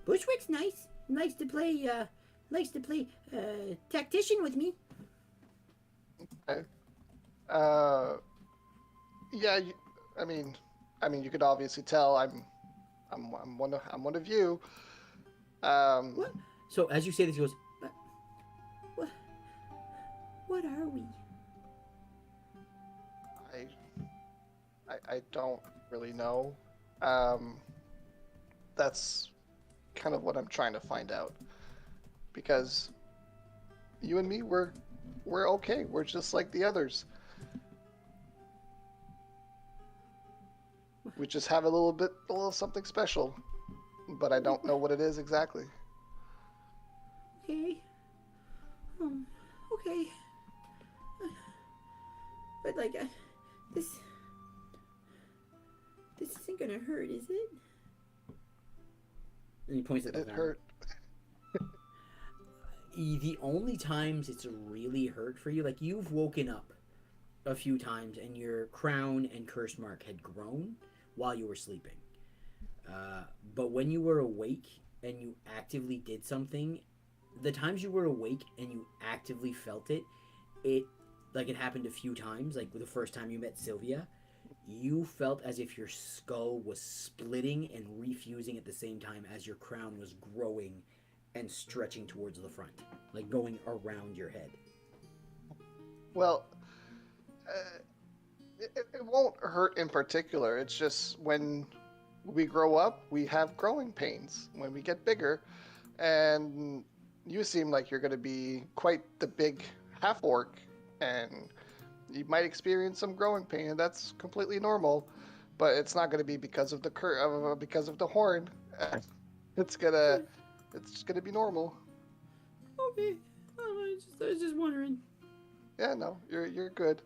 Bushwick's nice. Likes to play tactician with me. Okay. Yeah. I mean, you could obviously tell I'm one of you. What? So as you say this, he goes, what? What are we? I don't really know. That's kind of what I'm trying to find out. Because you and me, we're okay. We're just like the others. We just have a little something special, but I don't know what it is exactly. Okay. Okay. But like, this isn't gonna hurt, is it? And he points at the It horn. hurt. The only times it's really hurt for you, like you've woken up a few times and your crown and curse mark had grown while you were sleeping. But when you were awake and you actively did something, the times you were awake and you actively felt it, it happened a few times. Like the first time you met Sylvia, you felt as if your skull was splitting and refusing at the same time as your crown was growing and stretching towards the front, like going around your head. Well, it won't hurt in particular. It's just when we grow up, we have growing pains when we get bigger, and you seem like you're going to be quite the big half orc, and you might experience some growing pain, and that's completely normal. But it's not going to be because of because of the horn. It's just gonna be normal. Okay. I was just wondering. Yeah, no, you're good.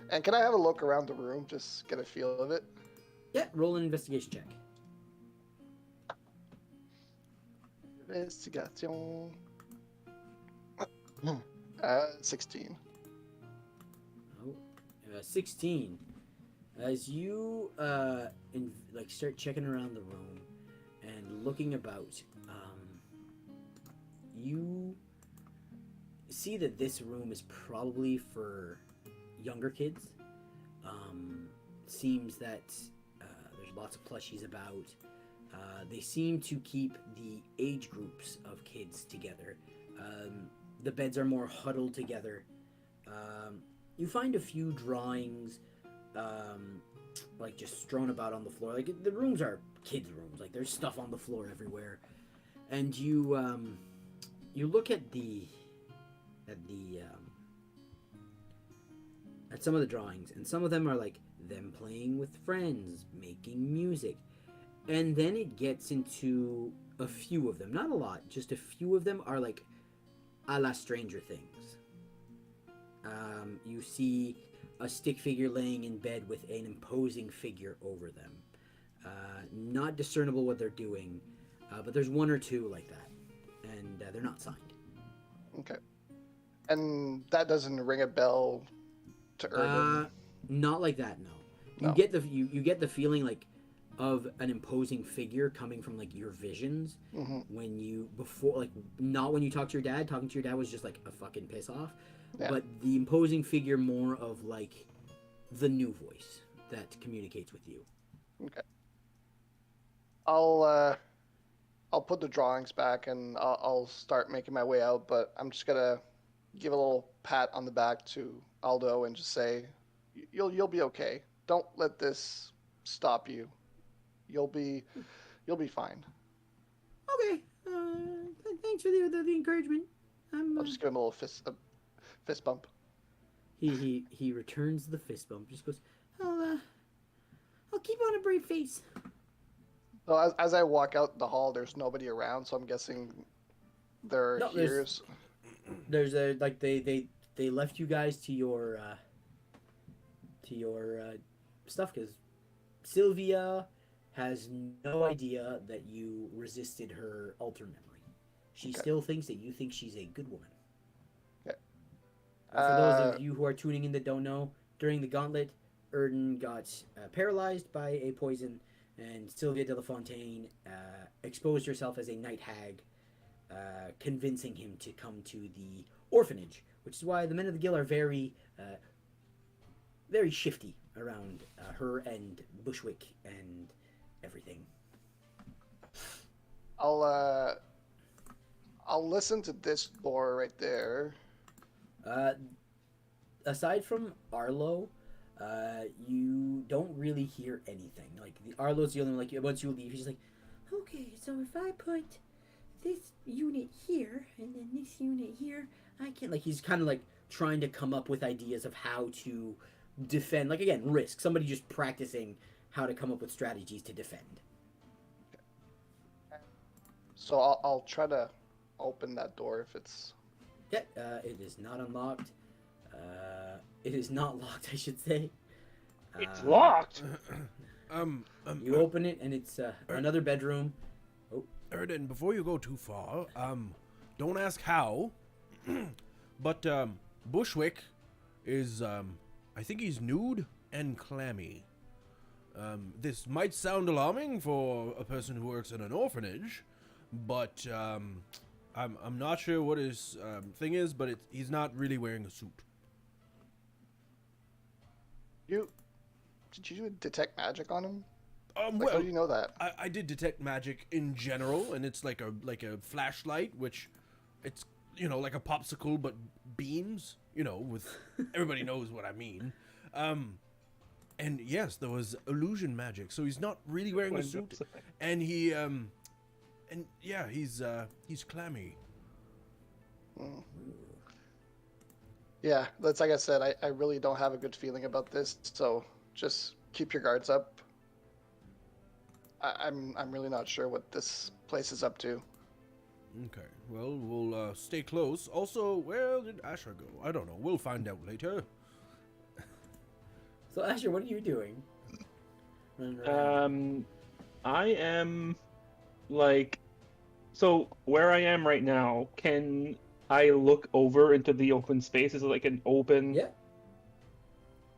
And can I have a look around the room, just get a feel of it? Yeah, roll an investigation check. Investigation. 16. 16. As you start checking around the room and looking about, you see that this room is probably for younger kids. Seems that there's lots of plushies about. They seem to keep the age groups of kids together. The beds are more huddled together. You find a few drawings, like just strewn about on the floor. Like the rooms are kids' rooms. Like there's stuff on the floor everywhere, and you look at at some of the drawings, and some of them are like them playing with friends, making music, and then it gets into a few of them, not a lot, just a few of them are like a la Stranger Things. You see a stick figure laying in bed with an imposing figure over them. Not discernible what they're doing, but there's one or two like that, and they're not signed. Okay. And that doesn't ring a bell to Erden? Not like that, no. You No. get you get the feeling like of an imposing figure coming from like your visions when you before, like, not when you talk to your dad. Talking to your dad was just like a fucking piss off. Yeah. But the imposing figure more of like the new voice that communicates with you. Okay. I'll put the drawings back and I'll start making my way out, but I'm just gonna give a little pat on the back to Aldo and just say, you'll be okay. Don't let this stop you. You'll be fine. Okay. Thanks for the encouragement. I'll just give him a little fist bump. He returns the fist bump. Just goes, I'll keep on a brave face. So as I walk out the hall, there's nobody around, so I'm guessing they're No, here. There's a like they left you guys to your stuff because Sylvia has no idea that you resisted her alter memory. She Okay. still thinks that you think she's a good woman. Okay. For those of you who are tuning in that don't know, during the gauntlet, Erden got paralyzed by a poison, and Sylvia de la Fontaine exposed herself as a night hag, convincing him to come to the orphanage, which is why the men of the Gill are very, very shifty around her and Bushwick and everything. I'll listen to this lore right there. Aside from Arlo, you don't really hear anything. Like Arlo's the only one. Like once you leave, he's just like, Okay, so if I put this unit here and then this unit here, I can. like he's kind of like trying to come up with ideas of how to defend. Like again, risk. Somebody just practicing how to come up with strategies to defend. So I'll try to open that door if it's. Yeah, it is not unlocked. It is not locked, I should say. It's locked. You open it, and it's another bedroom. Erden, before you go too far, don't ask how, but Bushwick is, I think he's nude and clammy. This might sound alarming for a person who works in an orphanage, but I'm not sure what his thing is, but he's not really wearing a suit. Did you detect magic on him? Like, Well, how do you know that? I did detect magic in general, and it's like a flashlight, which it's like a popsicle but beams. With everybody knows what I mean. And yes, there was illusion magic, so he's not really wearing a suit, and he's clammy. Yeah, that's like I said. I really don't have a good feeling about this. So just keep your guards up. I'm really not sure what this place is up to. Okay, well, we'll stay close. Also, where did Asher go? I don't know. We'll find out later. So Asher, what are you doing? Running around. I am like, so where I am right now, can I look over into the open space? Is it like an open? Yeah.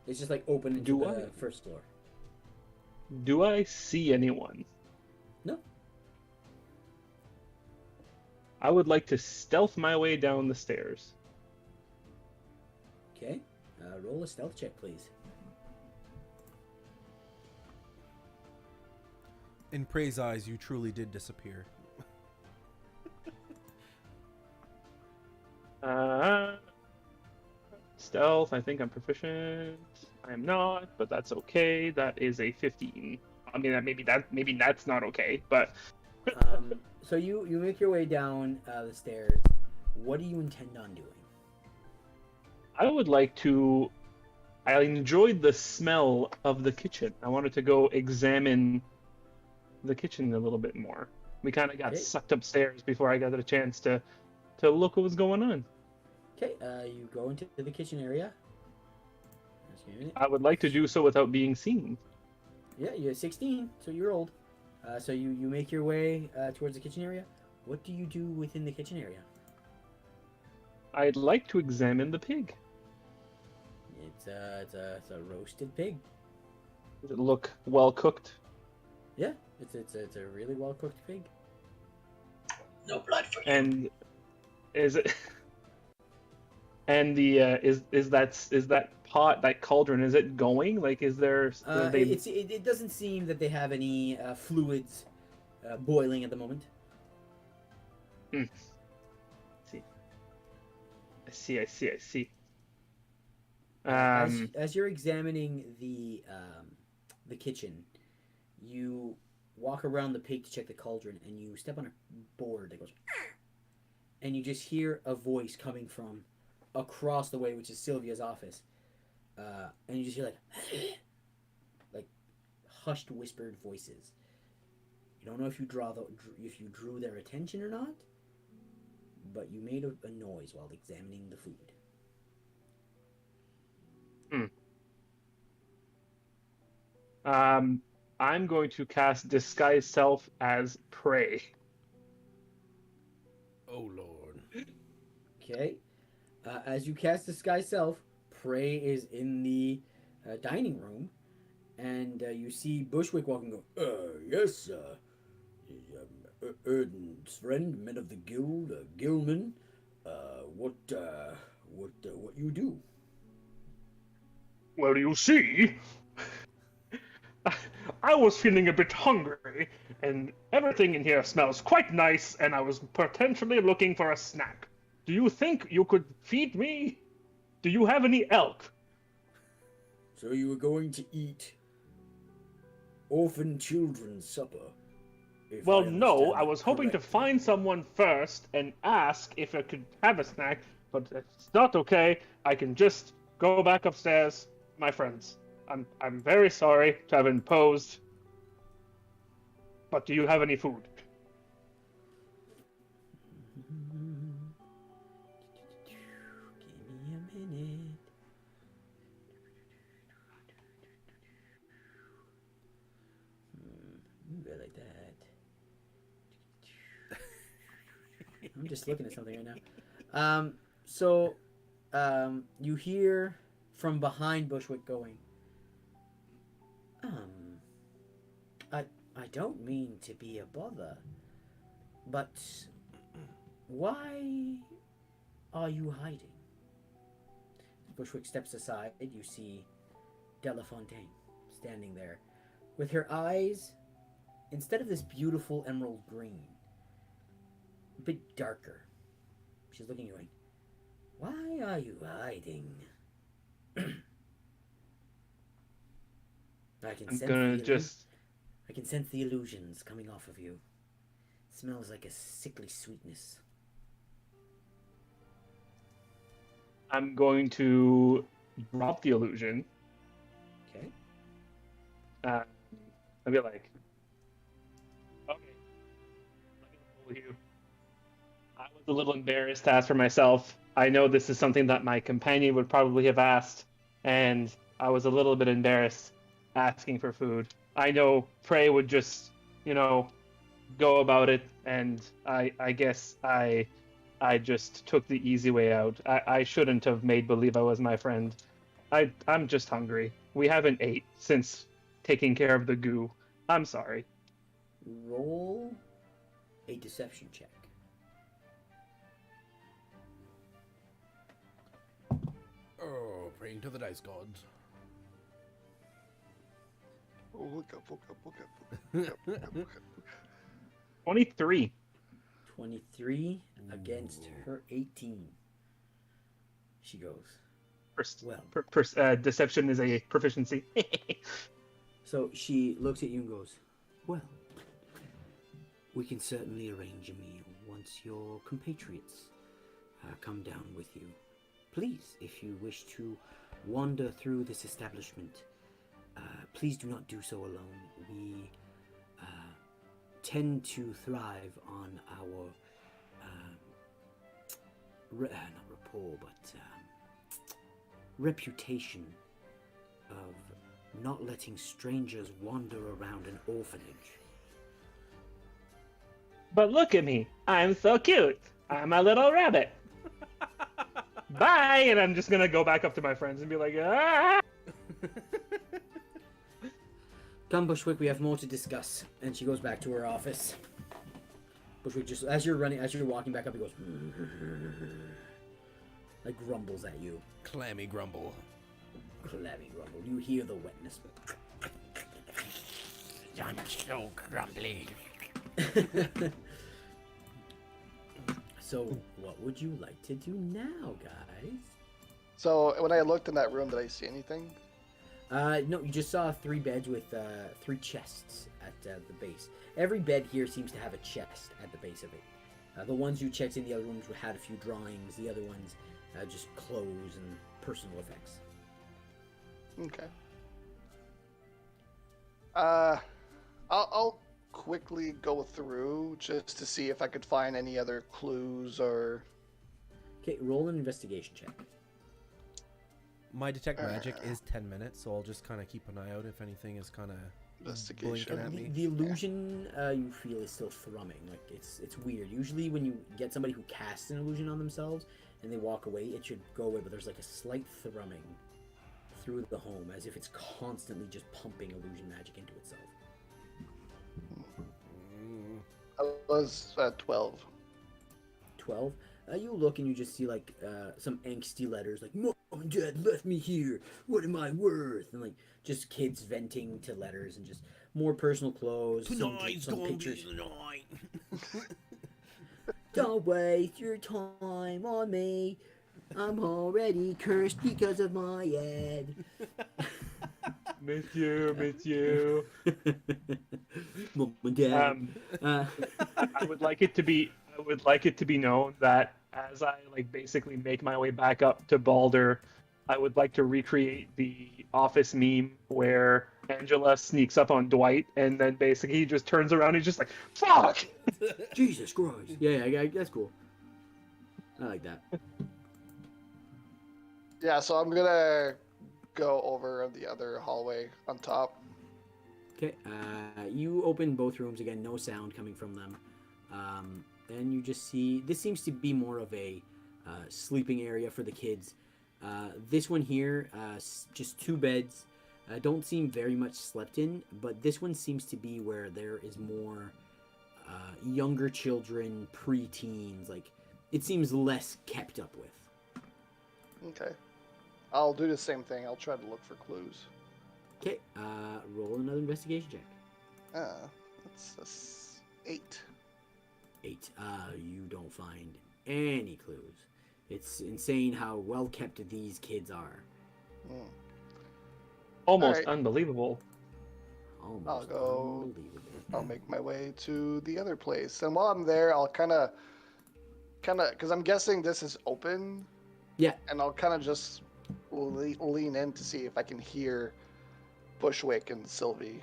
It's just like open into the first floor. Do I see anyone? No. I would like to stealth my way down the stairs. Okay. Roll a stealth check, please. In Prey's eyes, you truly did disappear. Stealth, I think I'm proficient. I am not, but that's okay. That is a 15. I mean, maybe that's not okay, but So you make your way down the stairs. What do you intend on doing? I would like to. I enjoyed the smell of the kitchen. I wanted to go examine the kitchen a little bit more. We kind of got Okay. sucked upstairs before I got a chance to look what was going on. Okay, you go into the kitchen area. Just give me a minute. I would like to do so without being seen. Yeah, you're 16, so you're old. So you make your way towards the kitchen area. What do you do within the kitchen area? I'd like to examine the pig. It's a roasted pig. Does it look well cooked? Yeah, it's a really well cooked pig. No blood for you. And is it? And the is that pot, that cauldron, is it going? Like, is there? It doesn't seem that they have any fluids boiling at the moment. I see. As you're examining the kitchen, you walk around the pig to check the cauldron, and you step on a board that goes, and you just hear a voice coming from across the way, which is Sylvia's office, and you just hear like hushed, whispered voices. You don't know if you drew their attention or not, but you made a noise while examining the food. I'm going to cast Disguise Self as prey. Oh lord. Okay. As you cast Disguise Self, Prey is in the dining room, and you see Bushwick walking. Go. Yes, Erden's friend, men of the guild, Gilman. What you do? Well, you see, I was feeling a bit hungry, and everything in here smells quite nice, and I was potentially looking for a snack. Do you think you could feed me? Do you have any elk? So you were going to eat orphan children's supper? Well, no, I was hoping to find someone first and ask if I could have a snack, but if it's not okay, I can just go back upstairs, my friends. I'm very sorry to have imposed, but do you have any food? Give me a minute. Go like that. I'm just looking at something right now. You hear from behind Bushwick going, I don't mean to be a bother, but why are you hiding? Bushwick steps aside. You see Delafontaine standing there with her eyes, instead of this beautiful emerald green, a bit darker. She's looking at you going, why are you hiding? I can sense the illusions coming off of you. It smells like a sickly sweetness. I'm going to drop the illusion. Okay. I'll be like, okay, let me fool you. I was a little embarrassed to ask for myself. I know this is something that my companion would probably have asked, and I was a little bit embarrassed asking for food. I know Prey would just, go about it, and I guess I just took the easy way out. I shouldn't have made believe I was my friend. I'm just hungry. We haven't ate since taking care of the goo. I'm sorry. Roll a deception check. Oh, praying to the dice gods. Oh, look up. 23. 23 against her 18. She goes, Well, deception is a proficiency. So she looks at you and goes, well, we can certainly arrange a meal once your compatriots come down with you. Please, if you wish to wander through this establishment, please do not do so alone. We tend to thrive on our not rapport, but reputation of not letting strangers wander around an orphanage. But look at me. I'm so cute. I'm a little rabbit. Bye! And I'm just gonna go back up to my friends and be like, ah! Come, Bushwick, we have more to discuss. And she goes back to her office. Bushwick, just as you're walking back up, he goes, like grumbles at you. Clammy grumble. Clammy grumble. You hear the wetness. I'm so grumbly. So, what would you like to do now, guys? So, when I looked in that room, did I see anything? No, you just saw 3 beds with 3 chests at the base. Every bed here seems to have a chest at the base of it. The ones you checked in the other rooms had a few drawings. The other ones just clothes and personal effects. Okay. I'll quickly go through just to see if I could find any other clues or. Okay, roll an investigation check. My detect magic is 10 minutes, so I'll just kind of keep an eye out if anything is kind of Investigation. blinking at me. The illusion you feel is still thrumming. Like it's weird. Usually when you get somebody who casts an illusion on themselves and they walk away, it should go away. But there's like a slight thrumming through the home, as if it's constantly just pumping illusion magic into itself. I was at 12. 12. You look and you just see like some angsty letters like "Mom and Dad left me here. What am I worth?" And like just kids venting to letters and just more personal clothes. Tonight's some gonna pictures. be the night. Don't waste your time on me. I'm already cursed because of my head. Miss you. Mom and Dad. I would like it to be known that as I like basically make my way back up to Balder, I would like to recreate the Office meme where Angela sneaks up on Dwight and then basically he just turns around and he's just like, "Fuck!" Jesus Christ. Yeah, that's cool. I like that. Yeah, so I'm gonna go over the other hallway on top. Okay, you open both rooms again, no sound coming from them. And you just see, this seems to be more of a sleeping area for the kids. This one here, just 2 beds, don't seem very much slept in, but this one seems to be where there is more younger children, pre-teens, like, it seems less kept up with. Okay. I'll do the same thing. I'll try to look for clues. Okay, roll another investigation check. That's 8. 8. You don't find any clues. It's insane how well kept these kids are. Almost Alright. Unbelievable. Almost I'll go- unbelievable. I'll make my way to the other place. And while I'm there, I'll kind of, because I'm guessing this is open. Yeah. And I'll kind of just lean in to see if I can hear Bushwick and Sylvia.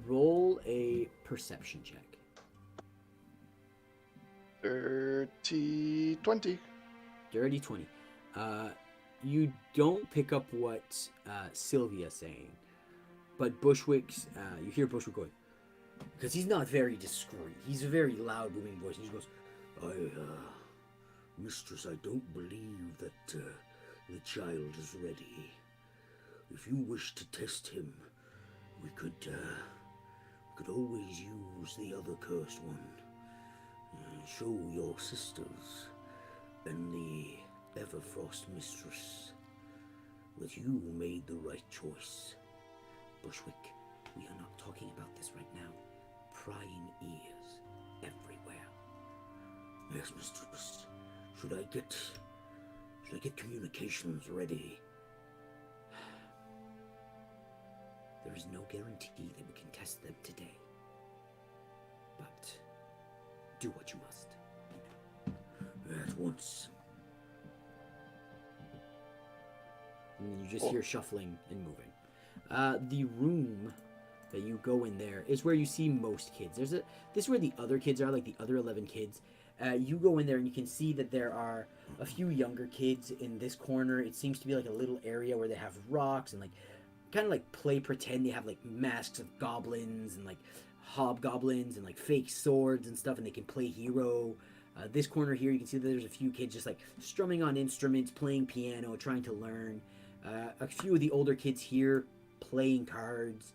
Roll a perception check. 20. Dirty 20. You don't pick up what Sylvia's saying, but Bushwick's, you hear Bushwick going, because he's not very discreet. He's a very loud, booming voice. And he goes, Mistress, I don't believe that the child is ready. If you wish to test him, we could always use the other cursed one. Show your sisters and the Everfrost mistress that you made the right choice. Bushwick, we are not talking about this right now. Prying ears everywhere. Yes, mistress. Should I get communications ready? There is no guarantee that we can test them today. But do what you must. At once. And you just hear shuffling and moving. The room that you go in there is where you see most kids. This is where the other kids are, like the other 11 kids. You go in there and you can see that there are a few younger kids in this corner. It seems to be like a little area where they have rocks and like kind of like play pretend. They have like masks of goblins and like hobgoblins and like fake swords and stuff, and they can play hero. This corner here, you can see that there's a few kids just like strumming on instruments, playing piano, trying to learn. A few of the older kids here playing cards.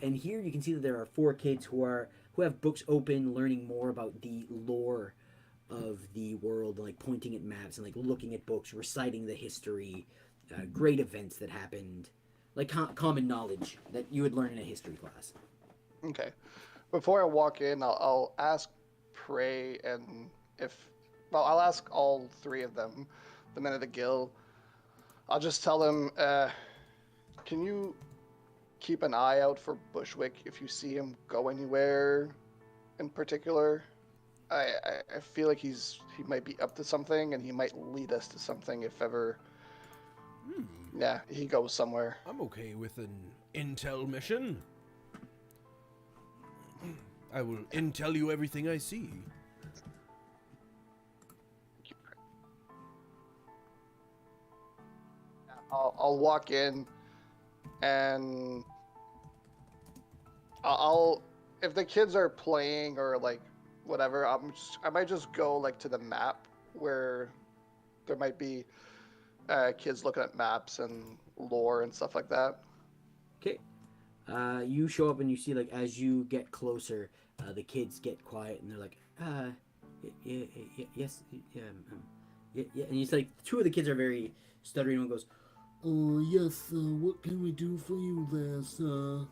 And here you can see that there are 4 kids who have books open, learning more about the lore of the world, like pointing at maps and like looking at books, reciting the history, great events that happened, like common knowledge that you would learn in a history class. Okay. Before I walk in, I'll ask Prey and I'll ask all 3 of them, the men of the Gill. I'll just tell them, can you keep an eye out for Bushwick if you see him go anywhere in particular? I feel like he might be up to something, and he might lead us to something if ever. Yeah, he goes somewhere. I'm okay with an intel mission. I will tell you everything I see. I'll walk in, and I'll if the kids are playing or like whatever, I might just go like to the map where there might be kids looking at maps and lore and stuff like that. Okay. You show up and you see, like, as you get closer, the kids get quiet and they're like, yes, yeah. And it's like two of the kids are very stuttering. One goes, "Oh yes, what can we do for you there, sir?"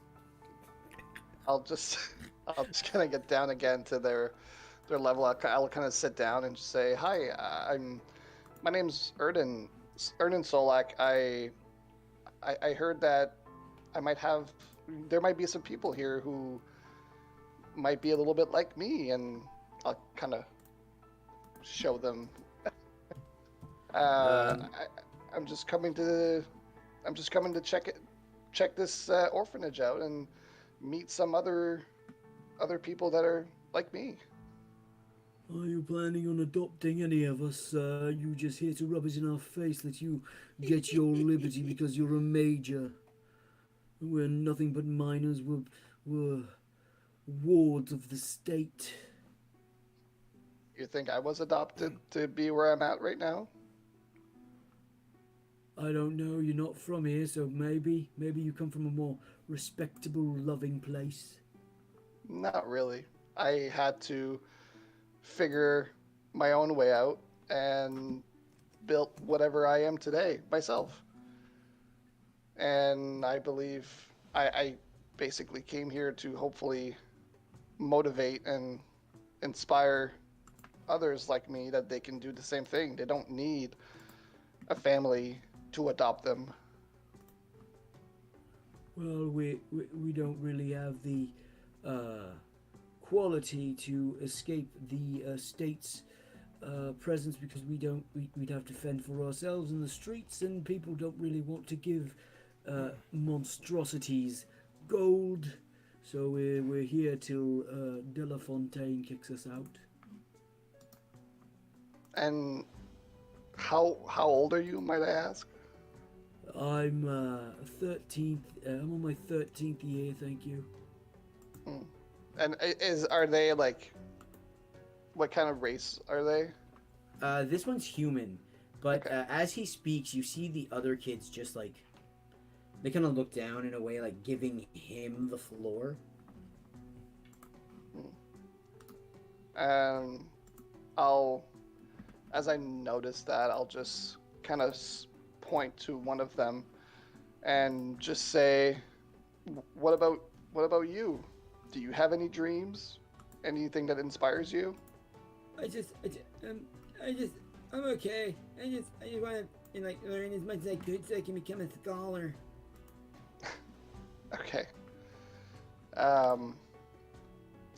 I'll just kind of get down again to their level. I'll kind of sit down and just say, "Hi, my name's Erden Solak. I heard that there might be some people here who might be a little bit like me," and I'll kind of show them. I'm just coming to check this orphanage out and meet some other people that are like me. Are you planning on adopting any of us, sir? You just here to rub it in our face that you get your liberty because you're a major. We're nothing but minors. We're wards of the state. You think I was adopted to be where I'm at right now? I don't know. You're not from here, so maybe you come from a more respectable, loving place. Not really. I had to figure my own way out and built whatever I am today myself. And I believe I basically came here to hopefully motivate and inspire others like me that they can do the same thing. They don't need a family to adopt them. Well, we don't really have the quality to escape the state's presence because we'd have to fend for ourselves in the streets, and people don't really want to give monstrosities gold, so we're here till De La Fontaine kicks us out. And how old are you, might I ask? I'm 13th. I'm on my 13th year, thank you. And are they like, what kind of race are they? This one's human, but Okay. as he speaks, you see the other kids just like they kind of look down in a way, like giving him the floor. As I notice that, I'll just kind of point to one of them and just say, what about you? Do you have any dreams? Anything that inspires you? I'm okay. I just want to learn as much as I could so I can become a scholar. Okay.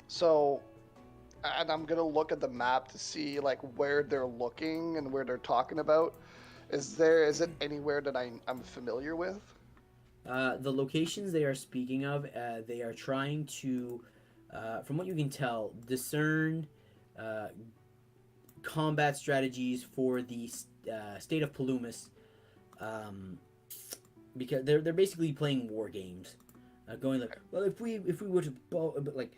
So, and I'm gonna look at the map to see like where they're looking and where they're talking about. Is it anywhere that I'm familiar with? The locations they are speaking of, they are trying to, from what you can tell, discern combat strategies for the state of Palumas, because they're basically playing war games, going like, well, if we were to, but like,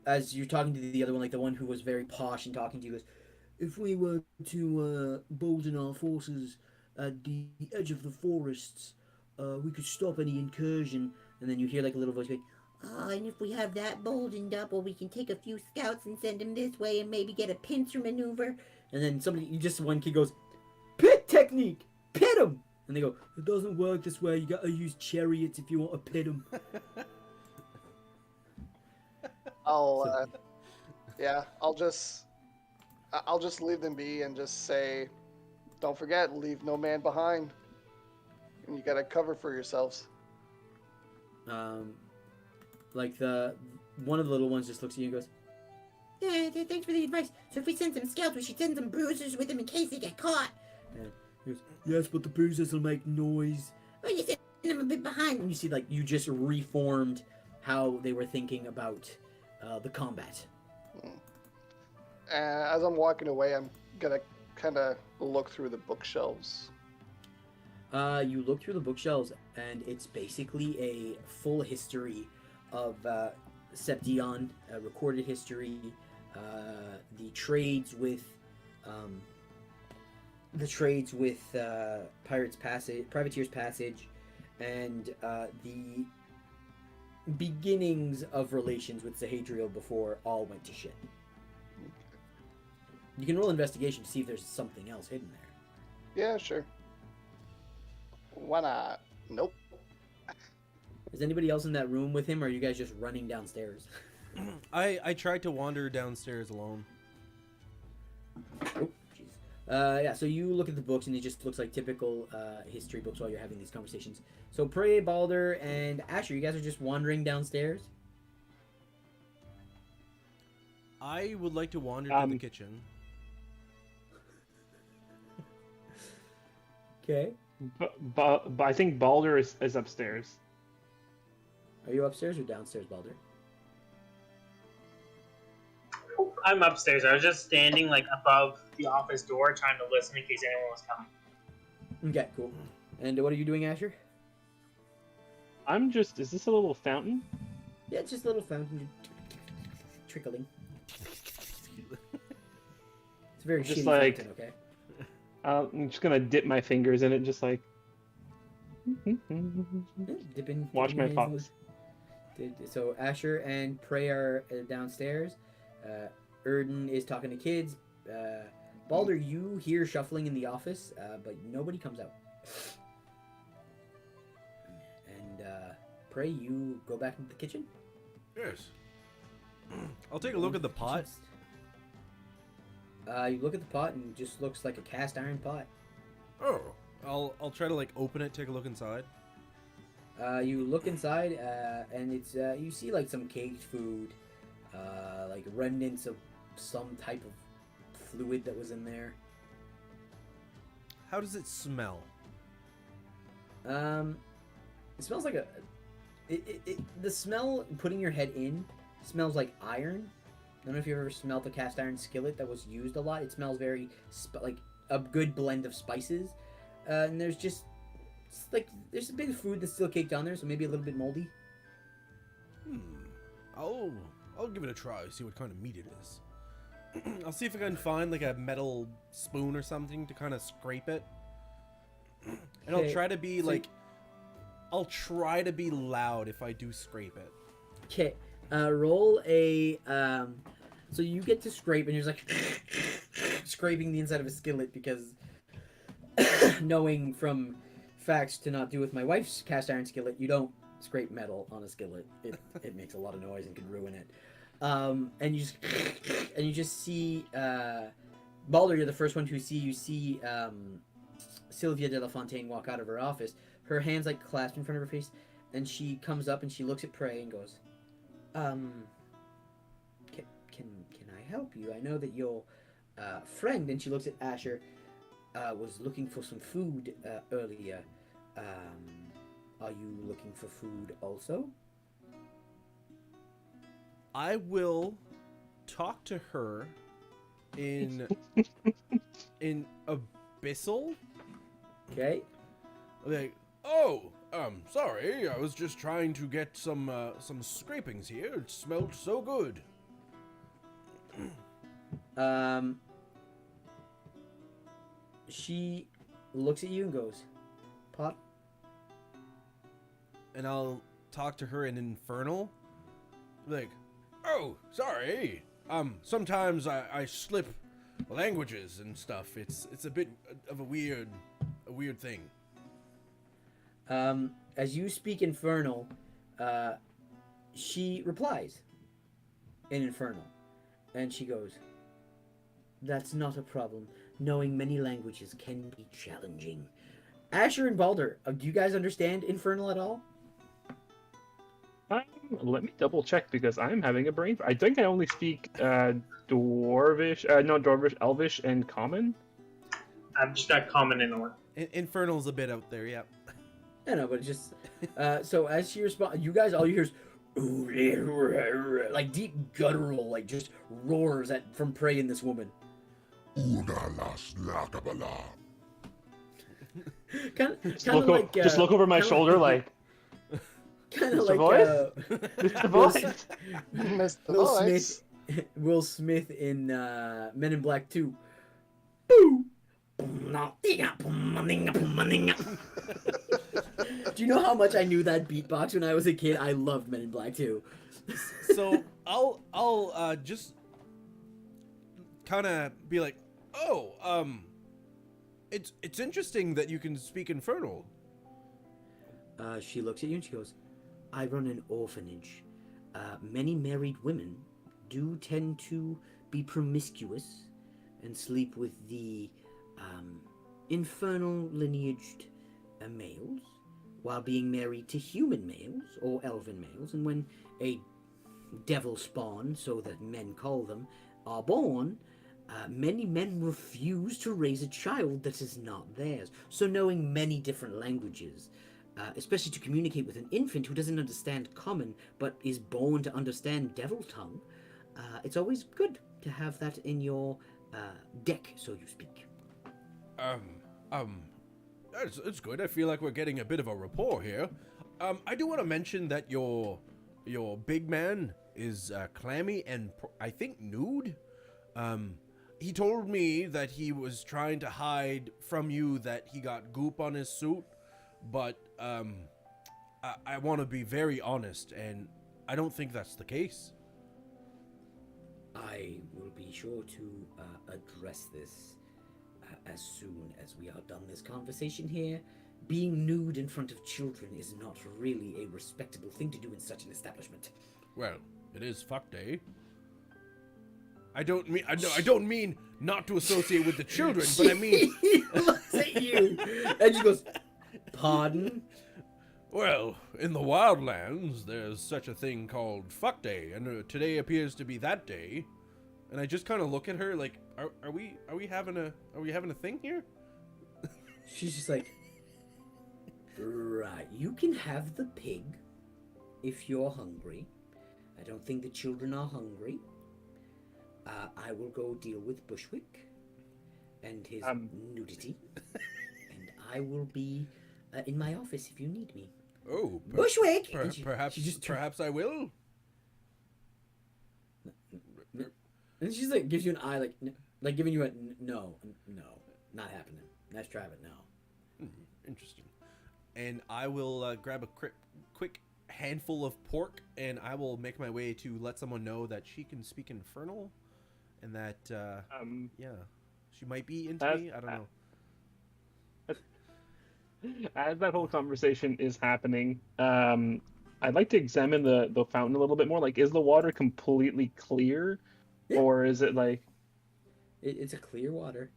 as you're talking to the other one, like the one who was very posh and talking to you, goes, if we were to bolden our forces at the edge of the forests, we could stop any incursion. And then you hear like a little voice going, Oh, and if we have that boldened up, well, we can take a few scouts and send them this way and maybe get a pincer maneuver. and then one kid goes, pit technique, pit him. And they go, it doesn't work this way. You gotta use chariots if you want to pit him. I'll just leave them be and just say, don't forget, leave no man behind. And you gotta cover for yourselves. Like one of the little ones just looks at you and goes, Thanks for the advice. So if we send some scouts, we should send some bruisers with them in case they get caught. and he goes, yes, but the bruisers will make noise. Well, you send them a bit behind. And you see, like, you just reformed how they were thinking about the combat. As I'm walking away, I'm gonna kind of look through the bookshelves. You look through the bookshelves, and it's basically a full history of Seption, recorded history, the trades with Privateer's Passage, and the beginnings of relations with Zahadriel before all went to shit. You can roll investigation to see if there's something else hidden there. Yeah, sure. Why not? Nope. Is anybody else in that room with him, or are you guys just running downstairs? I tried to wander downstairs alone. Oh, jeez. Yeah, so you look at the books, and it just looks like typical history books while you're having these conversations. So Prey, Balder, and Asher, you guys are just wandering downstairs? I would like to wander to the kitchen. Okay. But I think Balder is upstairs. Are you upstairs or downstairs, Balder? I'm upstairs. I was just standing like above the office door, trying to listen in case anyone was coming. Okay, cool. And what are you doing, Asher? I'm just. Is this a little fountain? Yeah, it's just a little fountain trickling. It's a very Just shitty like- fountain, okay? I'm just gonna dip my fingers in it, just like. Dipping. Watch dipping my your hands fox. So Asher and Prey are downstairs. Erden is talking to kids. Balder, you hear shuffling in the office, but nobody comes out. And Prey, you go back into the kitchen. Yes. I'll take a look at the pot. You look at the pot and it just looks like a cast iron pot. Oh. I'll try to like open it, take a look inside. You look inside, and it's you see like some caged food, like remnants of some type of fluid that was in there. How does it smell? It smells like the smell putting your head in smells like iron. I don't know if you've ever smelled a cast iron skillet that was used a lot. It smells very like a good blend of spices, and there's just there's a bit of food that's still caked on there, so maybe a little bit moldy. I'll give it a try, see what kind of meat it is. I'll see if I can find like a metal spoon or something to kind of scrape it. And Okay, I'll try to be so- like I'll try to be loud if I do scrape it. Okay, roll a so you get to scrape, and you're just like scraping the inside of a skillet because knowing from facts to not do with my wife's cast iron skillet, you don't scrape metal on a skillet. It makes a lot of noise and can ruin it. And you just see Balder, you're the first one to see. You see Sylvia de la Fontaine walk out of her office. Her hands like clasped in front of her face, and she comes up and she looks at Prey and goes, Can I help you? I know that your friend," and she looks at Asher, "was looking for some food earlier. Are you looking for food also?" I will talk to her in Abyssal. Okay. Like, oh, sorry, I was just trying to get some scrapings here. It smelled so good. She looks at you and goes, "Pot." And I'll talk to her in Infernal. Like, oh, sorry. Sometimes I slip languages and stuff. It's a bit of a weird thing. As you speak Infernal, she replies in Infernal, and she goes, "That's not a problem. Knowing many languages can be challenging." Asher and Balder, do you guys understand Infernal at all? Let me double check because I'm having a brain. I think I only speak Dwarvish, not Dwarvish, Elvish, and Common. I've just got common in order. Infernal's a bit out there, yeah. I know, but it's just so as she responds, you guys all you hear is like deep guttural, like just roars from Prey in this woman. Kind of like just look over my shoulder, like kind of Mr. like Voice? Mr. Will Voice. Missed the Will voice. Smith, Will Smith in Men in Black 2. Do you know how much I knew that beatbox when I was a kid? I loved Men in Black 2. So I'll just kind of be like, oh, it's interesting that you can speak Infernal. She looks at you and she goes, I run an orphanage. Many married women do tend to be promiscuous and sleep with the infernal lineaged males while being married to human males or elven males. And when a devil spawn, so that men call them, are born, many men refuse to raise a child that is not theirs. So knowing many different languages, especially to communicate with an infant who doesn't understand common but is born to understand devil tongue, it's always good to have that in your deck, so you speak. It's good. I feel like we're getting a bit of a rapport here. I do want to mention that your big man is clammy and I think nude. He told me that he was trying to hide from you that he got goop on his suit, but I want to be very honest, and I don't think that's the case. I will be sure to address this as soon as we are done this conversation here. Being nude in front of children is not really a respectable thing to do in such an establishment. Well, it is fuck day. I don't mean not to associate with the children, but I mean. He looks at you and she goes, "Pardon?" Well, in the wildlands, there's such a thing called fuck day, and today appears to be that day. And I just kind of look at her like, are we having a thing here? She's just like, right, you can have the pig if you're hungry. I don't think the children are hungry. I will go deal with Bushwick and his nudity, and I will be in my office if you need me. Oh, Bushwick. Perhaps I will. And she's like, gives you an eye, like giving you a no, not happening. Let's try it now. Interesting. And I will grab a quick handful of pork, and I will make my way to let someone know that she can speak Infernal, and that yeah, she might be into me. I don't know. As that whole conversation is happening, I'd like to examine the fountain a little bit more. Like, is the water completely clear, Yeah. or is it like? It's a clear water.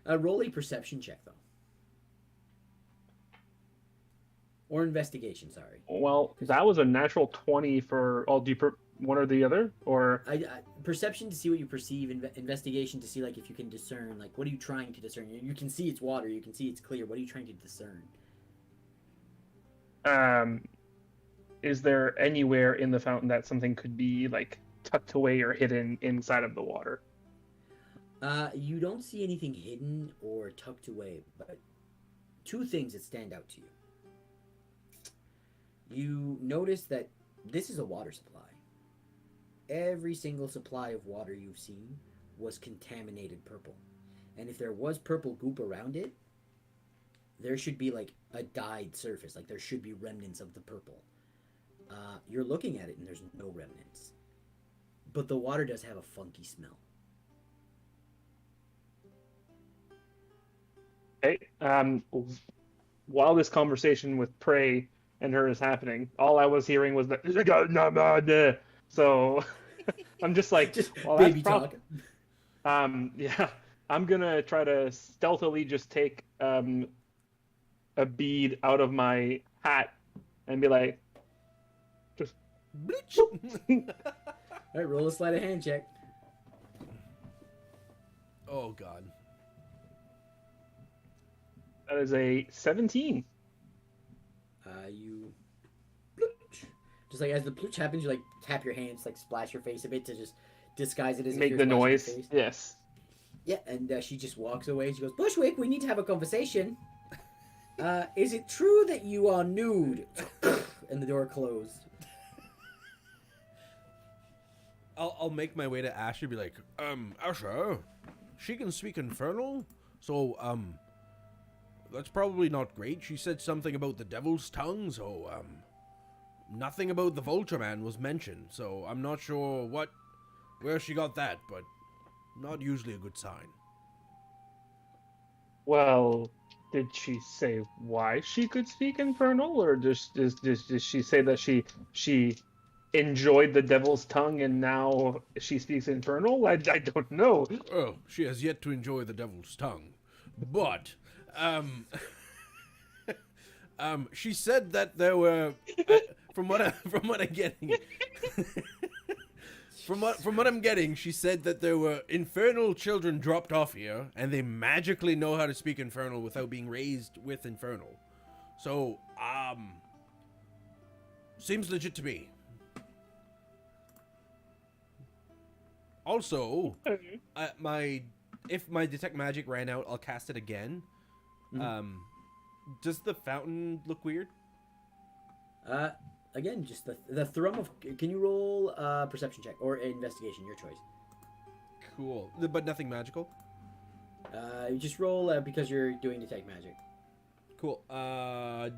Roll a perception check though, or investigation. Sorry. Well, that was a natural 20 for all. Do you one or the other, or? I perception to see what you perceive. Investigation to see like if you can discern. Like, what are you trying to discern? You can see it's water. You can see it's clear. What are you trying to discern? Is there anywhere in the fountain that something could be like tucked away or hidden inside of the water? You don't see anything hidden or tucked away, but two things that stand out to you. You notice that this is a water supply. Every single supply of water you've seen was contaminated purple. And if there was purple goop around it, there should be like a dyed surface. Like there should be remnants of the purple. You're looking at it and there's no remnants. But the water does have a funky smell. Okay. While this conversation with Prey and her is happening, all I was hearing was that. So I'm just like, Just well, baby that's talk. yeah. I'm gonna try to stealthily just take a bead out of my hat and be like, just. All right, roll a sleight of hand check. Oh God. That is a 17. You Just like as the plooch happens, you like tap your hands, like splash your face a bit to just disguise it as if Make you're the splashing your noise. face. Yes. Yeah, and she just walks away. She goes, Bushwick, we need to have a conversation. Is it true that you are nude? And the door closed. I'll make my way to Asher, be like, Asher, she can speak Infernal, so, that's probably not great. She said something about the Devil's Tongue, so, nothing about the Vulture Man was mentioned, so I'm not sure where she got that, but not usually a good sign. Well, did she say why she could speak Infernal, or just did she say that she enjoyed the Devil's Tongue and now she speaks Infernal? I don't know. Oh, she has yet to enjoy the Devil's Tongue, but, she said that there were, from what I'm getting, from what I'm getting, she said that there were infernal children dropped off here, and they magically know how to speak Infernal without being raised with Infernal. So, seems legit to me. Also, if my detect magic ran out, I'll cast it again. Does the fountain look weird? Again, just the thrum of. Can you roll a perception check or investigation, your choice? Cool, but nothing magical. Just roll because you're doing detect magic. Cool.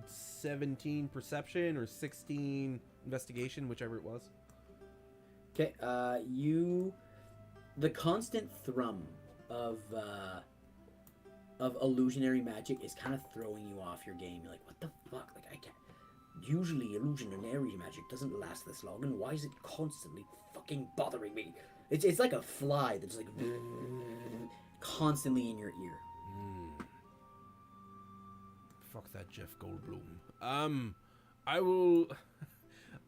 17 perception or 16 investigation, whichever it was. Okay. The constant thrum of illusionary magic is kind of throwing you off your game. You're like, what the fuck? Like, I can't. Usually illusionary magic doesn't last this long, and why is it constantly fucking bothering me? It's like a fly that's like constantly in your ear. Fuck that Jeff Goldblum.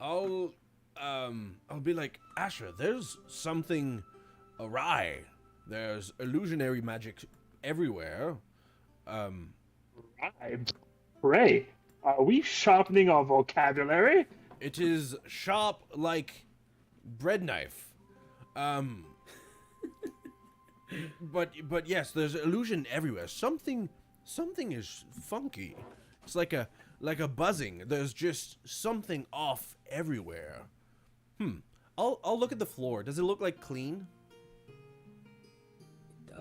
I'll be like, Asher, there's something awry. There's illusionary magic everywhere. Pray, are we sharpening our vocabulary? It is sharp like bread knife. But yes, there's illusion everywhere. Something is funky. It's like a buzzing. There's just something off everywhere. I'll look at the floor. Does it look like clean?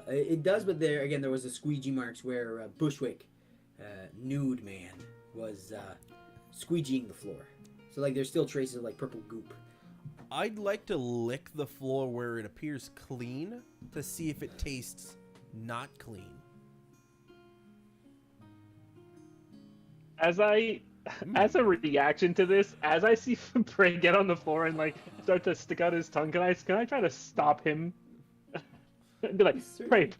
It does, but there was a squeegee marks where Bushwick, nude man, was squeegeeing the floor. So like there's still traces of like purple goop. I'd like to lick the floor where it appears clean to see if it tastes not clean. As a reaction to this, as I see Prey get on the floor and like start to stick out his tongue, can I try to stop him? Be like, Prey,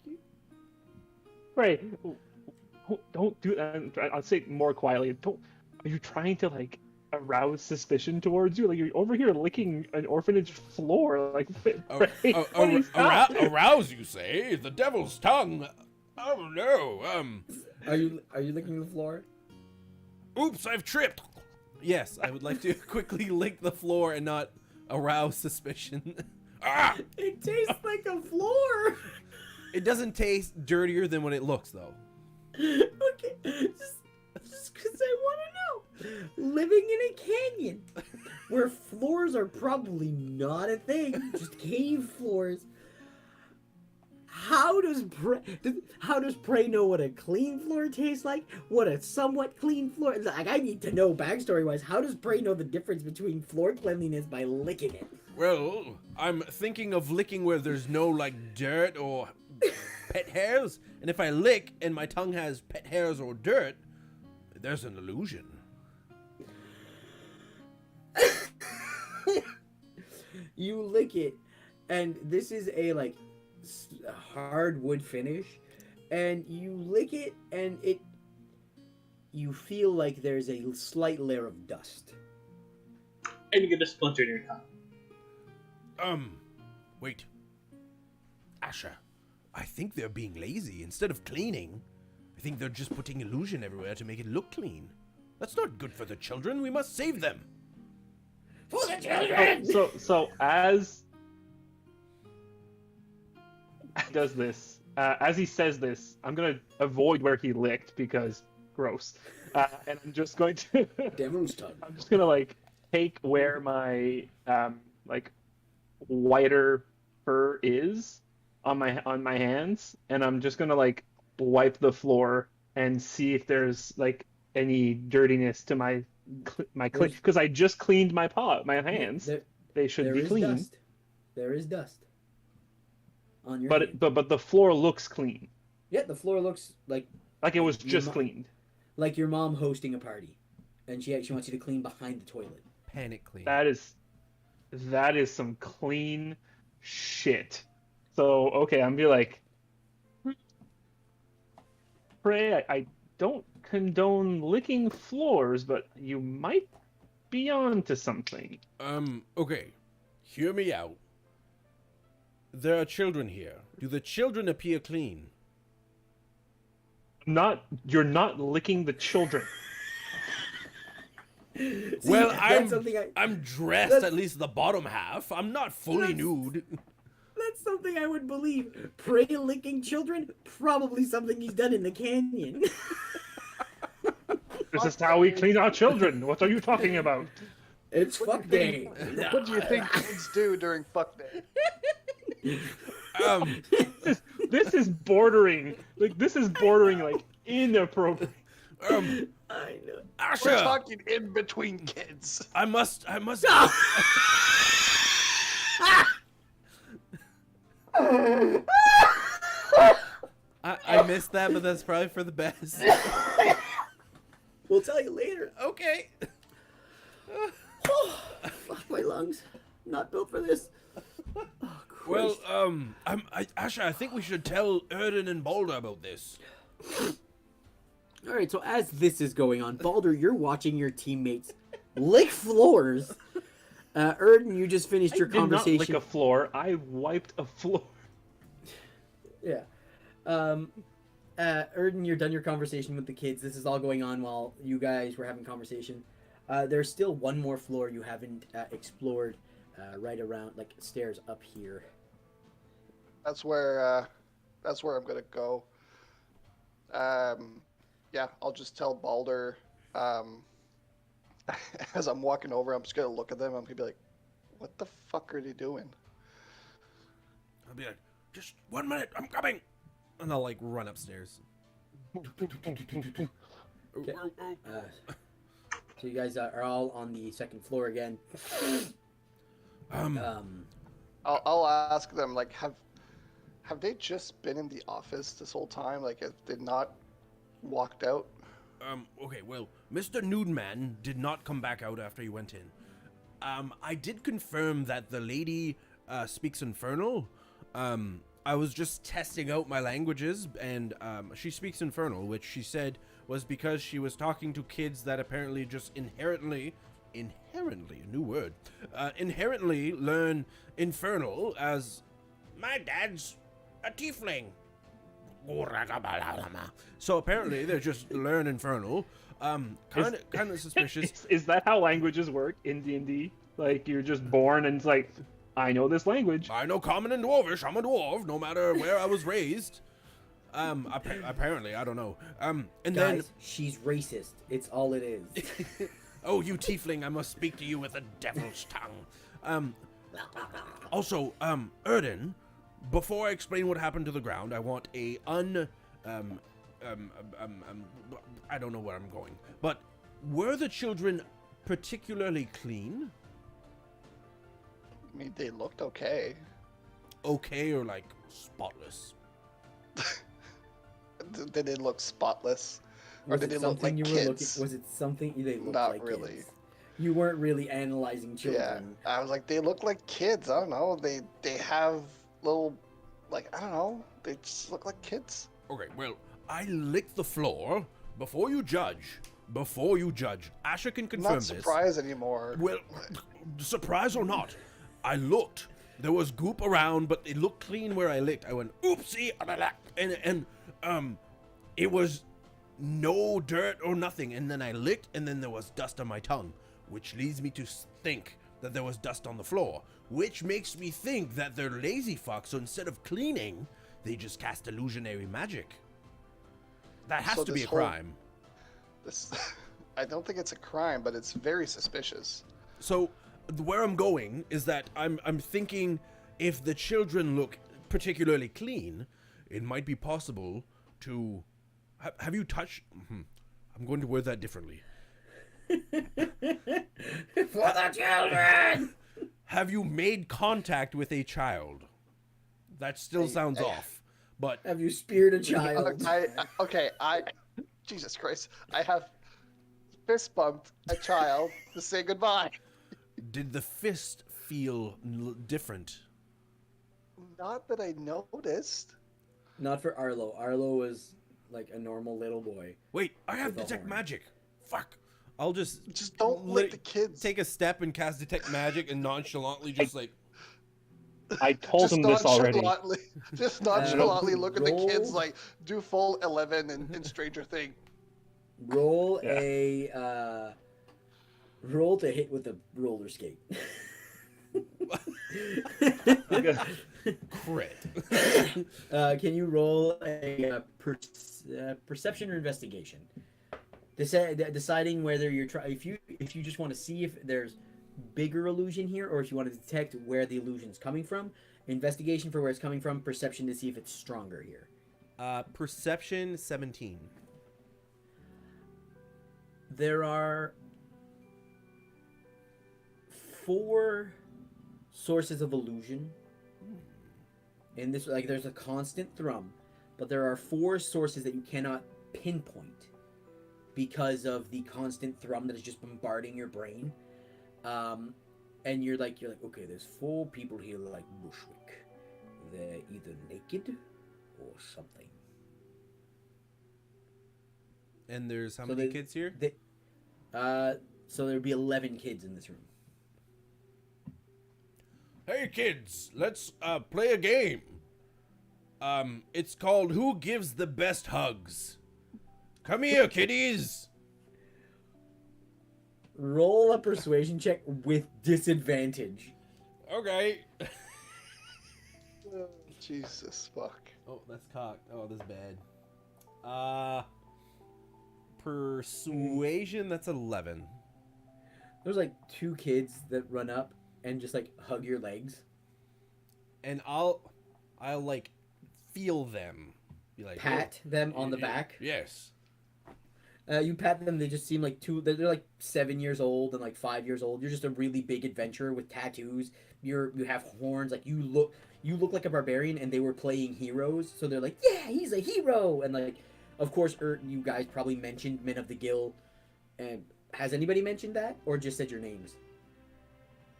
don't do that. I'll say it more quietly. Are you trying to like arouse suspicion towards you? Like you're over here licking an orphanage floor. Like, Prey, arouse, you say? The Devil's Tongue? Oh no. Are you licking the floor? Oops, I've tripped. Yes, I would like to quickly lick the floor and not arouse suspicion. Ah! It tastes like a floor. It doesn't taste dirtier than what it looks, though. Okay, just because I want to know. Living in a canyon where floors are probably not a thing, just cave floors. How does Prey know what a clean floor tastes like? What a somewhat clean floor? Like, I need to know backstory-wise. How does Prey know the difference between floor cleanliness by licking it? Well, I'm thinking of licking where there's no, like, dirt or pet hairs. And if I lick and my tongue has pet hairs or dirt, there's an illusion. You lick it, and this is a, like, hard wood finish, and you lick it, and you feel like there's a slight layer of dust. And you get a splinter in your tongue. Wait. Asher, I think they're being lazy. Instead of cleaning, I think they're just putting illusion everywhere to make it look clean. That's not good for the children. We must save them. For the children! So as does this, as he says this, I'm gonna avoid where he licked because gross, and I'm just going to Devil's tongue. I'm just gonna like take where my like whiter fur is on my hands, and I'm just gonna like wipe the floor and see if there's like any dirtiness to my clean, because I just cleaned my hands. They should be clean. Dust. There is dust on your But hand. but the floor looks clean, Yeah, the floor looks like like it was just cleaned. like your mom hosting a party, and she actually wants you to clean behind the toilet. Panic clean. That is some clean shit. So okay, I'm be like, Pray, I don't condone licking floors, but you might be on to something. Okay. Hear me out. There are children here. Do the children appear clean? You're not licking the children. See, Well, that's something I'm dressed that's- at least the bottom half. I'm not fully That's- nude. That's something I would believe. Prey licking children? Probably something he's done in the canyon. This is how we clean our children. What are you talking about? It's fuck day. What do you think kids do during fuck day? This is bordering like inappropriate. I know. Asha, We're talking in between kids. I must. I missed that, but that's probably for the best. We'll tell you later. Okay. Fuck my lungs. Not built for this. Oh, Well, Christ. Asha, I think we should tell Erden and Balder about this. All right, so as this is going on, Balder, you're watching your teammates lick floors. Erden, you just finished your I did not conversation. lick a floor. I wiped a floor. Yeah. Erden, you're done your conversation with the kids. This is all going on while you guys were having conversation. There's still one more floor you haven't explored, right around, like, stairs up here. That's where I'm gonna go. Yeah, I'll just tell Balder. As I'm walking over, I'm just gonna look at them. I'm gonna be like, "What the fuck are they doing?" I'll be like, just 1 minute, I'm coming. And I'll like run upstairs. Okay. So you guys are all on the second floor again. I'll ask them, like, have they just been in the office this whole time? Like, have they not walked out? Okay, well, Mr. Nudeman did not come back out after you went in. I did confirm that the lady speaks Infernal. I was just testing out my languages, and she speaks Infernal, which she said was because she was talking to kids that apparently just inherently, a new word, inherently learn Infernal as, my dad's a tiefling. So apparently they just learn Infernal. Kind of suspicious. Is that how languages work in D&D? Like, you're just born and it's like, I know this language. I know Common and Dwarvish. I'm a dwarf, no matter where I was raised. Apparently, I don't know. And Guys, she's racist. It's all it is. then, oh, you tiefling, I must speak to you with a devil's tongue. Also, Erden, before I explain what happened to the ground, I want a I don't know where I'm going, but were the children particularly clean? I mean, they looked okay. Okay, or like spotless? Did they look spotless? Or Was did it they look like something you were looking? kids? Was it something they looked Not like really. kids? You weren't really analyzing Yeah, children. I was like, they look like kids. I don't know. They have little, like, I don't know. They just look like kids. Okay, well, I licked the floor. Before you judge, Asha can confirm Not this. surprised anymore. Well, surprise or not, I looked. There was goop around, but it looked clean where I licked. I went, oopsie, and it was no dirt or nothing. And then I licked, and then there was dust on my tongue, which leads me to think that there was dust on the floor, which makes me think that they're lazy fucks, so instead of cleaning, they just cast illusionary magic. That has So to be a this whole- crime. This, I don't think it's a crime, but it's very suspicious. So where I'm going is that I'm thinking if the children look particularly clean, it might be possible to have you touched. I'm going to word that differently. For the children! Have you made contact with a child? That still sounds off, but Have you speared a child? Jesus Christ, I have fist bumped a child to say goodbye. did the fist feel different? Not that I noticed. Not for Arlo. Arlo was like a normal little boy. Wait, I have With a detect horn. magic. Fuck. I'll just Just don't lick the kids. take a step and cast detect magic and nonchalantly just like I told Just him this already. Just nonchalantly look at the roll. kids like do full 11 in Stranger Thing. Roll Yeah. a roll to hit with a roller skate. crit. Can you roll a perception or investigation? Deciding whether you're if you just want to see if there's bigger illusion here, or if you want to detect where the illusion's coming from. Investigation for where it's coming from. Perception to see if it's stronger here. Perception 17. There are 4 sources of illusion. And this, like, there's a constant thrum, but there are 4 sources that you cannot pinpoint because of the constant thrum that is just bombarding your brain. And you're like, okay, there's 4 people here like Bushwick. They're either naked or something. And there's how So many kids here? So there'd be 11 kids in this room. Hey kids, let's play a game. It's called Who Gives the Best Hugs? Come here, kiddies. Roll a persuasion check with disadvantage. Okay. Oh, Jesus fuck. Oh, that's cocked. Oh, that's bad. Persuasion, that's 11. There's like 2 kids that run up and just like hug your legs. And I'll like feel them. Be like, Pat them on the back. Yes. You pat them. They just seem like they're like 7 years old and like 5 years old. You're just a really big adventurer with tattoos. You have horns. Like you look like a barbarian, and they were playing heroes. So they're like, yeah, he's a hero. And like, of course, you guys probably mentioned Men of the Gill. And has anybody mentioned that, or just said your names?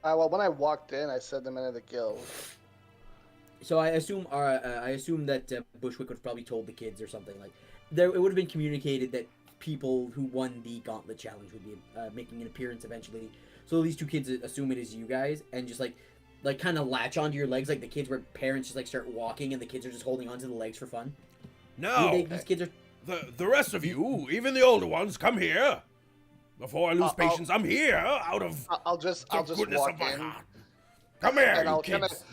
Well, when I walked in, I said the Men of the Gill. So I assume that Bushwick would have probably told the kids or something. Like, it would have been communicated that people who won the Gauntlet Challenge would be making an appearance eventually. So these 2 kids assume it is you guys, and just like kind of latch onto your legs, like the kids where parents just like start walking and the kids are just holding onto the legs for fun. No. These kids are. The rest of you, even the older ones, come here. Before I lose patience, I'm here out of I'll just the goodness walk of my in, heart. Come here, and you I'll kids.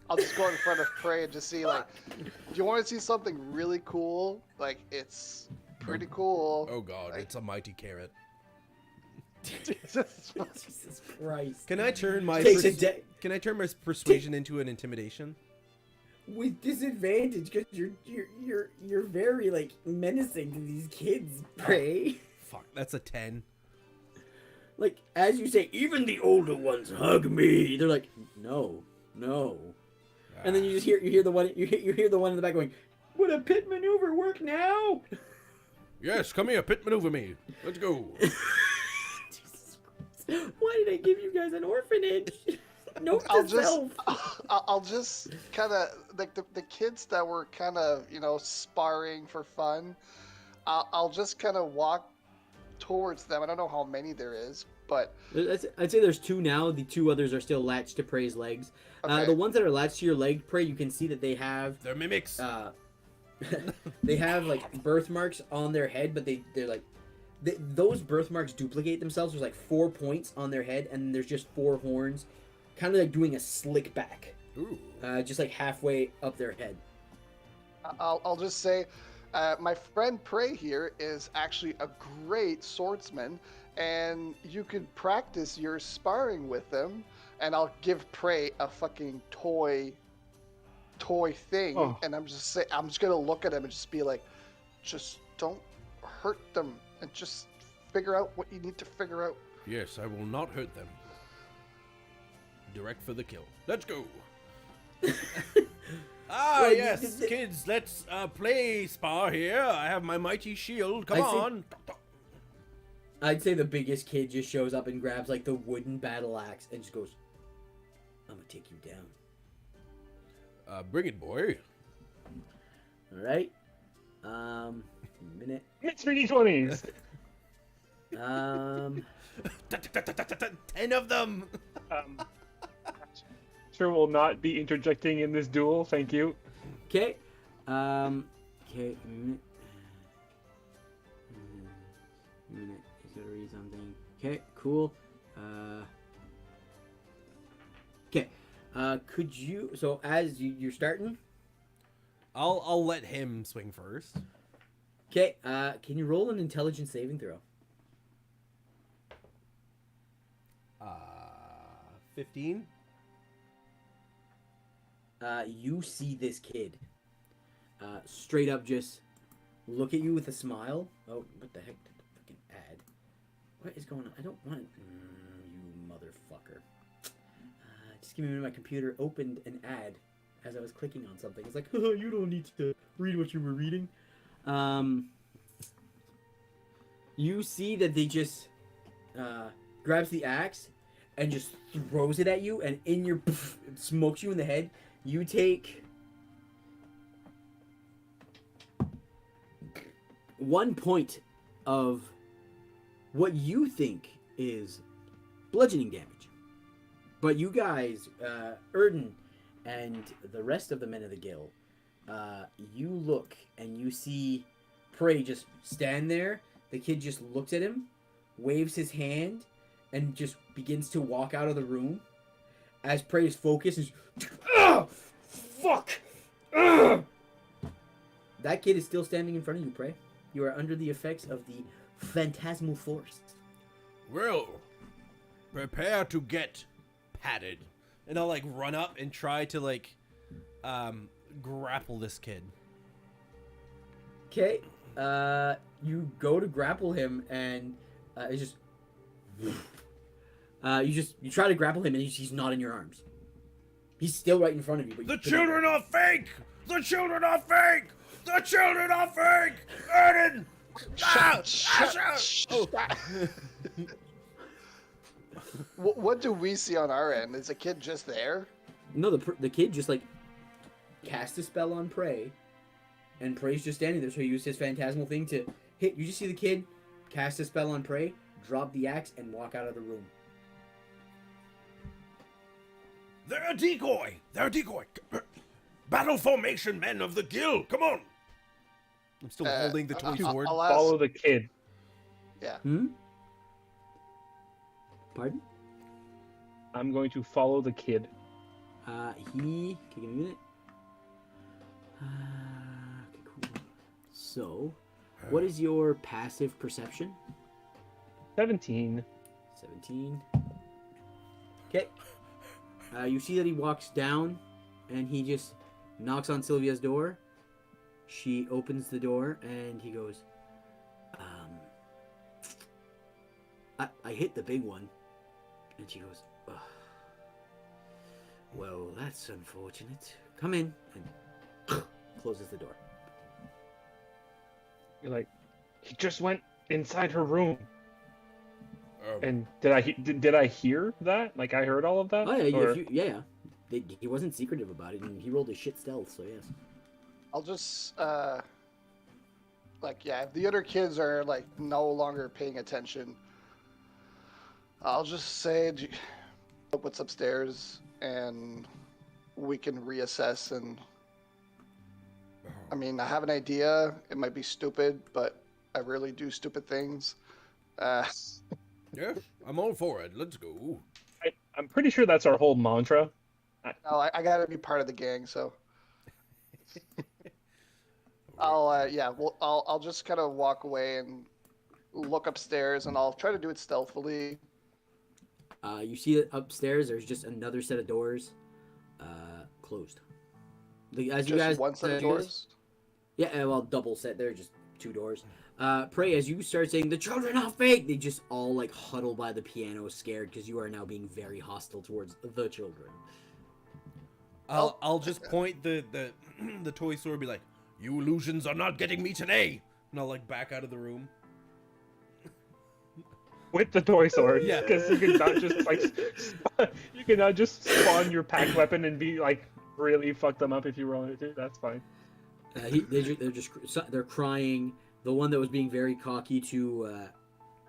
I'll just go in front of Prey and just see like, do you want to see something really cool? Like, it's pretty cool. Oh god, it's a mighty carrot. Jesus. Jesus Christ! Can I turn my Takes a day Can I turn my persuasion into an intimidation? with disadvantage because you're very like menacing to these kids, Prey. Fuck, that's a 10. Like, as you say, even the older ones hug me. They're like, no. And then you hear the one you hear the one in the back going, would a pit maneuver work now? Yes, come here, pit maneuver me. Let's go. Jesus Christ. Why did I give you guys an orphanage? Note I'll to just self. I'll just kind of like the kids that were kind of sparring for fun. I'll just kind of walk towards them. I don't know how many there is, but I'd say there's 2 now. The 2 others are still latched to Prey's legs. Okay. The ones that are latched to your leg, Prey, you can see that they have They're mimics. they have like birthmarks on their head, but they're like those birthmarks duplicate themselves. There's like 4 points on their head, and there's just 4 horns, kind of like doing a slick back, Ooh. just like halfway up their head. I'll just say, my friend Prey here is actually a great swordsman, and you could practice your sparring with him. And I'll give Prey a fucking toy thing, and I'm just gonna look at him and just be like, just don't hurt them, and just figure out what you need to figure out. Yes, I will not hurt them. Direct for the kill. Let's go. Well, yes, kids, let's play spar here. I have my mighty shield. Come on. I'd say the biggest kid just shows up and grabs like the wooden battle axe and just goes, I'm gonna take you down. Bring it, boy. All right. Minute. It's 3d20s. 10 of them. Sure will not be interjecting in this duel. Thank you. Okay. Okay. Minute. Minute. He's gotta read something. Okay. Cool. Okay. Could you? So as you're starting. I'll let him swing first. Okay. Can you roll an intelligence saving throw? 15. You see this kid straight up just look at you with a smile. Oh, what the heck did the fucking ad? What is going on? I don't want you motherfucker. Just give me a minute. My computer opened an ad as I was clicking on something. It's like, oh, you don't need to read what you were reading. You see that they just grabs the axe and just throws it at you, and in your smokes you in the head. You take 1 point of what you think is bludgeoning damage. But you guys, Erden and the rest of the men of the Gill, you look and you see Prey just stand there. The kid just looks at him, waves his hand, and just begins to walk out of the room. As Prey's focus is, fuck! Ugh! That kid is still standing in front of you, Prey. You are under the effects of the phantasmal force. Well, prepare to get padded. And I'll like run up and try to like grapple this kid. Okay, you go to grapple him, and it's just you try to grapple him, and he's not in your arms. He's still right in front of you. But The children are fake! The children are fake! The children are fake! Erden! What do we see on our end? Is the kid just there? No, the kid just like cast a spell on Prey, and Prey's just standing there. So he used his phantasmal thing to hit. You just see the kid cast a spell on Prey, drop the axe, and walk out of the room. They're a decoy! They're a decoy! Battle formation, men of the Gill! Come on! I'm still holding the toy sword. I'll ask, Follow the kid. yeah. Pardon? I'm going to follow the kid. Okay, give me a minute. Okay, cool. So, what is your passive perception? 17. 17. Okay. You see that he walks down, and he just knocks on Sylvia's door. She opens the door, and he goes, I hit the big one. And she goes, ugh. Well, that's unfortunate. Come in, and closes the door. You're like, he just went inside her room. And did I hear that? Like I heard all of that? Oh yeah, Or- yeah. He wasn't secretive about it, and he rolled a shit stealth, so yes. I'll just if the other kids are like no longer paying attention, I'll just say look what's upstairs, and we can reassess. And I mean, I have an idea. It might be stupid, but I really do stupid things. Uh, Yes, I'm all for it. Let's go. I'm pretty sure that's our whole mantra. no, I gotta be part of the gang, so I'll just kind of walk away and look upstairs, and I'll try to do it stealthily. You see that upstairs, there's just another set of doors, closed. As you Just guys, one set of as you guys- doors. Yeah, well, double set. They're just 2 doors. Pray, as you start saying the children are fake, they just all like huddle by the piano, scared because you are now being very hostile towards the children. I'll just point the the toy store and be like, You illusions are not getting me today. and I'll like back out of the room. With the toy sword, Yeah. because you can not just like you can not just spawn your pack weapon and be like really fuck them up if you want to. That's fine. They're crying. The one that was being very cocky to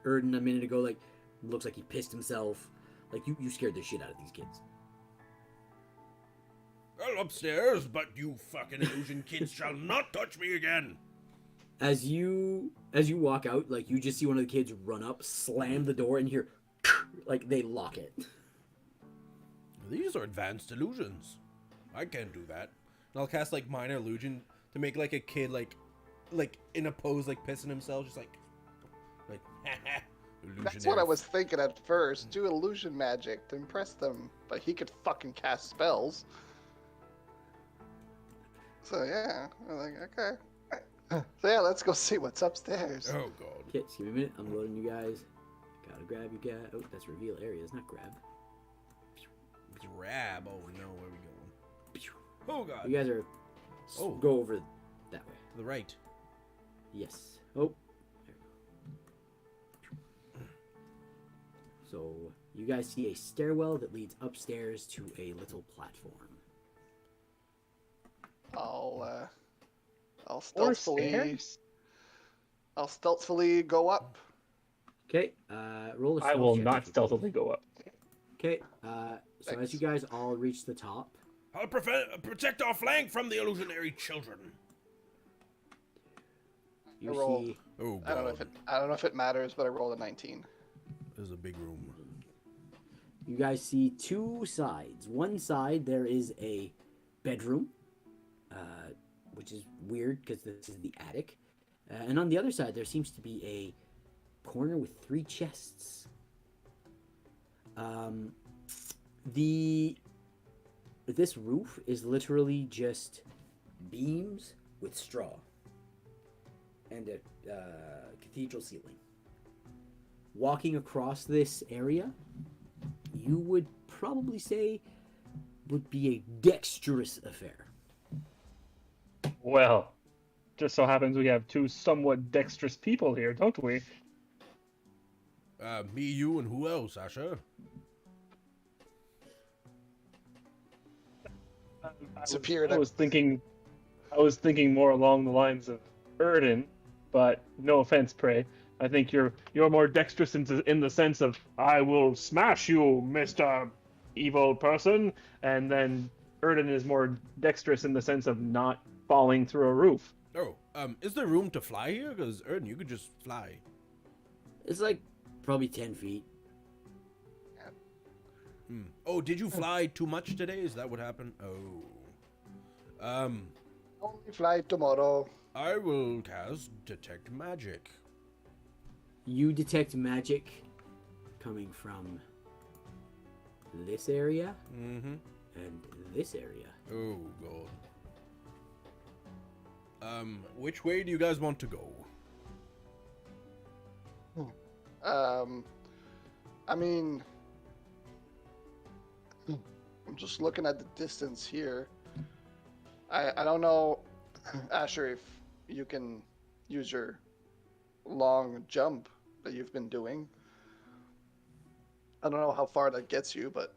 Erden a minute ago, like, looks like he pissed himself. Like, you scared the shit out of these kids. Well, upstairs, but you fucking illusion kids shall not touch me again. As you walk out, like, you just see one of the kids run up, slam the door, and hear, like, they lock it. These are advanced illusions. I can't do that. And I'll cast like minor illusion to make like a kid like in a pose like pissing himself, just like That's what I was thinking at first. Do illusion magic to impress them, but he could fucking cast spells. So yeah, I'm like, okay. So yeah, let's go see what's upstairs. Oh god. Okay, just give me a minute. I'm loading you guys. Gotta grab you guys. Oh, that's reveal areas, not grab. Grab. Oh no, where are we going? Oh god. You guys are. Oh. Go over that way. to the right. Yes. Oh. There we go. So you guys see a stairwell that leads upstairs to a little platform. I'll Or stealthily. stairs? I'll stealthily go up. Okay. Roll a I stealth will check not if you stealthily please. go up. Okay. So Thanks. as you guys all reach the top, I'll protect our flank from the illusionary children. you rolled. see. Oh I don't know if it matters, but I rolled a 19. There's a big room. You guys see 2 sides. One side there is a bedroom, which is weird because this is the attic, and on the other side there seems to be a corner with 3 chests. This roof is literally just beams with straw and a cathedral ceiling. Walking across this area, you would probably say would be a dexterous affair. Well, just so happens we have 2 somewhat dexterous people here, don't we? Me, you, and who else, Asher? Disappeared. I was thinking more along the lines of Erden, but no offense, Prey. I think you're more dexterous in the sense of I will smash you, Mr. Evil person, and then Erden is more dexterous in the sense of not falling through a roof. Oh, is there room to fly here? Because Erden, you could just fly. It's like probably 10 feet. Oh, did you fly too much today? Is that what happened? Oh. Only fly tomorrow. I will cast Detect Magic. You detect magic coming from this area Mm-hmm. and this area. Oh, God. Which way do you guys want to go? I mean, I'm just looking at the distance here. I don't know, Asher, if you can use your long jump that you've been doing. I don't know how far that gets you, but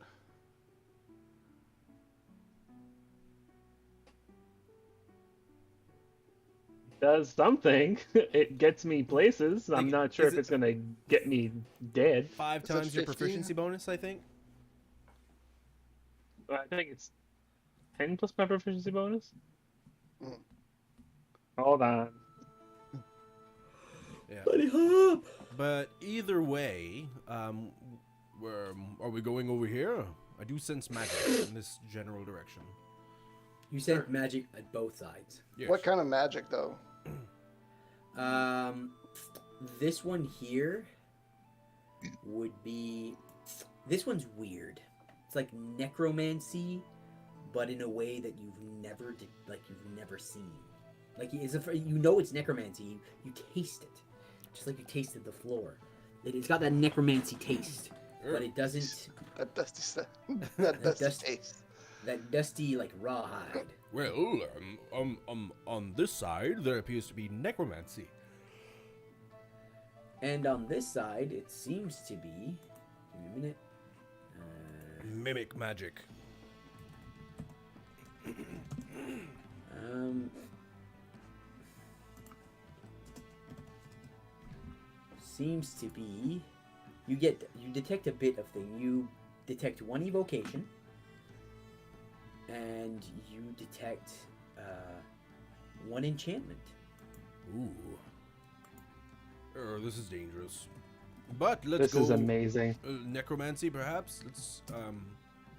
Does something. It gets me places. I'm Like, not sure is if it- it's gonna get me dead. 5 Is it times your 15? proficiency bonus, I think. I think it's 10 plus my proficiency bonus. Mm. Hold on. Yeah. Bunny hop. But either way, where are we going over here? I do sense magic in this general direction. You said magic at both sides. Yes. What kind of magic, though? This one here would be. This one's weird. It's like necromancy, but in a way that you've never seen. Like you know it's necromancy. You taste it, just like you tasted the floor. It's got that necromancy taste, but it doesn't. That dusty, that dusty taste. That dusty like rawhide. Well, on this side, there appears to be necromancy. And on this side, it seems to be. Give me a minute. Mimic magic. Seems to be. You detect a bit of thing. You detect one evocation, and you detect one enchantment. Ooh. This is dangerous. But let's This go. is amazing. Necromancy, perhaps. Let's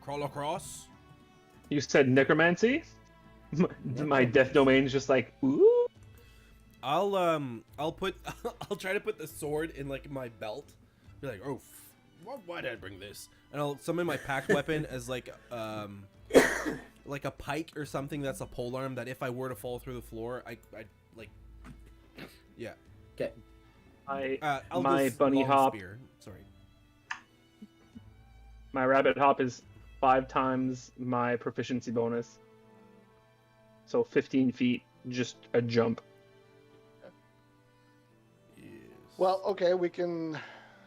crawl across. You said necromancy? My death domain's just like, ooh. I'll put. I'll try to put the sword in like my belt. Be like, oh, why did I bring this? And I'll summon my packed weapon as like a pike or something that's a polearm. That if I were to fall through the floor, I like. Yeah. Okay. I'll My go bunny long hop. Spear. Sorry. My rabbit hop is 5 times my proficiency bonus. So 15 feet, just a jump. Yes. Well, okay, we can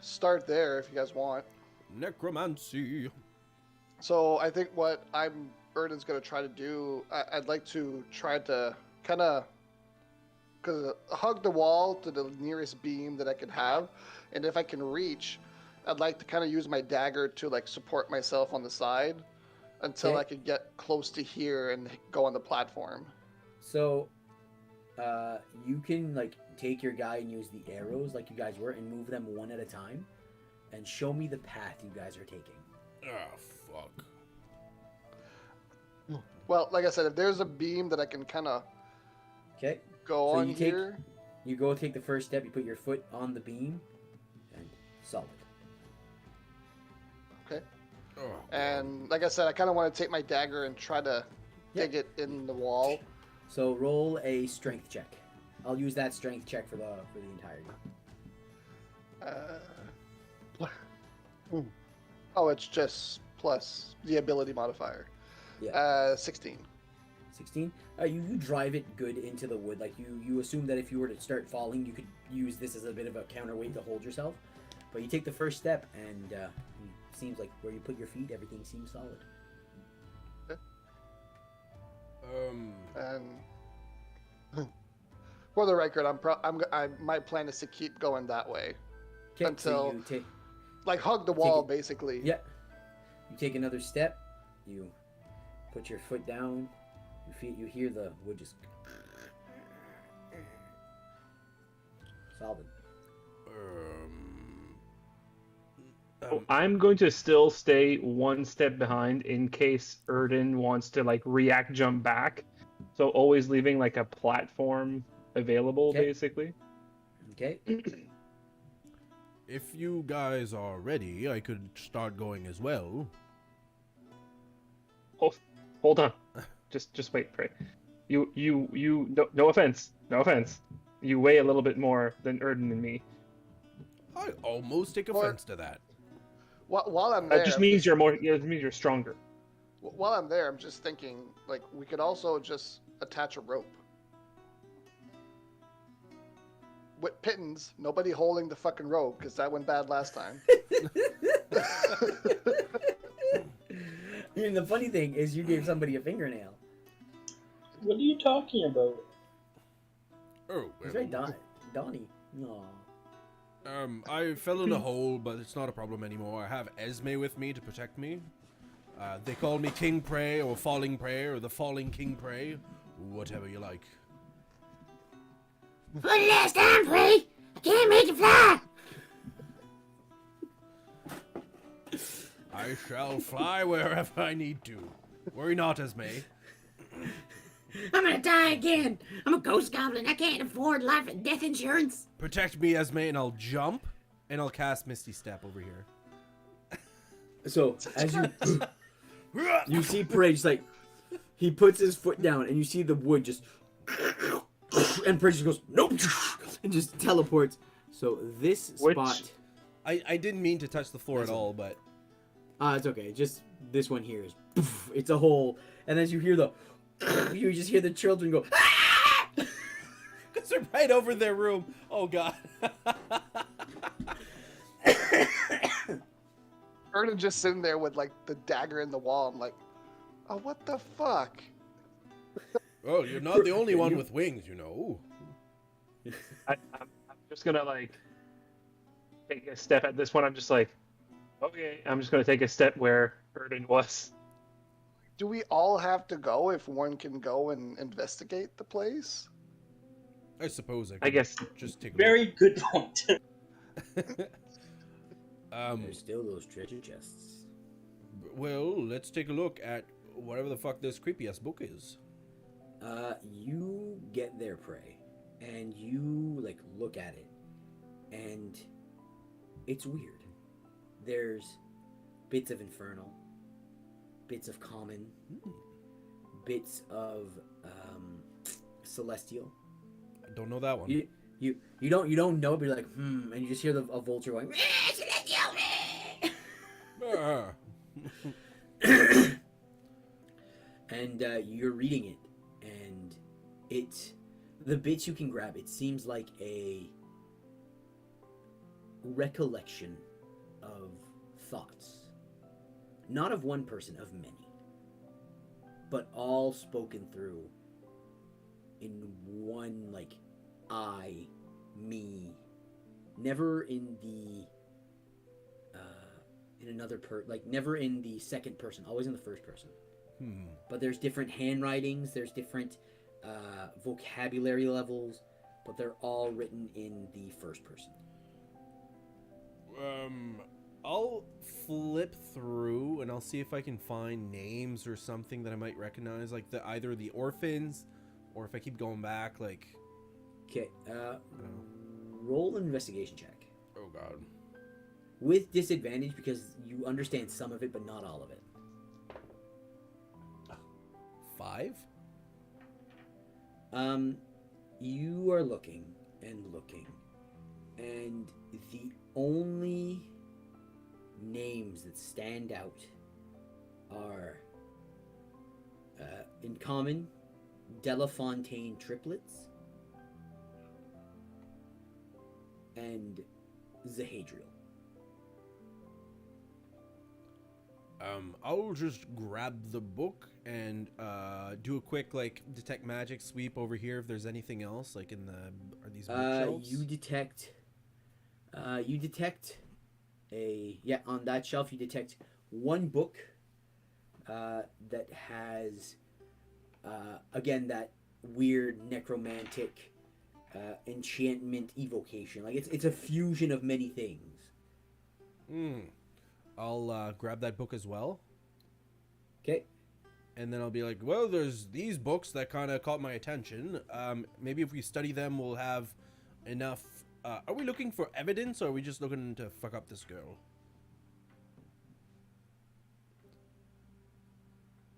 start there if you guys want. Necromancy. So I think what Erden's gonna try to do, I'd like to try to kind of hug the wall to the nearest beam that I could have, and if I can reach, I'd like to kind of use my dagger to like support myself on the side until Okay. I could get close to here and go on the platform. So, you can like take your guy and use the arrows like you guys were, and move them one at a time, and show me the path you guys are taking. Ah, fuck. Well, like I said, if there's a beam that I can kind of Okay. go So on you take- here, You go take the first step. You put your foot on the beam, and solid. okay. Oh, And like I said, I kind of want to take my dagger and try to dig it in the wall. So roll a strength check. I'll use that strength check for the entirety. Oh, it's just plus the ability modifier. Yeah. 16. 16. You drive it good into the wood. Like you assume that if you were to start falling, you could use this as a bit of a counterweight to hold yourself. But you take the first step, and it seems like where you put your feet, everything seems solid. And for the record, my plan is to keep going that way. Okay. Until- So you take. Like hug the wall, it- basically. Yeah. You take another step. You put your foot down. You hear the wood just. Solid. I'm going to still stay 1 step behind in case Erden wants to like react jump back. So always leaving like a platform available, Okay. basically. Okay. If you guys are ready, I could start going as well. Oh, hold on. Just wait, Pray. You no offense. No offense. You weigh a little bit more than Erden and me. I almost take Or- offense to that. While I'm there, That just means you're more. It means you're stronger. while I'm there, I'm just thinking, like, we could also just attach a rope. With pittance, nobody holding the fucking rope, because that went bad last time. And the funny thing is, you gave somebody a fingernail. What are you talking about? Oh, That's well. right, Donnie. No. I fell in a hole, but it's not a problem anymore. I have Esme with me to protect me. They call me King Prey, or Falling Prey, or the Falling King Prey. Whatever you like. For the last time, Prey, I can't I shall fly wherever I need to. Worry not, Esme. I'm gonna die again. I'm a ghost goblin. I can't afford life and death insurance. Protect me, Esme, and I'll jump, and I'll cast Misty Step over here. So as you see Praise, like he puts his foot down, and you see the wood just, and Praise just goes nope, and just teleports. So this spot, I didn't mean to touch the floor at all, but it's okay. Just this one here is, it's a hole, and as you hear the, you just hear the children go. because they're right over their room. Oh god. Erden just sitting there with like the dagger in the wall. I'm like, oh, what the fuck? Oh, you're not the only one with wings, you know. I'm just gonna like take a step at this one. I'm just like, okay, I'm just gonna take a step where Erden was. Do we all have to go if one can go and investigate the place? I suppose I I guess. just take a Very good point. look. There's still those treasure chests. Well, let's take a look at whatever the fuck this creepy ass book is. You get their prey, and you like look at it, and it's weird. There's bits of infernal, bits of common, bits of celestial. I don't know that one. You don't know, but you're like and you just hear a vulture going. Ah. And you're reading it, and the bits you can grab, it seems like a recollection of thoughts, not of one person, of many, but all spoken through in one, like, I, me, never in the in another never in the second person, always in the first person. But there's different handwritings, there's different vocabulary levels, but they're all written in the first person. I'll flip through and I'll see if I can find names or something that I might recognize, like either the orphans, or if I keep going back, like. Okay, roll an investigation check. Oh god. With disadvantage because you understand some of it, but not all of it. 5? You are looking, and the only names that stand out are, in common, Delafontaine triplets and Zahadriel. I'll just grab the book and Do a quick like detect magic sweep over here if there's anything else like in the are these bookshelves? You detect on that shelf you detect one book that has again that weird necromantic enchantment evocation. Like it's a fusion of many things. I'll grab that book as well. Okay. And then I'll be like, well, there's these books that kind of caught my attention. Maybe if we study them, we'll have enough. Are we looking for evidence, or are we just looking to fuck up this girl?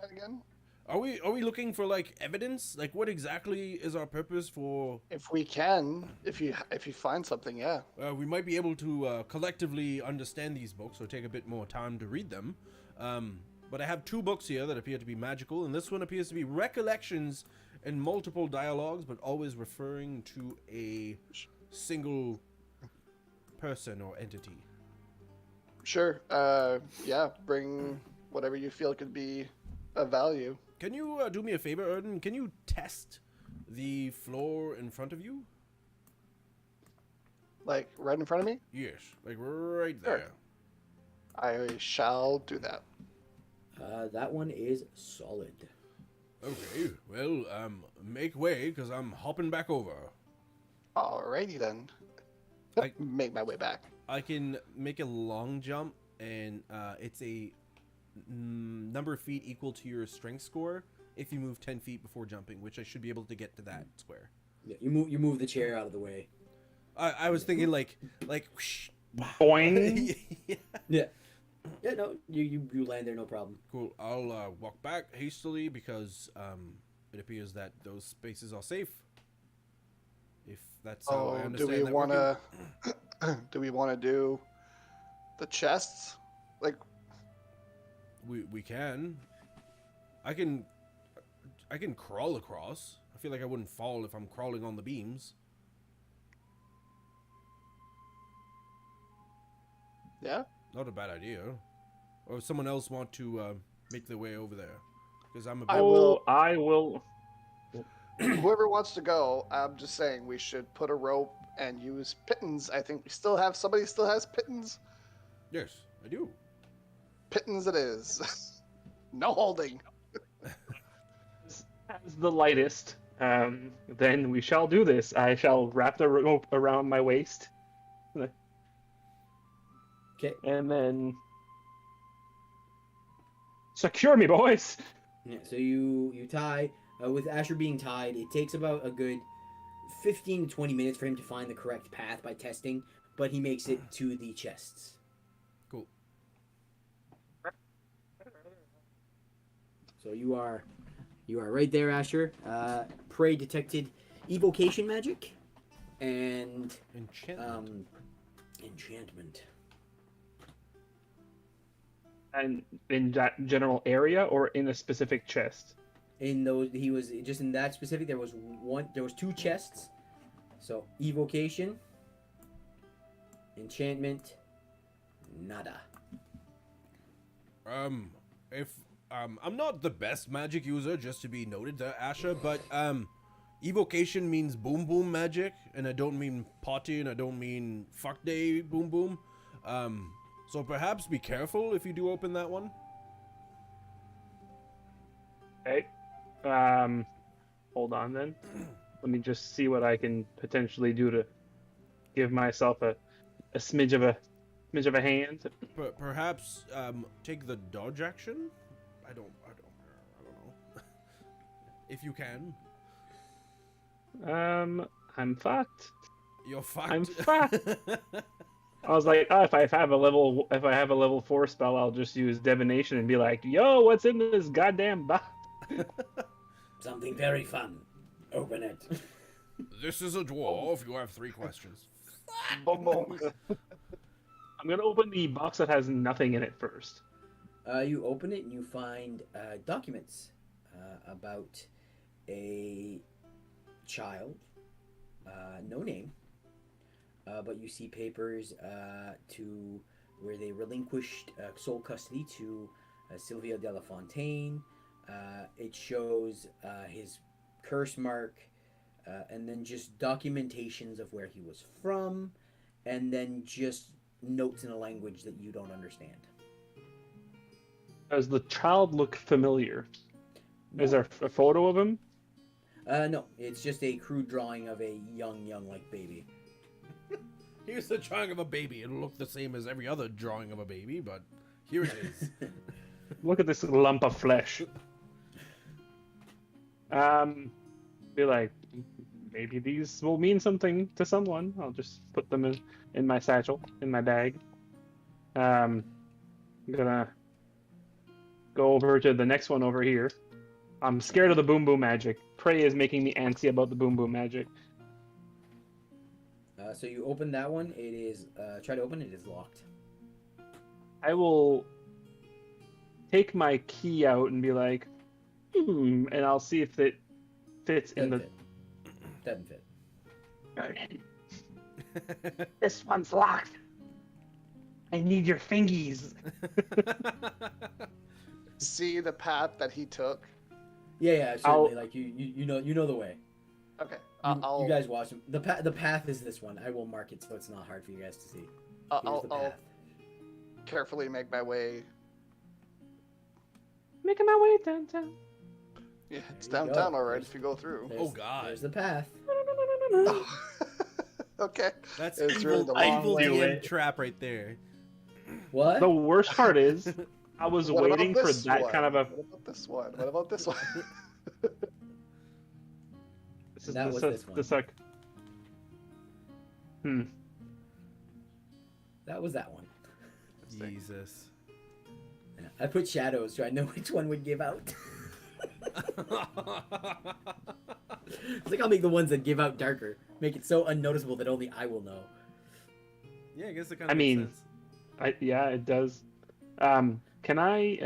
Again? Are we looking for like evidence? Like what exactly is our purpose for? If we can, if you find something, yeah. We might be able to collectively understand these books or take a bit more time to read them. But I have 2 books here that appear to be magical, and this one appears to be recollections and multiple dialogues, but always referring to a single person or entity. Sure. Yeah. Bring whatever you feel could be of value. Can you do me a favor, Erden? Can you test the floor in front of you? Like right in front of me? Yes, like right Sure. there. I shall do that. That one is solid. Okay, well, make way, because I'm hopping back over. Alrighty then. I- Make my way back. I can make a long jump and it's a number of feet equal to your strength score if you move 10 feet before jumping, which I should be able to get to that square. Yeah, you move the chair out of the way. I was thinking like whoosh, Boing. yeah. Yeah, no, you land there, no problem. Cool. I'll walk back hastily because it appears that those spaces are safe. If that's how I Oh, understand do we that want working. to? Do we want to do the chests? Like, We can. I can crawl across. I feel like I wouldn't fall if I'm crawling on the beams. yeah. Not a bad idea. Or if someone else want to make their way over there, because I'm a I bit... will- I will. Whoever wants to go, I'm just saying we should put a rope and use pittons. I think we still have somebody still has pittons. Yes, I do. Pittons it is. No holding. As the lightest, then we shall do this. I shall wrap the rope around my waist. Okay. And then secure me, boys. Yeah, so you tie with Asher being tied. It takes about a good 15 to 20 minutes for him to find the correct path by testing, but he makes it to the chests. Cool. So you are right there, Asher. Prey detected evocation magic and Enchantment. enchantment. And in that general area or in a specific chest? In those, he was just in that specific. There was two chests. So evocation, enchantment, nada. If I'm not the best magic user, just to be noted there, Asher, but evocation means boom boom magic, and I don't mean potty, and I don't mean fuck day boom boom. So perhaps be careful if you do open that one. Okay. Hold on then. Let me just see what I can potentially do to give myself a smidge of a hand. Perhaps take the dodge action. I don't know. If you can. I'm fucked. You're fucked. I'm fucked. I was like, oh, if I have a level 4 spell, I'll just use divination and be like, yo, what's in this goddamn box? Something very fun. Open it. This is a dwarf. You have 3 questions. Boom, boom. I'm gonna open the box that has nothing in it first. You open it and you find documents about a child, no name, but you see papers to where they relinquished sole custody to Silvio de la Fontaine. It shows his curse mark, and then just documentations of where he was from, and then just notes in a language that you don't understand. Does the child look familiar? No. Is there a photo of him? No, it's just a crude drawing of a young like baby. Here's the drawing of a baby. It'll look the same as every other drawing of a baby, but here it is. Look at this lump of flesh. Be like, maybe these will mean something to someone. I'll just put them in my satchel, in my bag. I'm gonna go over to the next one over here. I'm scared of the boom boom magic. Prey is making me antsy about the boom boom magic. So you open that one. It is try to open it. It is locked. I will take my key out and be like, and I'll see if it fits in the. Doesn't fit. This one's locked. I need your fingies. See the path that he took. Yeah, certainly. Like you know the way. Okay, You guys watch him. The path is this one. I will mark it so it's not hard for you guys to see. Here's the I'll path. carefully make my way. Making my way downtown. Yeah, it's There you downtown, go. all right. If you go through. There's- Oh, God. There's the path. Okay. That's It's really the evil long way. DM trap right there. What? The worst part is, I was What about waiting for this that one? kind of a. What about this one? What about this one? This is That was this one. this like. That was that one. Jesus. Yeah, I put shadows so I know which one would give out. It's like I'll make the ones that give out darker, make it so unnoticeable that only I will know. Yeah, I guess it kind I of makes mean, sense. Yeah, it does. Can I,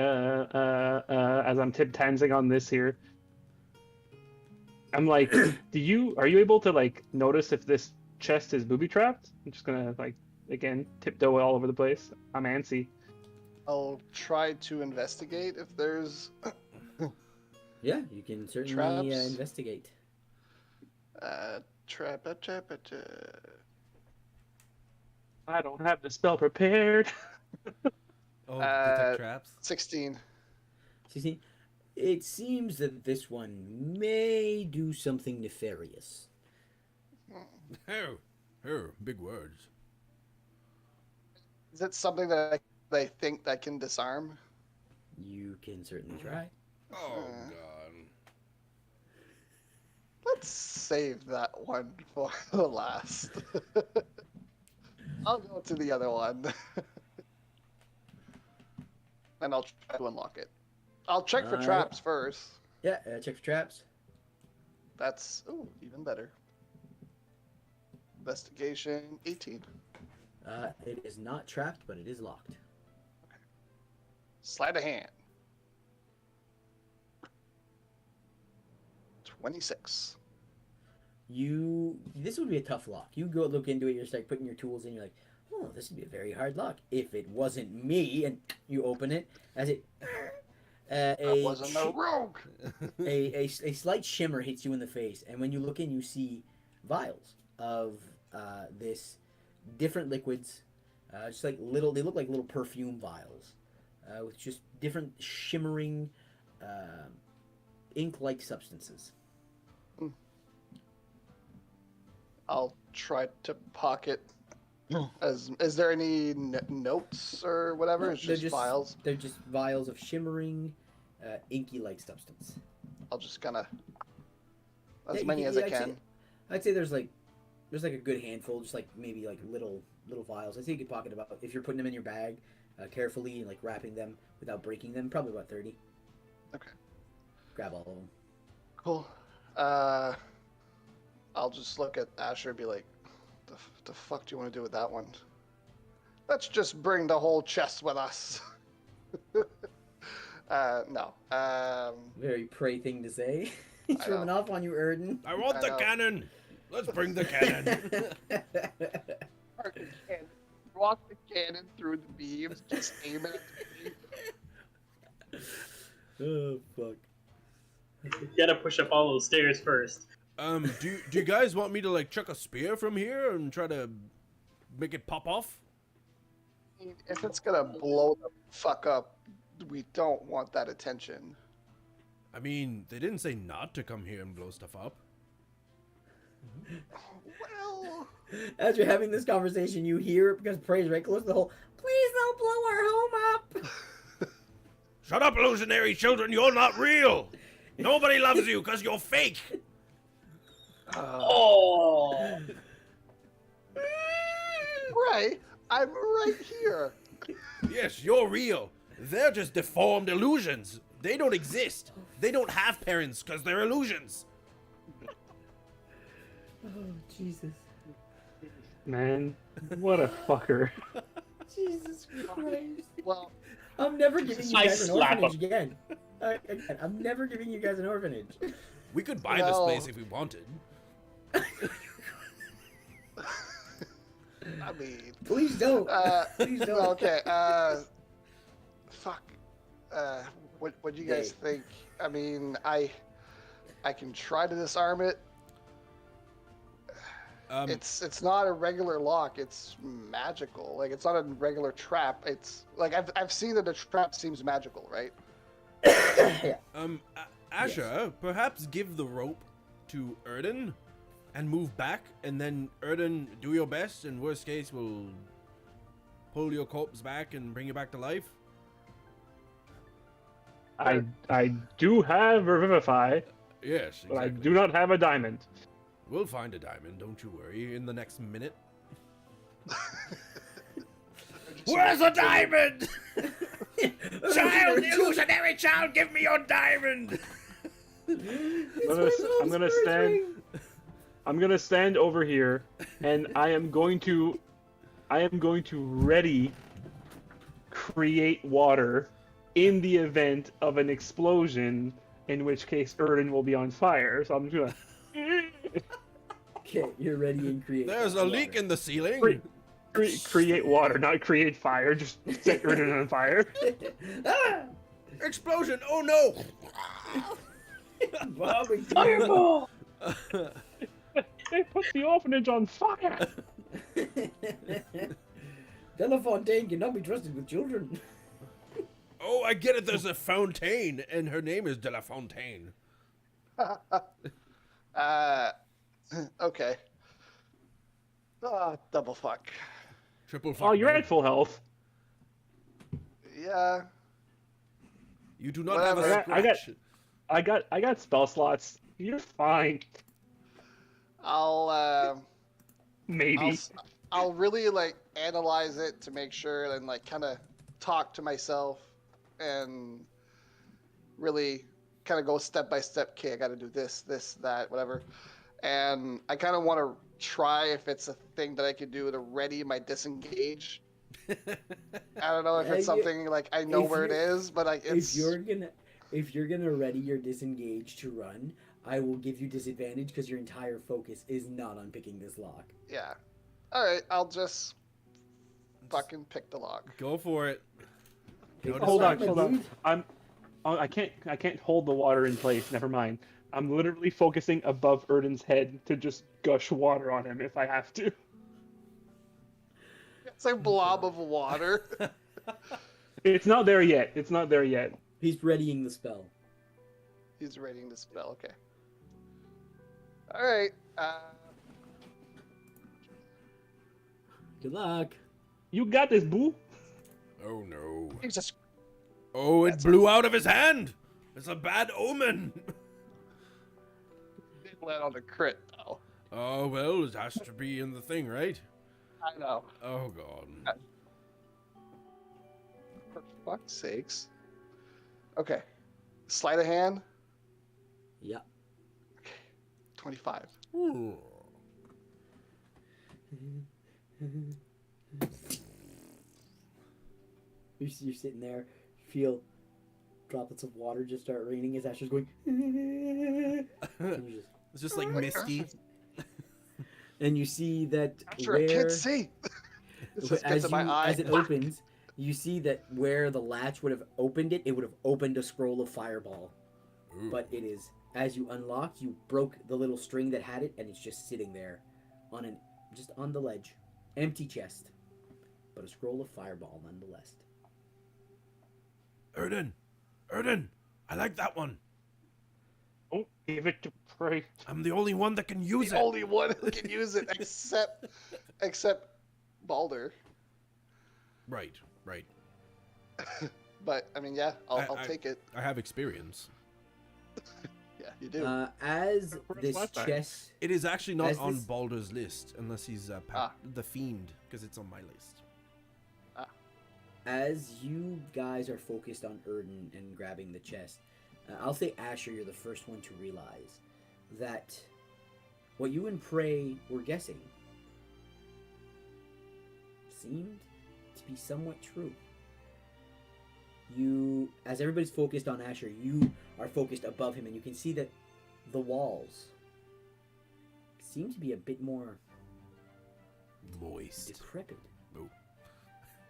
as I'm tip-tansing on this here, I'm like, are you able to like notice if this chest is booby-trapped? I'm just gonna like, again, tiptoe all over the place. I'm antsy. I'll try to investigate if there's Yeah, you can certainly Traps. investigate. trap. I don't have the spell prepared. Oh, detect traps. 16. See, it seems that this one may do something nefarious. Oh, big words. Is it something that they think that can disarm? You can certainly try. Oh god. Let's save that one for the last. I'll go to the other one. And I'll try to unlock it. I'll check for Alright. traps first. Yeah, check for traps. That's even better. Investigation 18. It is not trapped, but it is locked. Sleight of hand. 26. This would be a tough lock. You go look into it, you start putting your tools in, you're like, oh, this would be a very hard lock. If it wasn't me, and you open it, as it That wasn't a rogue. a slight shimmer hits you in the face, and when you look in, you see vials of this different liquids, just like little. They look like little perfume vials, with just different shimmering, ink-like substances. I'll try to pocket. Is there any notes or whatever? No, It's just files. They're just vials of shimmering, inky-like substance. I'll just kind of as Yeah, many as I can. I'd say there's like a good handful, just like maybe like little vials. I'd say you could pocket about, if you're putting them in your bag carefully and like wrapping them without breaking them, probably about 30. Okay. Grab all of them. Cool. I'll just look at Asher and be like, the fuck do you want to do with that one? Let's just bring the whole chest with us. No. Very prey thing to say. He's I rubbing know. off on you, Erden. I want I the know. cannon. Let's bring the cannon. Walk the cannon through the beams, just aim it at the beam. Oh fuck. You gotta push up all those stairs first. Do you guys want me to like chuck a spear from here and try to make it pop off? If it's gonna blow the fuck up, we don't want that attention. I mean, they didn't say not to come here and blow stuff up. Well, As you're having this conversation, you hear it because Prey's right close to the hole. Please don't blow our home up. Shut up, illusionary children! You're not real. Nobody loves you because you're fake. Oh! right. I'm right here. Yes, you're real. They're just deformed illusions. They don't exist. They don't have parents because they're illusions. Oh Jesus. Man, what a fucker. Jesus Christ. Well, I'm never giving you I guys an slap orphanage again. Again. I'm never giving you guys an orphanage. We could buy Well- this place if we wanted. I mean, Please don't. Please don't. okay. Fuck. What do you guys think? I mean, I can try to disarm it. It's not a regular lock. It's magical. Like, it's not a regular trap. It's like I've seen that the trap seems magical, right? Yeah. Asher, perhaps give the rope to Erden and move back, and then Erden, do your best, and worst case, we'll pull your corpse back and bring you back to life? I do have Revivify, Yes, but I exactly. do not have a diamond. We'll find a diamond, don't you worry, in the next minute. Where's the diamond? Child, illusionary child, give me your diamond! I'm gonna stand over here, and I am going to ready create water in the event of an explosion, in which case Erden will be on fire. So I'm just gonna Okay, you're ready and create. There's a leak in the ceiling. create water, not create fire. Just set Erden on fire. Ah! Explosion! Oh no! Fireball! They put the orphanage on fire. Delafontaine cannot be trusted with children. Oh, I get it. There's a fontaine, and her name is De La Fontaine. Okay. Double fuck. Triple fuck. Oh, you're man. at full health. Yeah. You do not Whatever. have a scratch. I got spell slots. You're fine. I'll Maybe. I'll really like analyze it to make sure and like kind of talk to myself and really kind of go step by step. Okay, I got to do this, that, whatever. And I kind of want to try if it's a thing that I could do to ready my disengage. I don't know if it's something like I know where it is, but like it's. If you're gonna ready your disengage to run, I will give you disadvantage because your entire focus is not on picking this lock. Yeah. All right, I'll just fucking pick the lock. Go for it. Hold on. I can't hold the water in place. Never mind. I'm literally focusing above Erden's head to just gush water on him if I have to. It's a blob of water. It's not there yet. He's readying the spell. He's readying the spell. Okay. All right. Good luck. You got this, boo. Oh no. Jesus. Oh, it blew out of his hand. It's a bad omen. Didn't land on the crit though. Oh well, it has to be in the thing, right? I know. Oh god. For fuck's sakes. Okay. Sleight of hand. Yep. 25. Ooh. You're sitting there, feel droplets of water just start raining as Asher's going. And you just- It's just like misty. and you see that Sure, I can't see. This just gets in my eye. as it opens, you see that where the latch would have opened it, it would have opened a scroll of fireball. Ooh. But it is, as you unlock, you broke the little string that had it, and it's just sitting there, just on the ledge, empty chest, but a scroll of fireball nonetheless. Erden, I like that one. Don't give it to Prey. I'm the only one that can use The it. only one who can use it, except Balder. Right. But I mean, yeah, I'll take it. I have experience. Yeah, you do. As this last time. chest, It is actually not As on this- Baldur's list unless he's the fiend, because it's on my list. as you guys are focused on Erden and grabbing the chest, I'll say Asher, you're the first one to realize that what you and Prey were guessing seemed to be somewhat true. You, as everybody's focused on Asher, you are focused above him, and you can see that the walls seem to be a bit more Moist. decrepit Oh.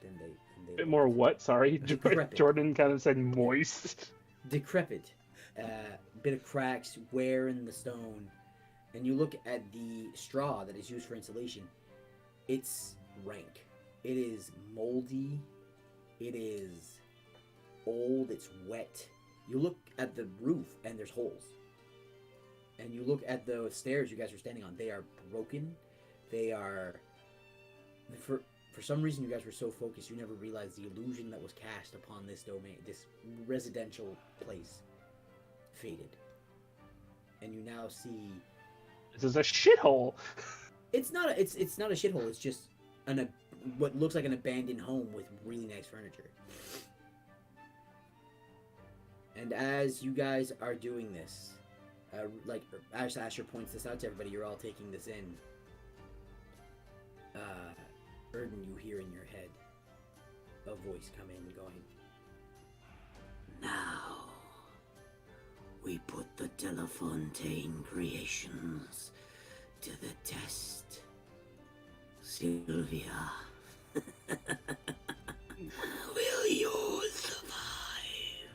than they. A bit more what? Sorry, Decrepit. Jordan kind of said moist. Decrepit, bit of cracks, wear in the stone, and you look at the straw that is used for insulation. It's rank. It is moldy. It is old. It's wet. You look at the roof and there's holes. And you look at the stairs you guys are standing on. They are broken. They are, for some reason, you guys were so focused, you never realized the illusion that was cast upon this domain, this residential place, faded, and you now see. This is a shithole. It's not a shithole. It's just what looks like an abandoned home with really nice furniture. And as you guys are doing this, like as Asher points this out to everybody, you're all taking this in. Erden, you hear in your head a voice come in going, Now, we put the Delafontaine creations to the test. Sylvia, will yours survive?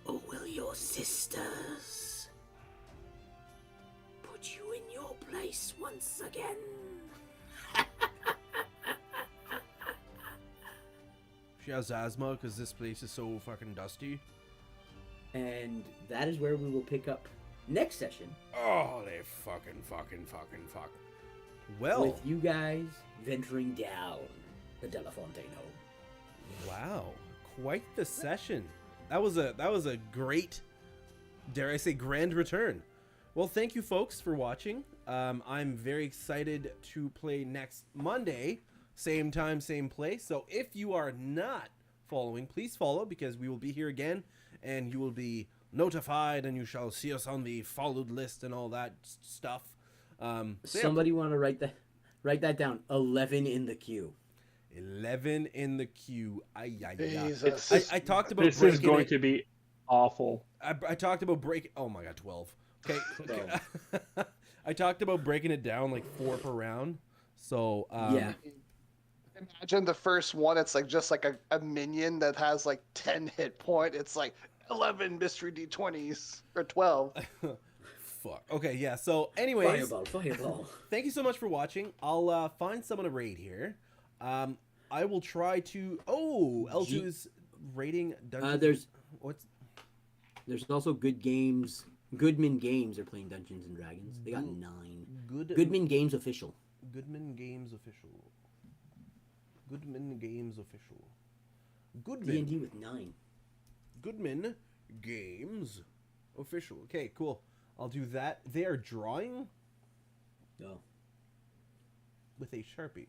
Or will your sisters put you in your place once again? She has asthma because this place is so fucking dusty. and that is where we will pick up next session. Holy fuck. Well, With you guys venturing down the Delafontaine home. wow, quite the session. That was a great, dare I say, grand return. Well, thank you folks for watching. I'm very excited to play next Monday, same time, same place. So if you are not following, please follow, because we will be here again and you will be notified and you shall see us on the followed list and all that stuff. So yeah, Somebody want to write that down. 11 in the queue. 11 in the queue. Jesus. I talked about This is breaking going it. to be awful. I talked about breaking. Oh my god, 12. Okay. I talked about breaking it down like 4 per round. So Yeah. Imagine the first one, it's like just like a minion that has like 10 hit point. It's like 11 mystery D20s or 12. Fuck. Okay, yeah. So, anyways, Fireball. thank you so much for watching. I'll find someone to raid here. I will try to. Oh, L2's rating dungeons. There's also Good Games. Goodman Games are playing Dungeons and Dragons. They got 9. Goodman Games official. Goodman Games official. Goodman Games official. D&D with 9. Goodman Games official. Okay, cool. I'll do that. They are drawing No. with a Sharpie.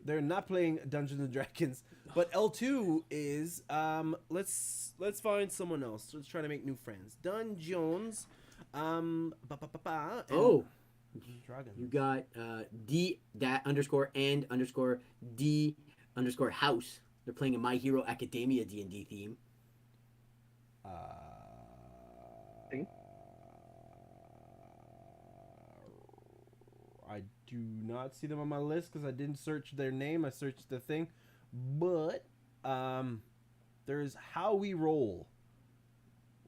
They're not playing Dungeons and Dragons, but L2 is. Let's find someone else. Let's try to make new friends. Dun Jones. Oh, Dragon. you got D _ and _ D _ house. They're playing a My Hero Academia D&D theme. I do not see them on my list because I didn't search their name. I searched the thing, but there's How We Roll,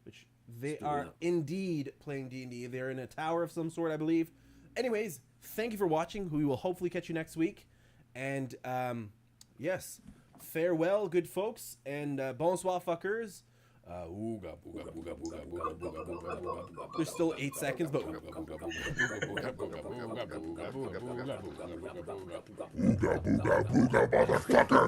which they are indeed playing D&D. They're in a tower of some sort, I believe. Anyways, thank you for watching. We will hopefully catch you next week, and yes, farewell, good folks, and bonsoir, fuckers. Ooga booga booga booga booga booga booga booga. There's still 8 seconds, but ooga booga booga booga booga booga booga booga booga booga booga booga booga booga booga booga booga motherfucker.